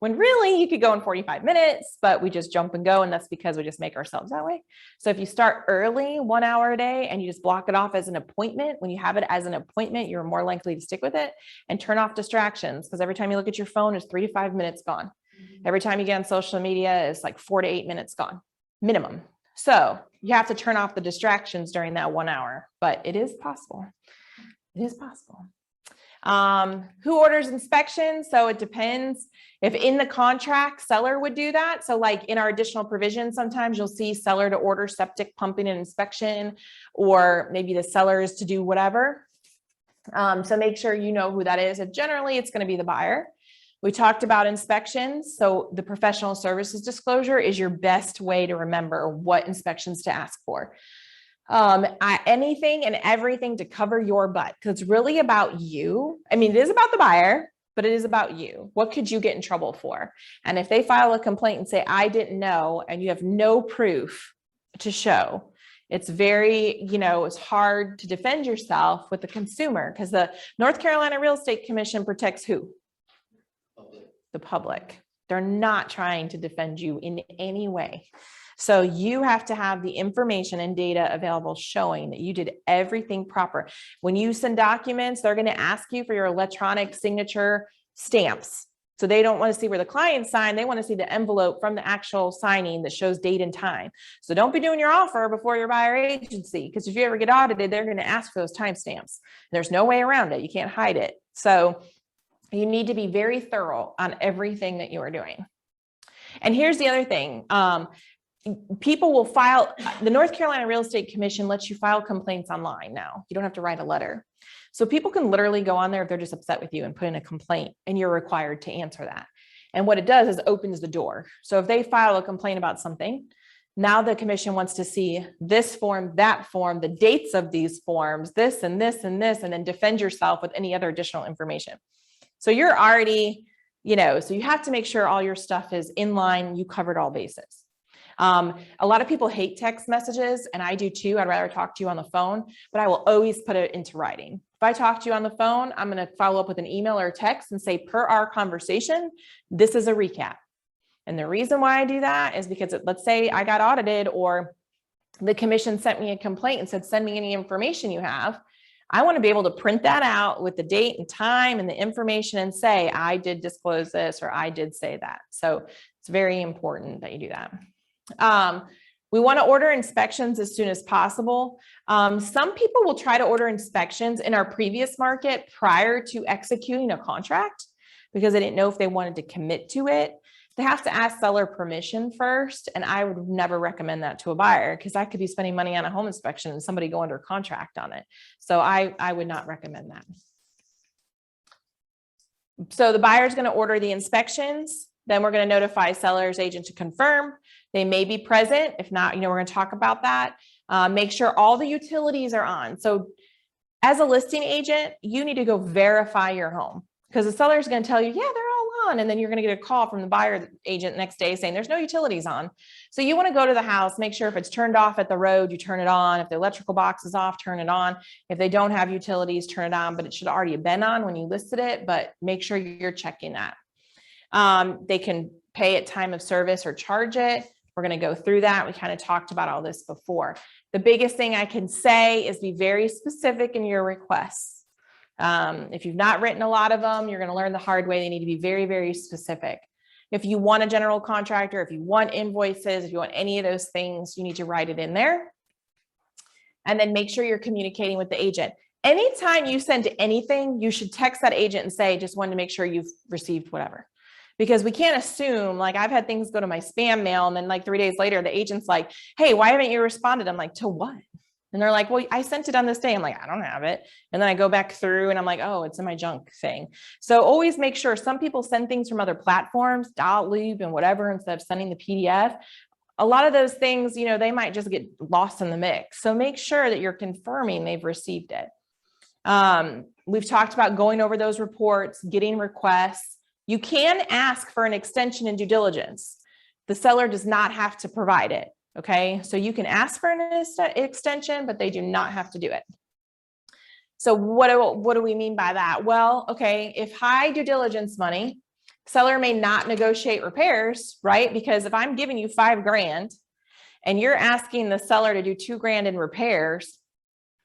When really you could go in 45 minutes, but we just jump and go. And that's because we just make ourselves that way. So if you start early, 1 hour a day, and you just block it off as an appointment, when you have it as an appointment, you're more likely to stick with it, and turn off distractions. Because every time you look at your phone, it's 3 to 5 minutes gone. Every time you get on social media, it's like 4 to 8 minutes gone, minimum. So you have to turn off the distractions during that 1 hour, but it is possible. It is possible. Who orders inspections? So it depends. If in the contract, seller would do that. So like in our additional provision, sometimes you'll see seller to order septic pumping and inspection, or maybe the seller is to do whatever. So make sure you know who that is. And generally it's going to be the buyer. We talked about inspections. So the professional services disclosure is your best way to remember what inspections to ask for. Anything and everything to cover your butt, because it's really about you. I mean, it is about the buyer, but it is about you. What could you get in trouble for? And if they file a complaint and say, I didn't know, and you have no proof to show, it's very, it's hard to defend yourself with the consumer, because the North Carolina Real Estate Commission protects who? The public. They're not trying to defend you in any way. So you have to have the information and data available showing that you did everything proper. When you send documents, they're going to ask you for your electronic signature stamps. So they don't want to see where the client signed. They want to see the envelope from the actual signing that shows date and time. So don't be doing your offer before your buyer agency, because if you ever get audited, they're going to ask for those timestamps. There's no way around it. You can't hide it. So you need to be very thorough on everything that you are doing. And here's the other thing. People will file, the North Carolina Real Estate Commission lets you file complaints online now. You don't have to write a letter. So people can literally go on there if they're just upset with you and put in a complaint, and you're required to answer that. And what it does is opens the door. So if they file a complaint about something, now the commission wants to see this form, that form, the dates of these forms, this and this and this, and then defend yourself with any other additional information. So you're already, so you have to make sure all your stuff is in line. You covered all bases. A lot of people hate text messages, and I do too. I'd rather talk to you on the phone, but I will always put it into writing. If I talk to you on the phone, I'm going to follow up with an email or a text and say, per our conversation, this is a recap. And the reason why I do that is because let's say I got audited or the commission sent me a complaint and said, send me any information you have. I want to be able to print that out with the date and time and the information and say, I did disclose this, or I did say that. So it's very important that you do that. We want to order inspections as soon as possible. Some people will try to order inspections in our previous market prior to executing a contract because they didn't know if they wanted to commit to it. They have to ask seller permission first, and I would never recommend that to a buyer because I could be spending money on a home inspection and somebody go under contract on it. So I would not recommend that. So the buyer is going to order the inspections. Then we're going to notify seller's agent to confirm. They may be present. If not, we're going to talk about that. Make sure all the utilities are on. So as a listing agent, you need to go verify your home because the seller is going to tell you, yeah, they're all on. And then you're going to get a call from the buyer agent next day saying there's no utilities on. So you want to go to the house, make sure if it's turned off at the road, you turn it on. If the electrical box is off, turn it on. If they don't have utilities, turn it on, but it should already have been on when you listed it, but make sure you're checking that. They can pay at time of service or charge it. We're going to go through that. We kind of talked about all this before. The biggest thing I can say is be very specific in your requests. If you've not written a lot of them, you're going to learn the hard way. They need to be very, very specific. If you want a general contractor, if you want invoices, if you want any of those things, you need to write it in there. And then make sure you're communicating with the agent. Anytime you send anything, you should text that agent and say, just wanted to make sure you've received whatever. Because we can't assume, like I've had things go to my spam mail and then like 3 days later, the agent's like, hey, why haven't you responded? I'm like, to what? And they're like, well, I sent it on this day. I'm like, I don't have it. And then I go back through and I'm like, oh, it's in my junk thing. So always make sure. Some people send things from other platforms, Dotloop and whatever, instead of sending the PDF. A lot of those things, they might just get lost in the mix. So make sure that you're confirming they've received it. We've talked about going over those reports, getting requests. You can ask for an extension in due diligence. The seller does not have to provide it. Okay, so you can ask for an extension, but they do not have to do it. So what do we mean by that? Well, okay, if high due diligence money, seller may not negotiate repairs, right? Because if I'm giving you $5,000 and you're asking the seller to do $2,000 in repairs,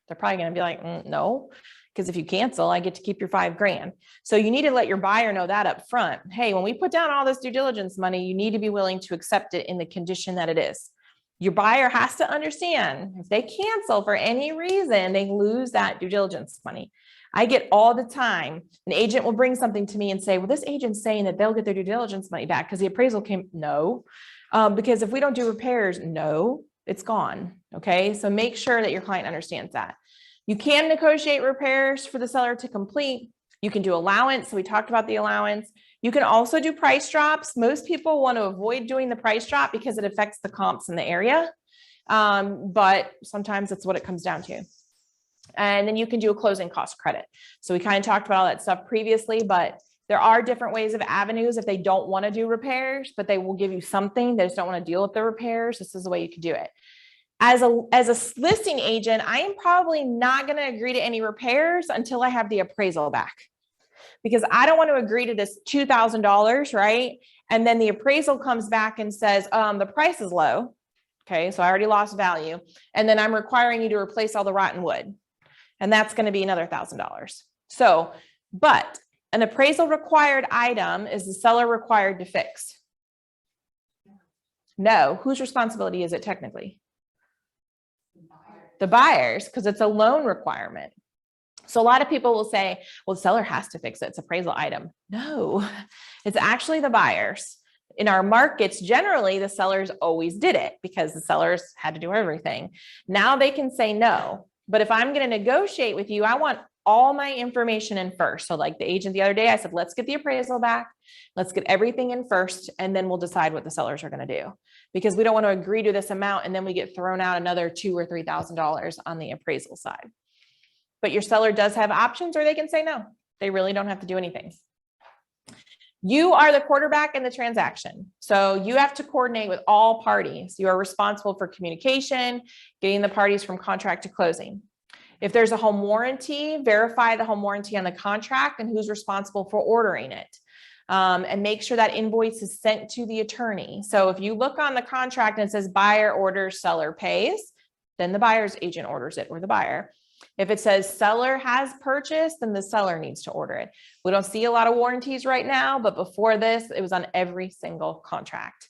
they're probably going to be like, no, because if you cancel, I get to keep your $5,000. So you need to let your buyer know that up front. Hey, when we put down all this due diligence money, you need to be willing to accept it in the condition that it is. Your buyer has to understand if they cancel for any reason, they lose that due diligence money. I get all the time, an agent will bring something to me and say, well, this agent's saying that they'll get their due diligence money back because the appraisal came. No, because if we don't do repairs, no, it's gone. Okay, so make sure that your client understands that. You can negotiate repairs for the seller to complete. You can do allowance. So we talked about the allowance. You can also do price drops. Most people want to avoid doing the price drop because it affects the comps in the area. But sometimes that's what it comes down to. And then you can do a closing cost credit. So we kind of talked about all that stuff previously, but there are different ways of avenues if they don't want to do repairs, but they will give you something. They just don't want to deal with the repairs. This is the way you can do it. As a listing agent, I am probably not going to agree to any repairs until I have the appraisal back. Because I don't want to agree to this $2,000, right? And then the appraisal comes back and says, the price is low. Okay, so I already lost value. And then I'm requiring you to replace all the rotten wood. And that's going to be another $1,000. So, but an appraisal required item is the seller required to fix? No. Whose responsibility is it technically? The buyer's, because it's a loan requirement. So a lot of people will say, well, the seller has to fix it. It's an appraisal item. No, it's actually the buyers. In our markets, generally, the sellers always did it because the sellers had to do everything. Now they can say no. But if I'm going to negotiate with you, I want all my information in first. So like the agent the other day, I said, let's get the appraisal back. Let's get everything in first, and then we'll decide what the sellers are going to do. Because we don't want to agree to this amount and then we get thrown out another $2,000 or $3,000 on the appraisal side. But your seller does have options, or they can say no. They really don't have to do anything. You are the quarterback in the transaction. So you have to coordinate with all parties. You are responsible for communication, getting the parties from contract to closing. If there's a home warranty, verify the home warranty on the contract and who's responsible for ordering it. And make sure that invoice is sent to the attorney. So if you look on the contract and it says buyer orders, seller pays, then the buyer's agent orders it, or the buyer. If it says seller has purchased, then the seller needs to order it. We don't see a lot of warranties right now, but before this, it was on every single contract.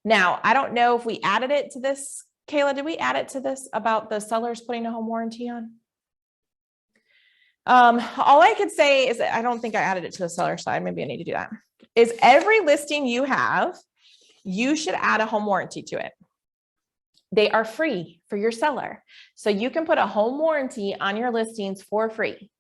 Now, I don't know if we added it to this. Kayla, did we add it to this about the sellers putting a home warranty on? All I could say is that I don't think I added it to the seller side. Maybe I need to do that. Is every listing you have, you should add a home warranty to it. They are free for your seller. So you can put a home warranty on your listings for free.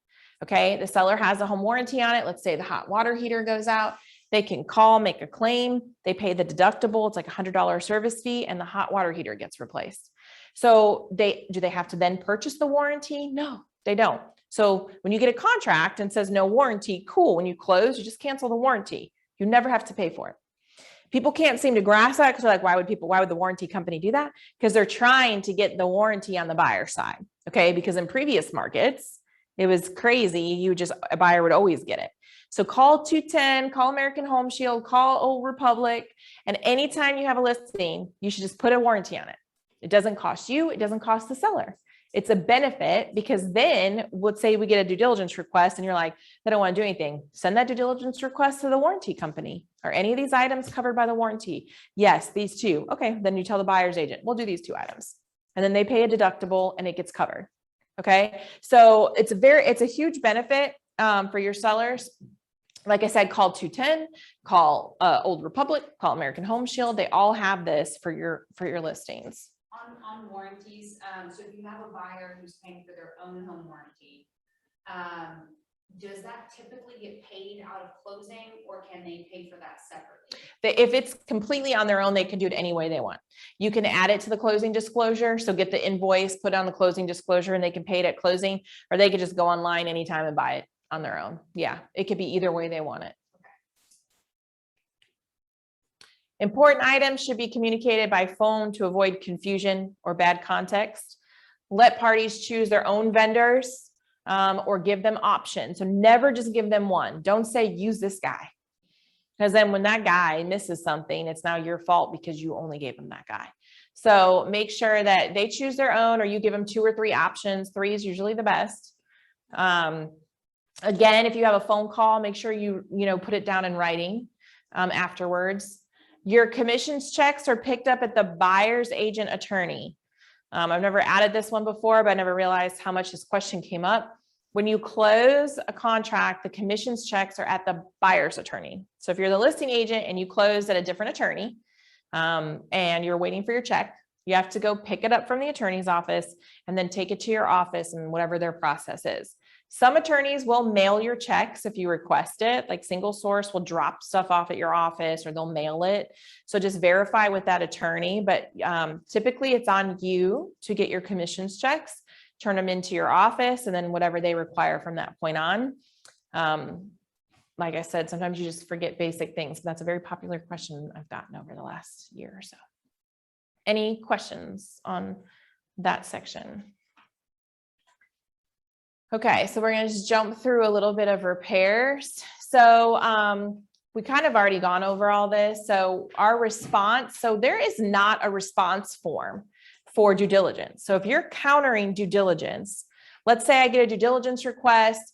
Okay. The seller has a home warranty on it. Let's say the hot water heater goes out. They can call, make a claim. They pay the deductible. It's like $100 service fee, and the hot water heater gets replaced. So do they have to then purchase the warranty? No, they don't. So when you get a contract and says no warranty, cool. When you close, you just cancel the warranty. You never have to pay for it. People can't seem to grasp that because they're like, why would the warranty company do that? Because they're trying to get the warranty on the buyer side. Okay. Because in previous markets, it was crazy. A buyer would always get it. So call 210, call American Home Shield, call Old Republic. And anytime you have a listing, you should just put a warranty on it. It doesn't cost you. It doesn't cost the seller. It's a benefit, because then let's say we get a due diligence request and you're like, I don't want to do anything. Send that due diligence request to the warranty company. Are any of these items covered by the warranty? Yes, these two. Okay. Then you tell the buyer's agent, we'll do these 2 items. And then they pay a deductible and it gets covered. Okay. So it's a huge benefit for your sellers. Like I said, call 210, call Old Republic, call American Home Shield. They all have this for your listings. On warranties, so if you have a buyer who's paying for their own home warranty, does that typically get paid out of closing, or can they pay for that separately? If it's completely on their own, they can do it any way they want. You can add it to the closing disclosure. So get the invoice, put on the closing disclosure, and they can pay it at closing, or they could just go online anytime and buy it on their own. Yeah, it could be either way they want it. Important items should be communicated by phone to avoid confusion or bad context. Let parties choose their own vendors or give them options. So never just give them one. Don't say use this guy, because then when that guy misses something, it's now your fault because you only gave them that guy. So make sure that they choose their own, or you give them 2 or 3 options. 3 is usually the best. Again, if you have a phone call, make sure you put it down in writing afterwards. Your commissions checks are picked up at the buyer's agent attorney. I've never added this one before, but I never realized how much this question came up. When you close a contract, the commissions checks are at the buyer's attorney. So if you're the listing agent and you closed at a different attorney and you're waiting for your check, you have to go pick it up from the attorney's office and then take it to your office and whatever their process is. Some attorneys will mail your checks if you request it, like Single Source will drop stuff off at your office or they'll mail it. So just verify with that attorney, but typically it's on you to get your commissions checks, turn them into your office, and then whatever they require from that point on. Like I said, sometimes you just forget basic things, but that's a very popular question I've gotten over the last year or so. Any questions on that section? Okay, so we're going to just jump through a little bit of repairs. So we kind of already gone over all this. So our response, so there is not a response form for due diligence. So if you're countering due diligence, let's say I get a due diligence request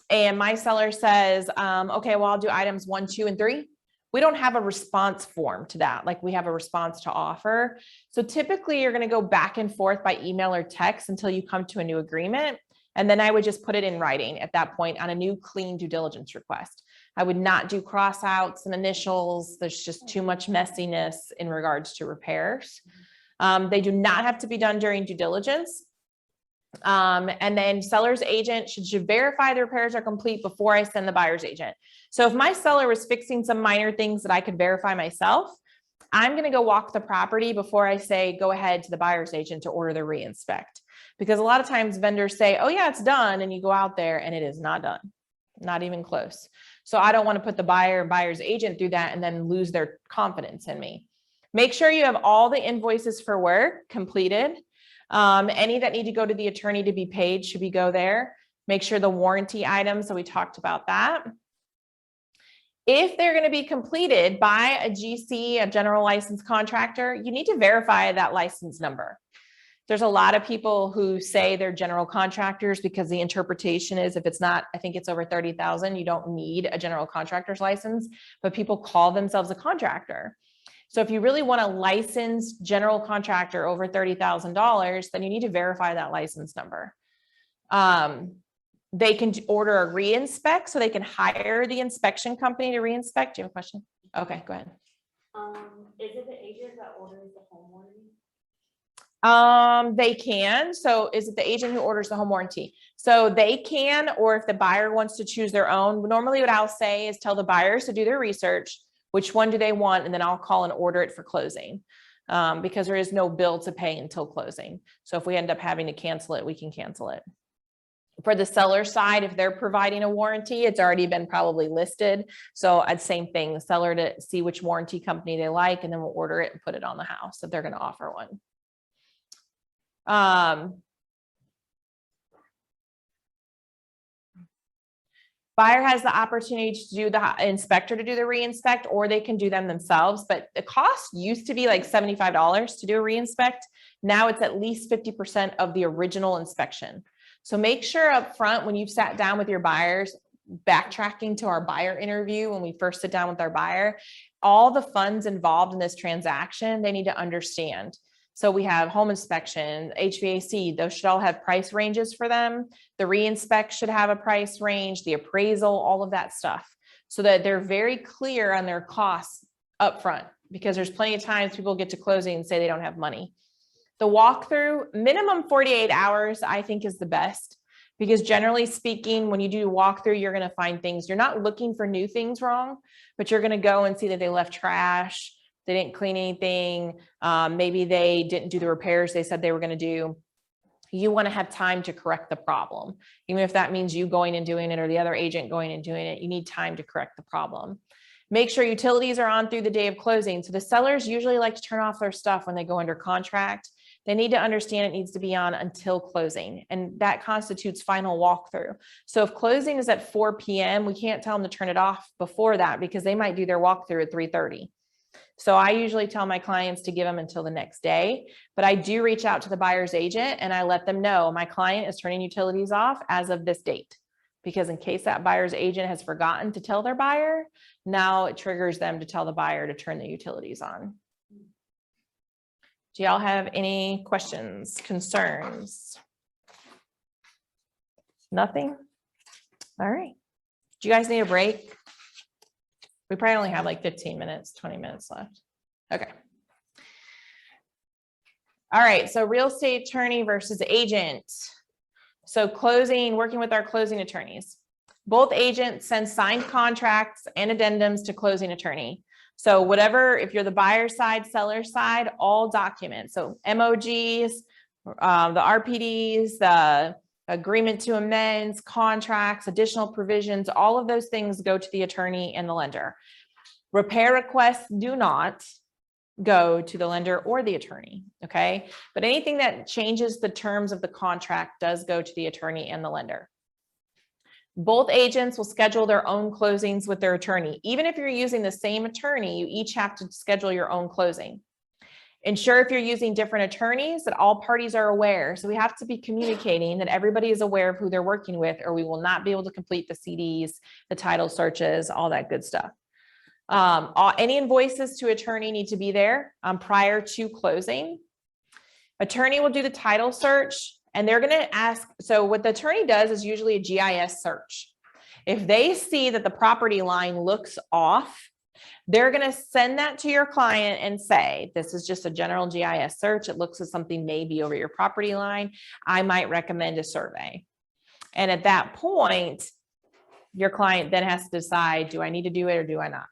and my seller says, okay, well, I'll do items 1, 2, and 3. We don't have a response form to that. Like we have a response to offer. So typically you're going to go back and forth by email or text until you come to a new agreement. And then I would just put it in writing at that point on a new clean due diligence request. I would not do cross outs and initials. There's just too much messiness in regards to repairs. They do not have to be done during due diligence. And then seller's agent should verify the repairs are complete before I send the buyer's agent. So if my seller was fixing some minor things that I could verify myself, I'm going to go walk the property before I say, go ahead to the buyer's agent to order the re-inspect. Because a lot of times vendors say, oh yeah, it's done. And you go out there and it is not done, not even close. So I don't want to put the buyer and buyer's agent through that and then lose their confidence in me. Make sure you have all the invoices for work completed. Any that need to go to the attorney to be paid should be go there. Make sure the warranty items, so we talked about that. If they're going to be completed by a GC, a general license contractor, you need to verify that license number. There's a lot of people who say they're general contractors because the interpretation is if it's not, I think it's over 30,000, you don't need a general contractor's license, but people call themselves a contractor. So if you really want a licensed general contractor over $30,000, then you need to verify that license number. They can order a re-inspect, so they can hire the inspection company to re-inspect. Do you have a question? Okay, go ahead. Is it the agent that orders the home warranty? They can. So is it the agent who orders the home warranty? So they can, or if the buyer wants to choose their own, normally what I'll say is tell the buyers to do their research, which one do they want? And then I'll call and order it for closing. Because there is no bill to pay until closing. So if we end up having to cancel it, we can cancel it. For the seller side, if they're providing a warranty, it's already been probably listed. So I'd same thing, the seller to see which warranty company they like, and then we'll order it and put it on the house if they're going to offer one. Buyer has the opportunity to do the inspector to do the re-inspect, or they can do them themselves. But the cost used to be like $75 to do a re-inspect. Now it's at least 50% of the original inspection. So make sure up front when you've sat down with your buyers, backtracking to our buyer interview, when we first sit down with our buyer, all the funds involved in this transaction, they need to understand. So we have home inspection, HVAC, those should all have price ranges for them. The re-inspect should have a price range, the appraisal, all of that stuff, so that they're very clear on their costs up front, because there's plenty of times people get to closing and say they don't have money. The walkthrough, minimum 48 hours, I think is the best, because generally speaking, when you do a walkthrough, you're going to find things. You're not looking for new things wrong, but you're going to go and see that they left trash, they didn't clean anything, maybe they didn't do the repairs they said they were going to do. You want to have time to correct the problem. Even if that means you going and doing it or the other agent going and doing it, you need time to correct the problem. Make sure utilities are on through the day of closing. So the sellers usually like to turn off their stuff when they go under contract. They need to understand it needs to be on until closing, and that constitutes final walkthrough. So if closing is at 4 p.m., we can't tell them to turn it off before that, because they might do their walkthrough at 3:30. So I usually tell my clients to give them until the next day, but I do reach out to the buyer's agent and I let them know my client is turning utilities off as of this date, because in case that buyer's agent has forgotten to tell their buyer, now it triggers them to tell the buyer to turn the utilities on. Do y'all have any questions, concerns? Nothing? All right. Do you guys need a break? We probably only have like 15 minutes, 20 minutes left. Okay. All right. So real estate attorney versus agent. So closing, working with our closing attorneys. Both agents send signed contracts and addendums to closing attorney. So whatever, if you're the buyer side, seller side, all documents. So MOGs, the RPDs, the agreement to amend, contracts, additional provisions, all of those things go to the attorney and the lender. Repair requests do not go to the lender or the attorney, okay? But anything that changes the terms of the contract does go to the attorney and the lender. Both agents will schedule their own closings with their attorney. Even if you're using the same attorney, you each have to schedule your own closing. Ensure if you're using different attorneys that all parties are aware. So we have to be communicating that everybody is aware of who they're working with, or we will not be able to complete the CDs, the title searches, all that good stuff. Any invoices to attorney need to be there prior to closing. Attorney will do the title search. And they're going to ask, so what the attorney does is usually a GIS search. If they see that the property line looks off, they're going to send that to your client and say, this is just a general GIS search. It looks as something may be over your property line. I might recommend a survey. And at that point, your client then has to decide, do I need to do it or do I not?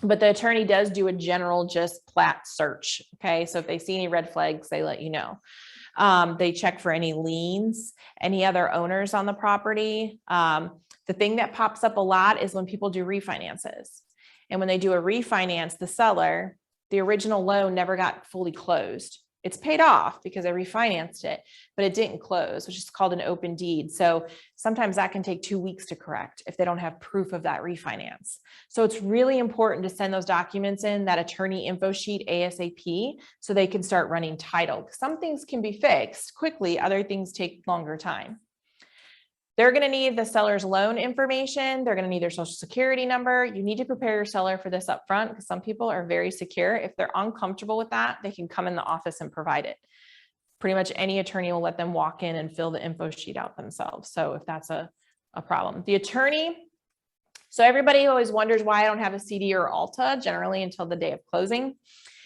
But the attorney does do a general just plat search. Okay. So if they see any red flags, they let you know. They check for any liens, any other owners on the property. The thing that pops up a lot is when people do refinances. And when they do a refinance, the seller, the original loan never got fully closed. It's paid off because they refinanced it, but it didn't close, which is called an open deed. So sometimes that can take 2 weeks to correct if they don't have proof of that refinance. So it's really important to send those documents in, that attorney info sheet ASAP, so they can start running title. Some things can be fixed quickly, other things take longer time. They're going to need the seller's loan information. They're going to need their social security number. You need to prepare your seller for this up front because some people are very secure. If they're uncomfortable with that, they can come in the office and provide it. Pretty much any attorney will let them walk in and fill the info sheet out themselves. So if that's a problem. The attorney, so everybody always wonders why I don't have a CD or Alta generally until the day of closing.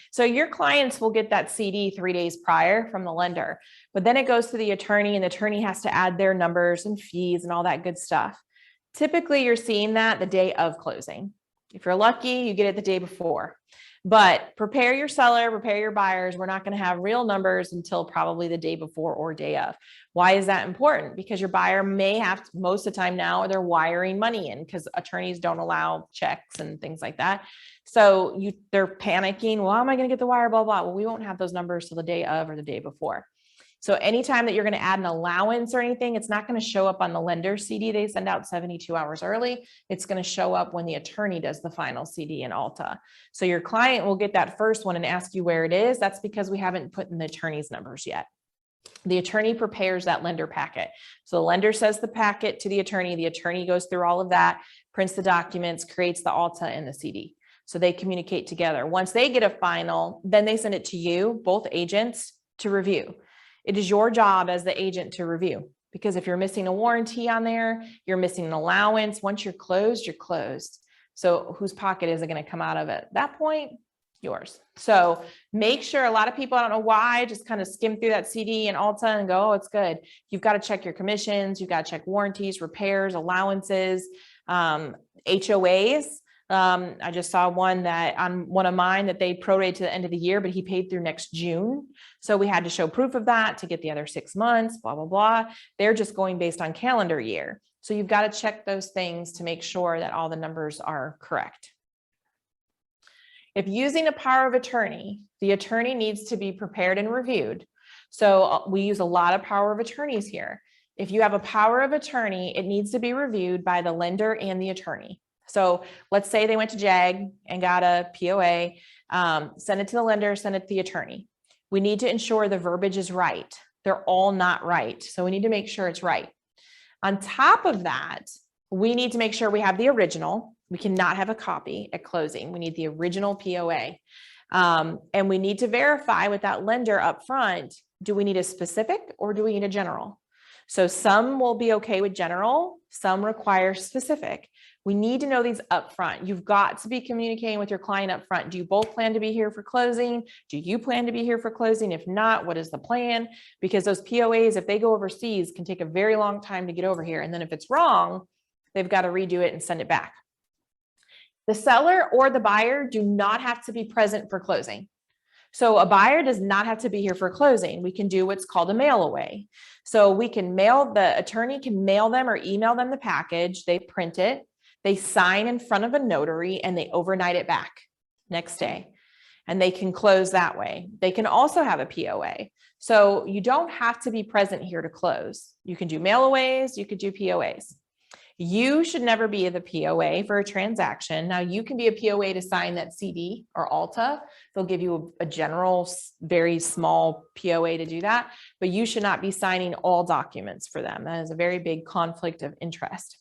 So your clients will get that CD 3 days prior from the lender, but then it goes to the attorney and the attorney has to add their numbers and fees and all that good stuff. Typically, you're seeing that the day of closing. If you're lucky, you get it the day before. But prepare your seller, prepare your buyers. We're not going to have real numbers until probably the day before or day of. Why is that important? Because your buyer may have to, most of the time now, they're wiring money in because attorneys don't allow checks and things like that. So they're panicking. Well, how am I going to get the wire? Blah, blah. Well, we won't have those numbers till the day of or the day before. So anytime that you're going to add an allowance or anything, it's not going to show up on the lender CD. They send out 72 hours early. It's going to show up when the attorney does the final CD in Alta. So your client will get that first one and ask you where it is. That's because we haven't put in the attorney's numbers yet. The attorney prepares that lender packet. So the lender says the packet to the attorney goes through all of that, prints the documents, creates the Alta and the CD. So they communicate together. Once they get a final, then they send it to you, both agents, to review. It is your job as the agent to review, because if you're missing a warranty on there, you're missing an allowance. Once you're closed, you're closed. So whose pocket is it going to come out of at that point? Yours. So make sure, a lot of people, I don't know why, just kind of skim through that CD and Alta and go, oh, it's good. You've got to check your commissions. You've got to check warranties, repairs, allowances, HOAs. I just saw one that on one of mine that they prorated to the end of the year, but he paid through next June. So we had to show proof of that to get the other 6 months, blah, blah, blah. They're just going based on calendar year. So you've got to check those things to make sure that all the numbers are correct. If using a power of attorney, the attorney needs to be prepared and reviewed. So we use a lot of power of attorneys here. If you have a power of attorney, it needs to be reviewed by the lender and the attorney. So let's say they went to JAG and got a POA, send it to the lender, send it to the attorney. We need to ensure the verbiage is right. They're all not right. So we need to make sure it's right. On top of that, we need to make sure we have the original. We cannot have a copy at closing. We need the original POA. And we need to verify with that lender up front, do we need a specific or do we need a general? So some will be okay with general, some require specific. We need to know these up front. You've got to be communicating with your client up front. Do you both plan to be here for closing? Do you plan to be here for closing? If not, what is the plan? Because those POAs, if they go overseas, can take a very long time to get over here. And then if it's wrong, they've got to redo it and send it back. The seller or the buyer do not have to be present for closing. So a buyer does not have to be here for closing. We can do what's called a mail away. So we can mail, the attorney can mail them or email them the package. They print it, they sign in front of a notary, and they overnight it back next day. And they can close that way. They can also have a POA. So you don't have to be present here to close. You can do mail aways, you could do POAs. You should never be the POA for a transaction. Now you can be a POA to sign that CD or Alta. They'll give you a general, very small POA to do that, but you should not be signing all documents for them. That is a very big conflict of interest.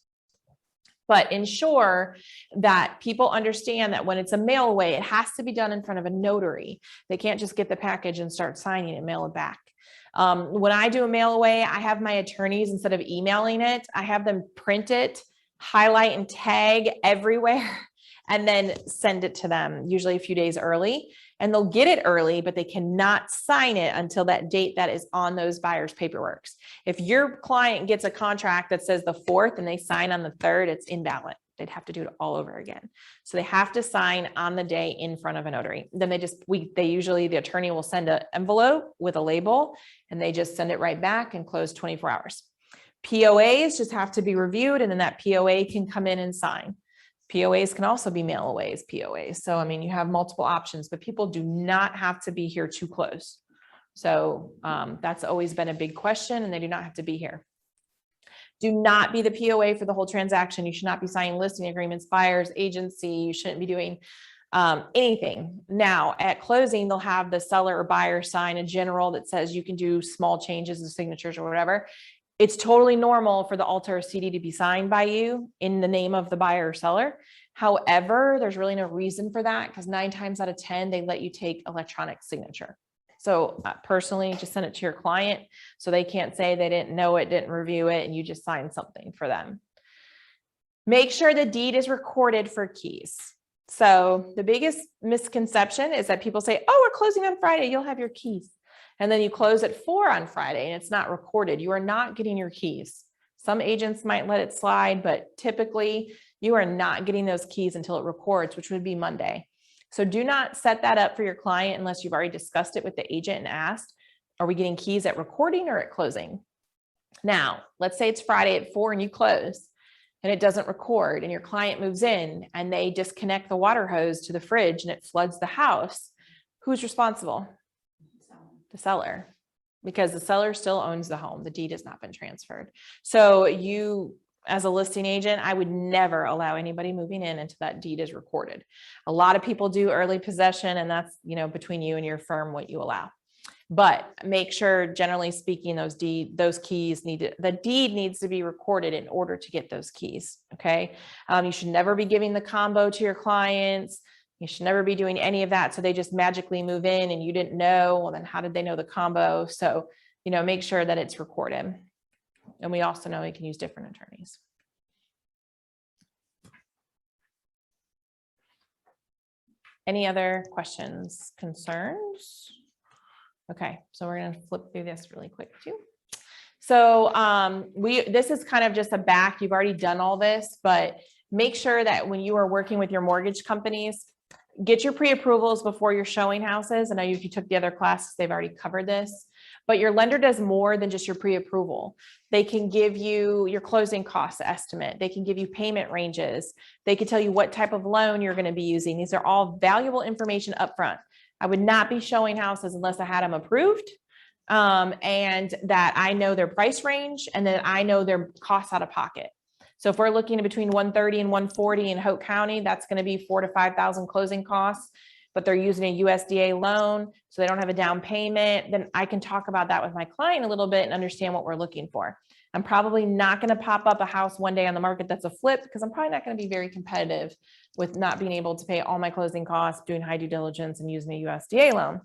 But ensure that people understand that when it's a mail away, it has to be done in front of a notary. They can't just get the package and start signing and mail it back. When I do a mail away, I have my attorneys, instead of emailing it, I have them print it, highlight and tag everywhere, and then send it to them, usually a few days early. And they'll get it early, but they cannot sign it until that date that is on those buyers' paperworks. If your client gets a contract that says the 4th and they sign on the 3rd, it's invalid. They'd have to do it all over again. So they have to sign on the day in front of a notary. Then the attorney will send an envelope with a label and they just send it right back and close 24 hours. POAs just have to be reviewed, and then that POA can come in and sign. POAs can also be mail-aways, POAs. So, I mean, you have multiple options, but people do not have to be here to close. So that's always been a big question, and they do not have to be here. Do not be the POA for the whole transaction. You should not be signing listing agreements, buyers, agency. You shouldn't be doing anything. Now at closing, they'll have the seller or buyer sign a general that says you can do small changes in signatures or whatever. It's totally normal for the alter or CD to be signed by you in the name of the buyer or seller. However, there's really no reason for that, because 9 times out of 10, they let you take electronic signature. So personally, just send it to your client so they can't say they didn't know it, didn't review it, and you just signed something for them. Make sure the deed is recorded for keys. So the biggest misconception is that people say, oh, we're closing on Friday, you'll have your keys. And then you close at 4 on Friday and it's not recorded. You are not getting your keys. Some agents might let it slide, but typically you are not getting those keys until it records, which would be Monday. So do not set that up for your client unless you've already discussed it with the agent and asked, are we getting keys at recording or at closing? Now, let's say it's Friday at 4 and you close and it doesn't record, and your client moves in and they disconnect the water hose to the fridge and it floods the house. Who's responsible? The seller, because the seller still owns the home. The deed has not been transferred. So you, as a listing agent, I would never allow anybody moving in until that deed is recorded. A lot of people do early possession, and that's, you know, between you and your firm what you allow. But make sure, generally speaking, those keys the deed needs to be recorded in order to get those keys. Okay. You should never be giving the combo to your clients. You should never be doing any of that. So they just magically move in and you didn't know. Well, then how did they know the combo? So, you know, make sure that it's recorded. And we also know you can use different attorneys. Any other questions, concerns? Okay, so we're going to flip through this really quick too. So this is kind of just a back. You've already done all this, but make sure that when you are working with your mortgage companies, get your pre-approvals before you're showing houses. I know if you took the other classes, they've already covered this, but your lender does more than just your pre-approval. They can give you your closing cost estimate. They can give you payment ranges. They can tell you what type of loan you're going to be using. These are all valuable information upfront. I would not be showing houses unless I had them approved and that I know their price range and that I know their costs out of pocket. So if we're looking at between 130 and 140 in Hope County, that's going to be 4,000 to 5,000 closing costs, but they're using a USDA loan, so they don't have a down payment. Then I can talk about that with my client a little bit and understand what we're looking for. I'm probably not going to pop up a house one day on the market that's a flip, because I'm probably not going to be very competitive with not being able to pay all my closing costs, doing high due diligence and using a USDA loan.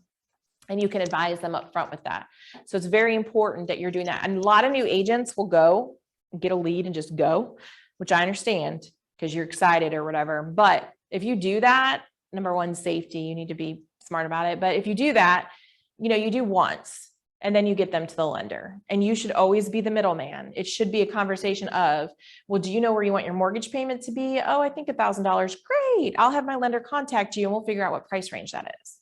And you can advise them up front with that. So it's very important that you're doing that. And a lot of new agents will go get a lead and just go, which I understand because you're excited or whatever. But if you do that, number one, safety, you need to be smart about it. But if you do that, you know, you do once and then you get them to the lender, and you should always be the middleman. It should be a conversation of, well, do you know where you want your mortgage payment to be? Oh, I think $1,000. Great. I'll have my lender contact you and we'll figure out what price range that is.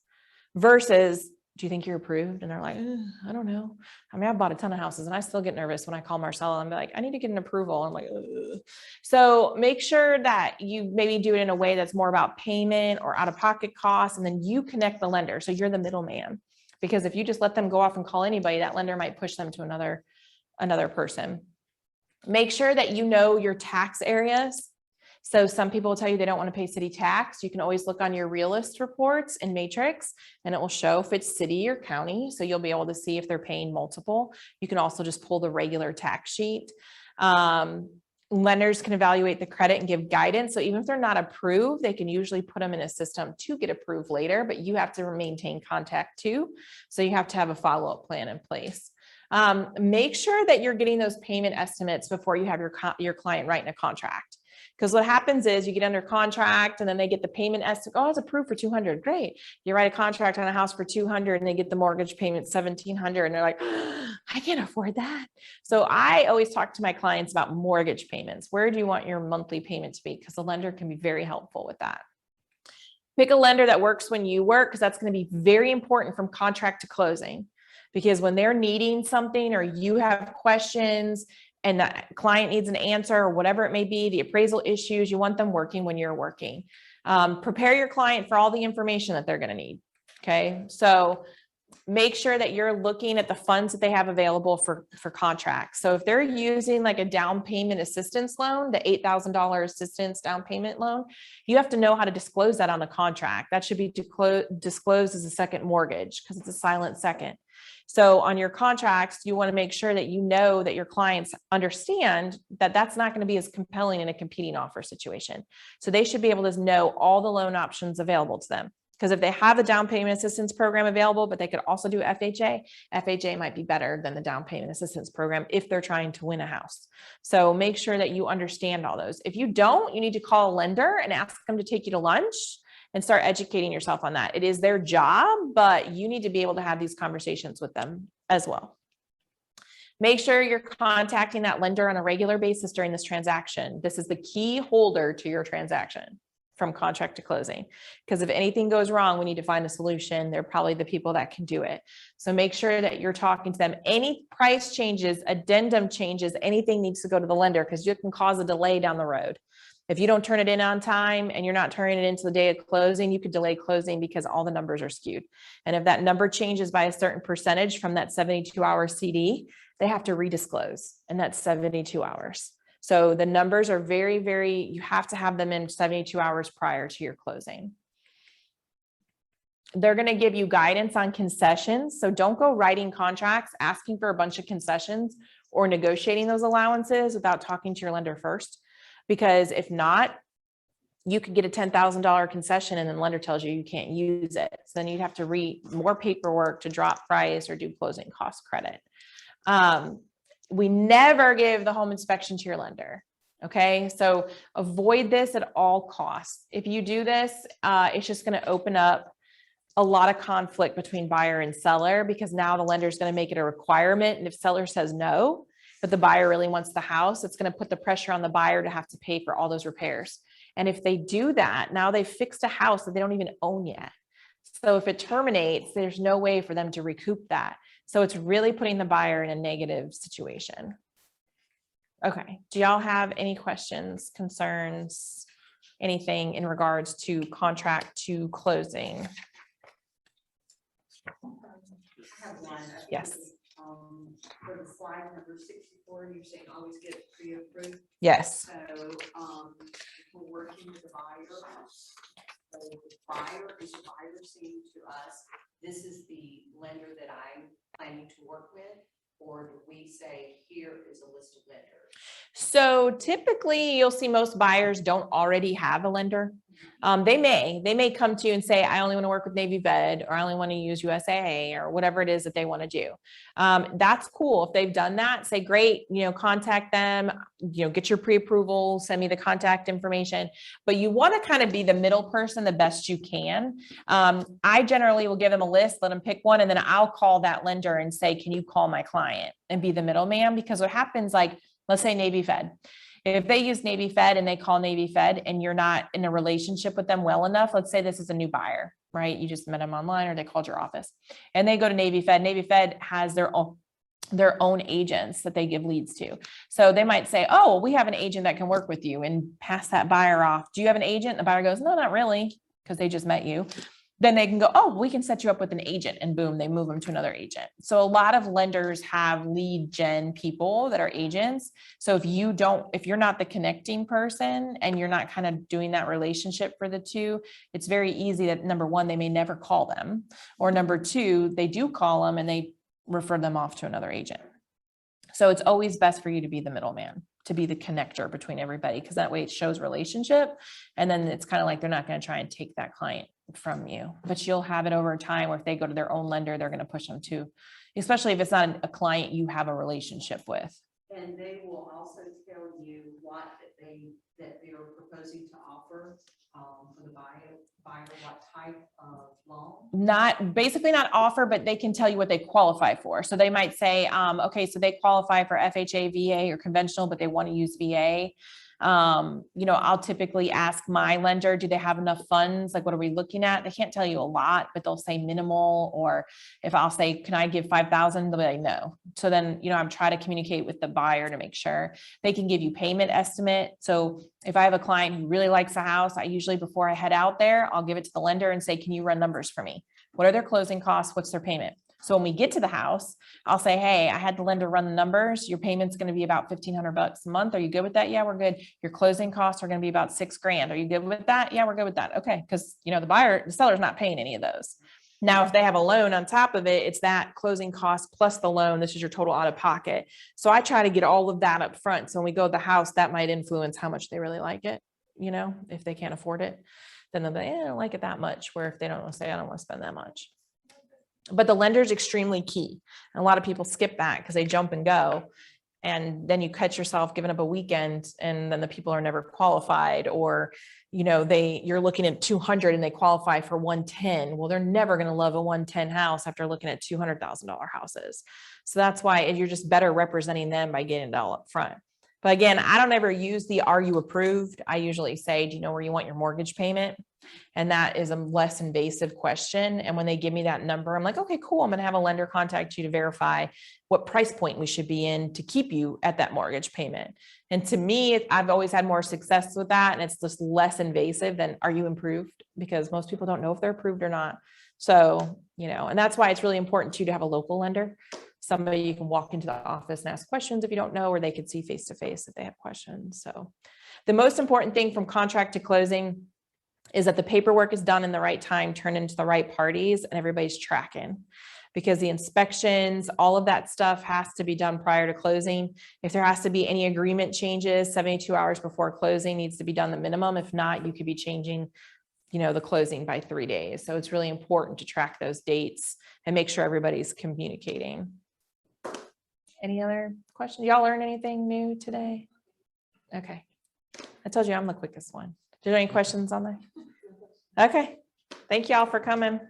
Versus, do you think you're approved? And they're like, I don't know. I mean, I've bought a ton of houses and I still get nervous when I call Marcella and be like, I need to get an approval. I'm like, ugh. So make sure that you maybe do it in a way that's more about payment or out of pocket costs. And then you connect the lender. So you're the middleman, because if you just let them go off and call anybody, that lender might push them to another person. Make sure that you know your tax areas. So some people will tell you they don't want to pay city tax. You can always look on your realist reports in Matrix and it will show if it's city or county. So you'll be able to see if they're paying multiple. You can also just pull the regular tax sheet. Lenders can evaluate the credit and give guidance. So even if they're not approved, they can usually put them in a system to get approved later, but you have to maintain contact too. So you have to have a follow-up plan in place. Make sure that you're getting those payment estimates before you have your client writing a contract. Because what happens is you get under contract and then they get the payment estimate. Oh, it's approved for 200. Great. You write a contract on a house for 200 and they get the mortgage payment 1,700 and they're like, I can't afford that. So I always talk to my clients about mortgage payments. Where do you want your monthly payment to be? Because the lender can be very helpful with that. Pick a lender that works when you work, because that's going to be very important from contract to closing. Because when they're needing something or you have questions and the client needs an answer or whatever it may be, the appraisal issues, you want them working when you're working. Prepare your client for all the information that they're going to need. Okay. So make sure that you're looking at the funds that they have available for contracts. So if they're using like a down payment assistance loan, the $8,000 assistance down payment loan, you have to know how to disclose that on the contract. That should be disclosed as a second mortgage because it's a silent second. So on your contracts, you want to make sure that you know that your clients understand that that's not going to be as compelling in a competing offer situation. So they should be able to know all the loan options available to them. Because if they have a down payment assistance program available, but they could also do FHA, FHA might be better than the down payment assistance program if they're trying to win a house. So make sure that you understand all those. If you don't, you need to call a lender and ask them to take you to lunch and start educating yourself on that. It is their job, but you need to be able to have these conversations with them as well. Make sure you're contacting that lender on a regular basis during this transaction. This is the key holder to your transaction from contract to closing. Because if anything goes wrong, we need to find a solution. They're probably the people that can do it. So make sure that you're talking to them. Any price changes, addendum changes, anything needs to go to the lender because you can cause a delay down the road. If you don't turn it in on time and you're not turning it into the day of closing, you could delay closing because all the numbers are skewed. And if that number changes by a certain percentage from that 72-hour CD, they have to redisclose, and that's 72 hours. So the numbers are very, very, you have to have them in 72 hours prior to your closing. They're going to give you guidance on concessions. So don't go writing contracts, asking for a bunch of concessions or negotiating those allowances without talking to your lender first. Because if not, you could get a $10,000 concession and then the lender tells you you can't use it. So then you'd have to read more paperwork to drop price or do closing cost credit. We never give the home inspection to your lender. Okay. So avoid this at all costs. If you do this, it's just going to open up a lot of conflict between buyer and seller because now the lender is going to make it a requirement. And if seller says no, but the buyer really wants the house, it's going to put the pressure on the buyer to have to pay for all those repairs. And if they do that, now they've fixed a house that they don't even own yet. So if it terminates, there's no way for them to recoup that. So it's really putting the buyer in a negative situation. Okay. Do y'all have any questions, concerns, anything in regards to contract to closing? I have one. I think Yes. it's, for the slide number 64, you're saying always get pre-approved. Yes. So, if we're working with the buyer, so the buyer is the buyer saying to us, this is the lender that I'm planning to work with, or do we say, here is a list of lenders? So typically you'll see most buyers don't already have a lender. They may come to you and say, I only want to work with Navy Fed, or I only want to use USAA, or whatever it is that they want to do. That's cool. If they've done that, say, great, contact them, get your pre-approval, send me the contact information, but you want to kind of be the middle person the best you can. I generally will give them a list, let them pick one, and then I'll call that lender and say, can you call my client and be the middleman? Because what happens, like, let's say Navy Fed. If they use Navy Fed and they call Navy Fed and you're not in a relationship with them well enough, let's say this is a new buyer, right? You just met them online or they called your office and they go to Navy Fed. Navy Fed has their own agents that they give leads to. So they might say, oh, we have an agent that can work with you, and pass that buyer off. Do you have an agent? And the buyer goes, no, not really, because they just met you. Then they can go, oh, we can set you up with an agent, and boom, they move them to another agent. So a lot of lenders have lead gen people that are agents. So if you're not the connecting person and you're not kind of doing that relationship for the two, it's very easy that, number one, they may never call them, or number two, they do call them and they refer them off to another agent. So it's always best for you to be the middleman, to be the connector between everybody, because that way it shows relationship. And then it's kind of like they're not going to try and take that client from you, but you'll have it over time where if they go to their own lender, they're going to push them to, especially if it's not a client you have a relationship with. And they will also tell you what that they are proposing to offer for the buyer, what type of loan? Basically not offer, but they can tell you what they qualify for. So they might say, okay, so they qualify for FHA, VA, or conventional, but they want to use VA. You know, I'll typically ask my lender, do they have enough funds? Like, what are we looking at? They can't tell you a lot, but they'll say minimal. Or if I'll say, can I give 5,000? They'll be like, no. So then, you know, I'm trying to communicate with the buyer to make sure they can give you payment estimate. So if I have a client who really likes a house, I usually, before I head out there, I'll give it to the lender and say, can you run numbers for me? What are their closing costs? What's their payment? So when we get to the house, I'll say, hey, I had the lender run the numbers. Your payment's going to be about $1,500 a month. Are you good with that? Yeah, we're good. Your closing costs are going to be about $6,000. Are you good with that? Yeah, we're good with that. Okay. Because, you know, the seller's not paying any of those. Now, if they have a loan on top of it, it's that closing cost plus the loan. This is your total out of pocket. So I try to get all of that up front. So when we go to the house, that might influence how much they really like it. You know, if they can't afford it, then they'll be, I don't like it that much. Where if they don't want to say, I don't want to spend that much. But the lender is extremely key. And a lot of people skip that because they jump and go. And then you catch yourself giving up a weekend and then the people are never qualified, or, you know, you're looking at 200 and they qualify for 110. Well, they're never going to love a 110 house after looking at $200,000 houses. So that's why you're just better representing them by getting it all up front. But again, I don't ever use the, are you approved? I usually say, do you know where you want your mortgage payment? And that is a less invasive question. And when they give me that number, I'm like, okay, cool. I'm going to have a lender contact you to verify what price point we should be in to keep you at that mortgage payment. And to me, I've always had more success with that. And it's just less invasive than, are you approved? Because most people don't know if they're approved or not. So, you know, and that's why it's really important too, to have a local lender, somebody you can walk into the office and ask questions if you don't know, or they could see face-to-face if they have questions. So the most important thing from contract to closing is that the paperwork is done in the right time, turned into the right parties, and everybody's tracking, because the inspections, all of that stuff has to be done prior to closing. If there has to be any agreement changes, 72 hours before closing needs to be done the minimum. If not, you could be changing, you know, the closing by 3 days. So it's really important to track those dates and make sure everybody's communicating. Any other questions? Y'all learn anything new today? Okay. I told you I'm the quickest one. Are there any questions on that? Okay. Thank y'all for coming.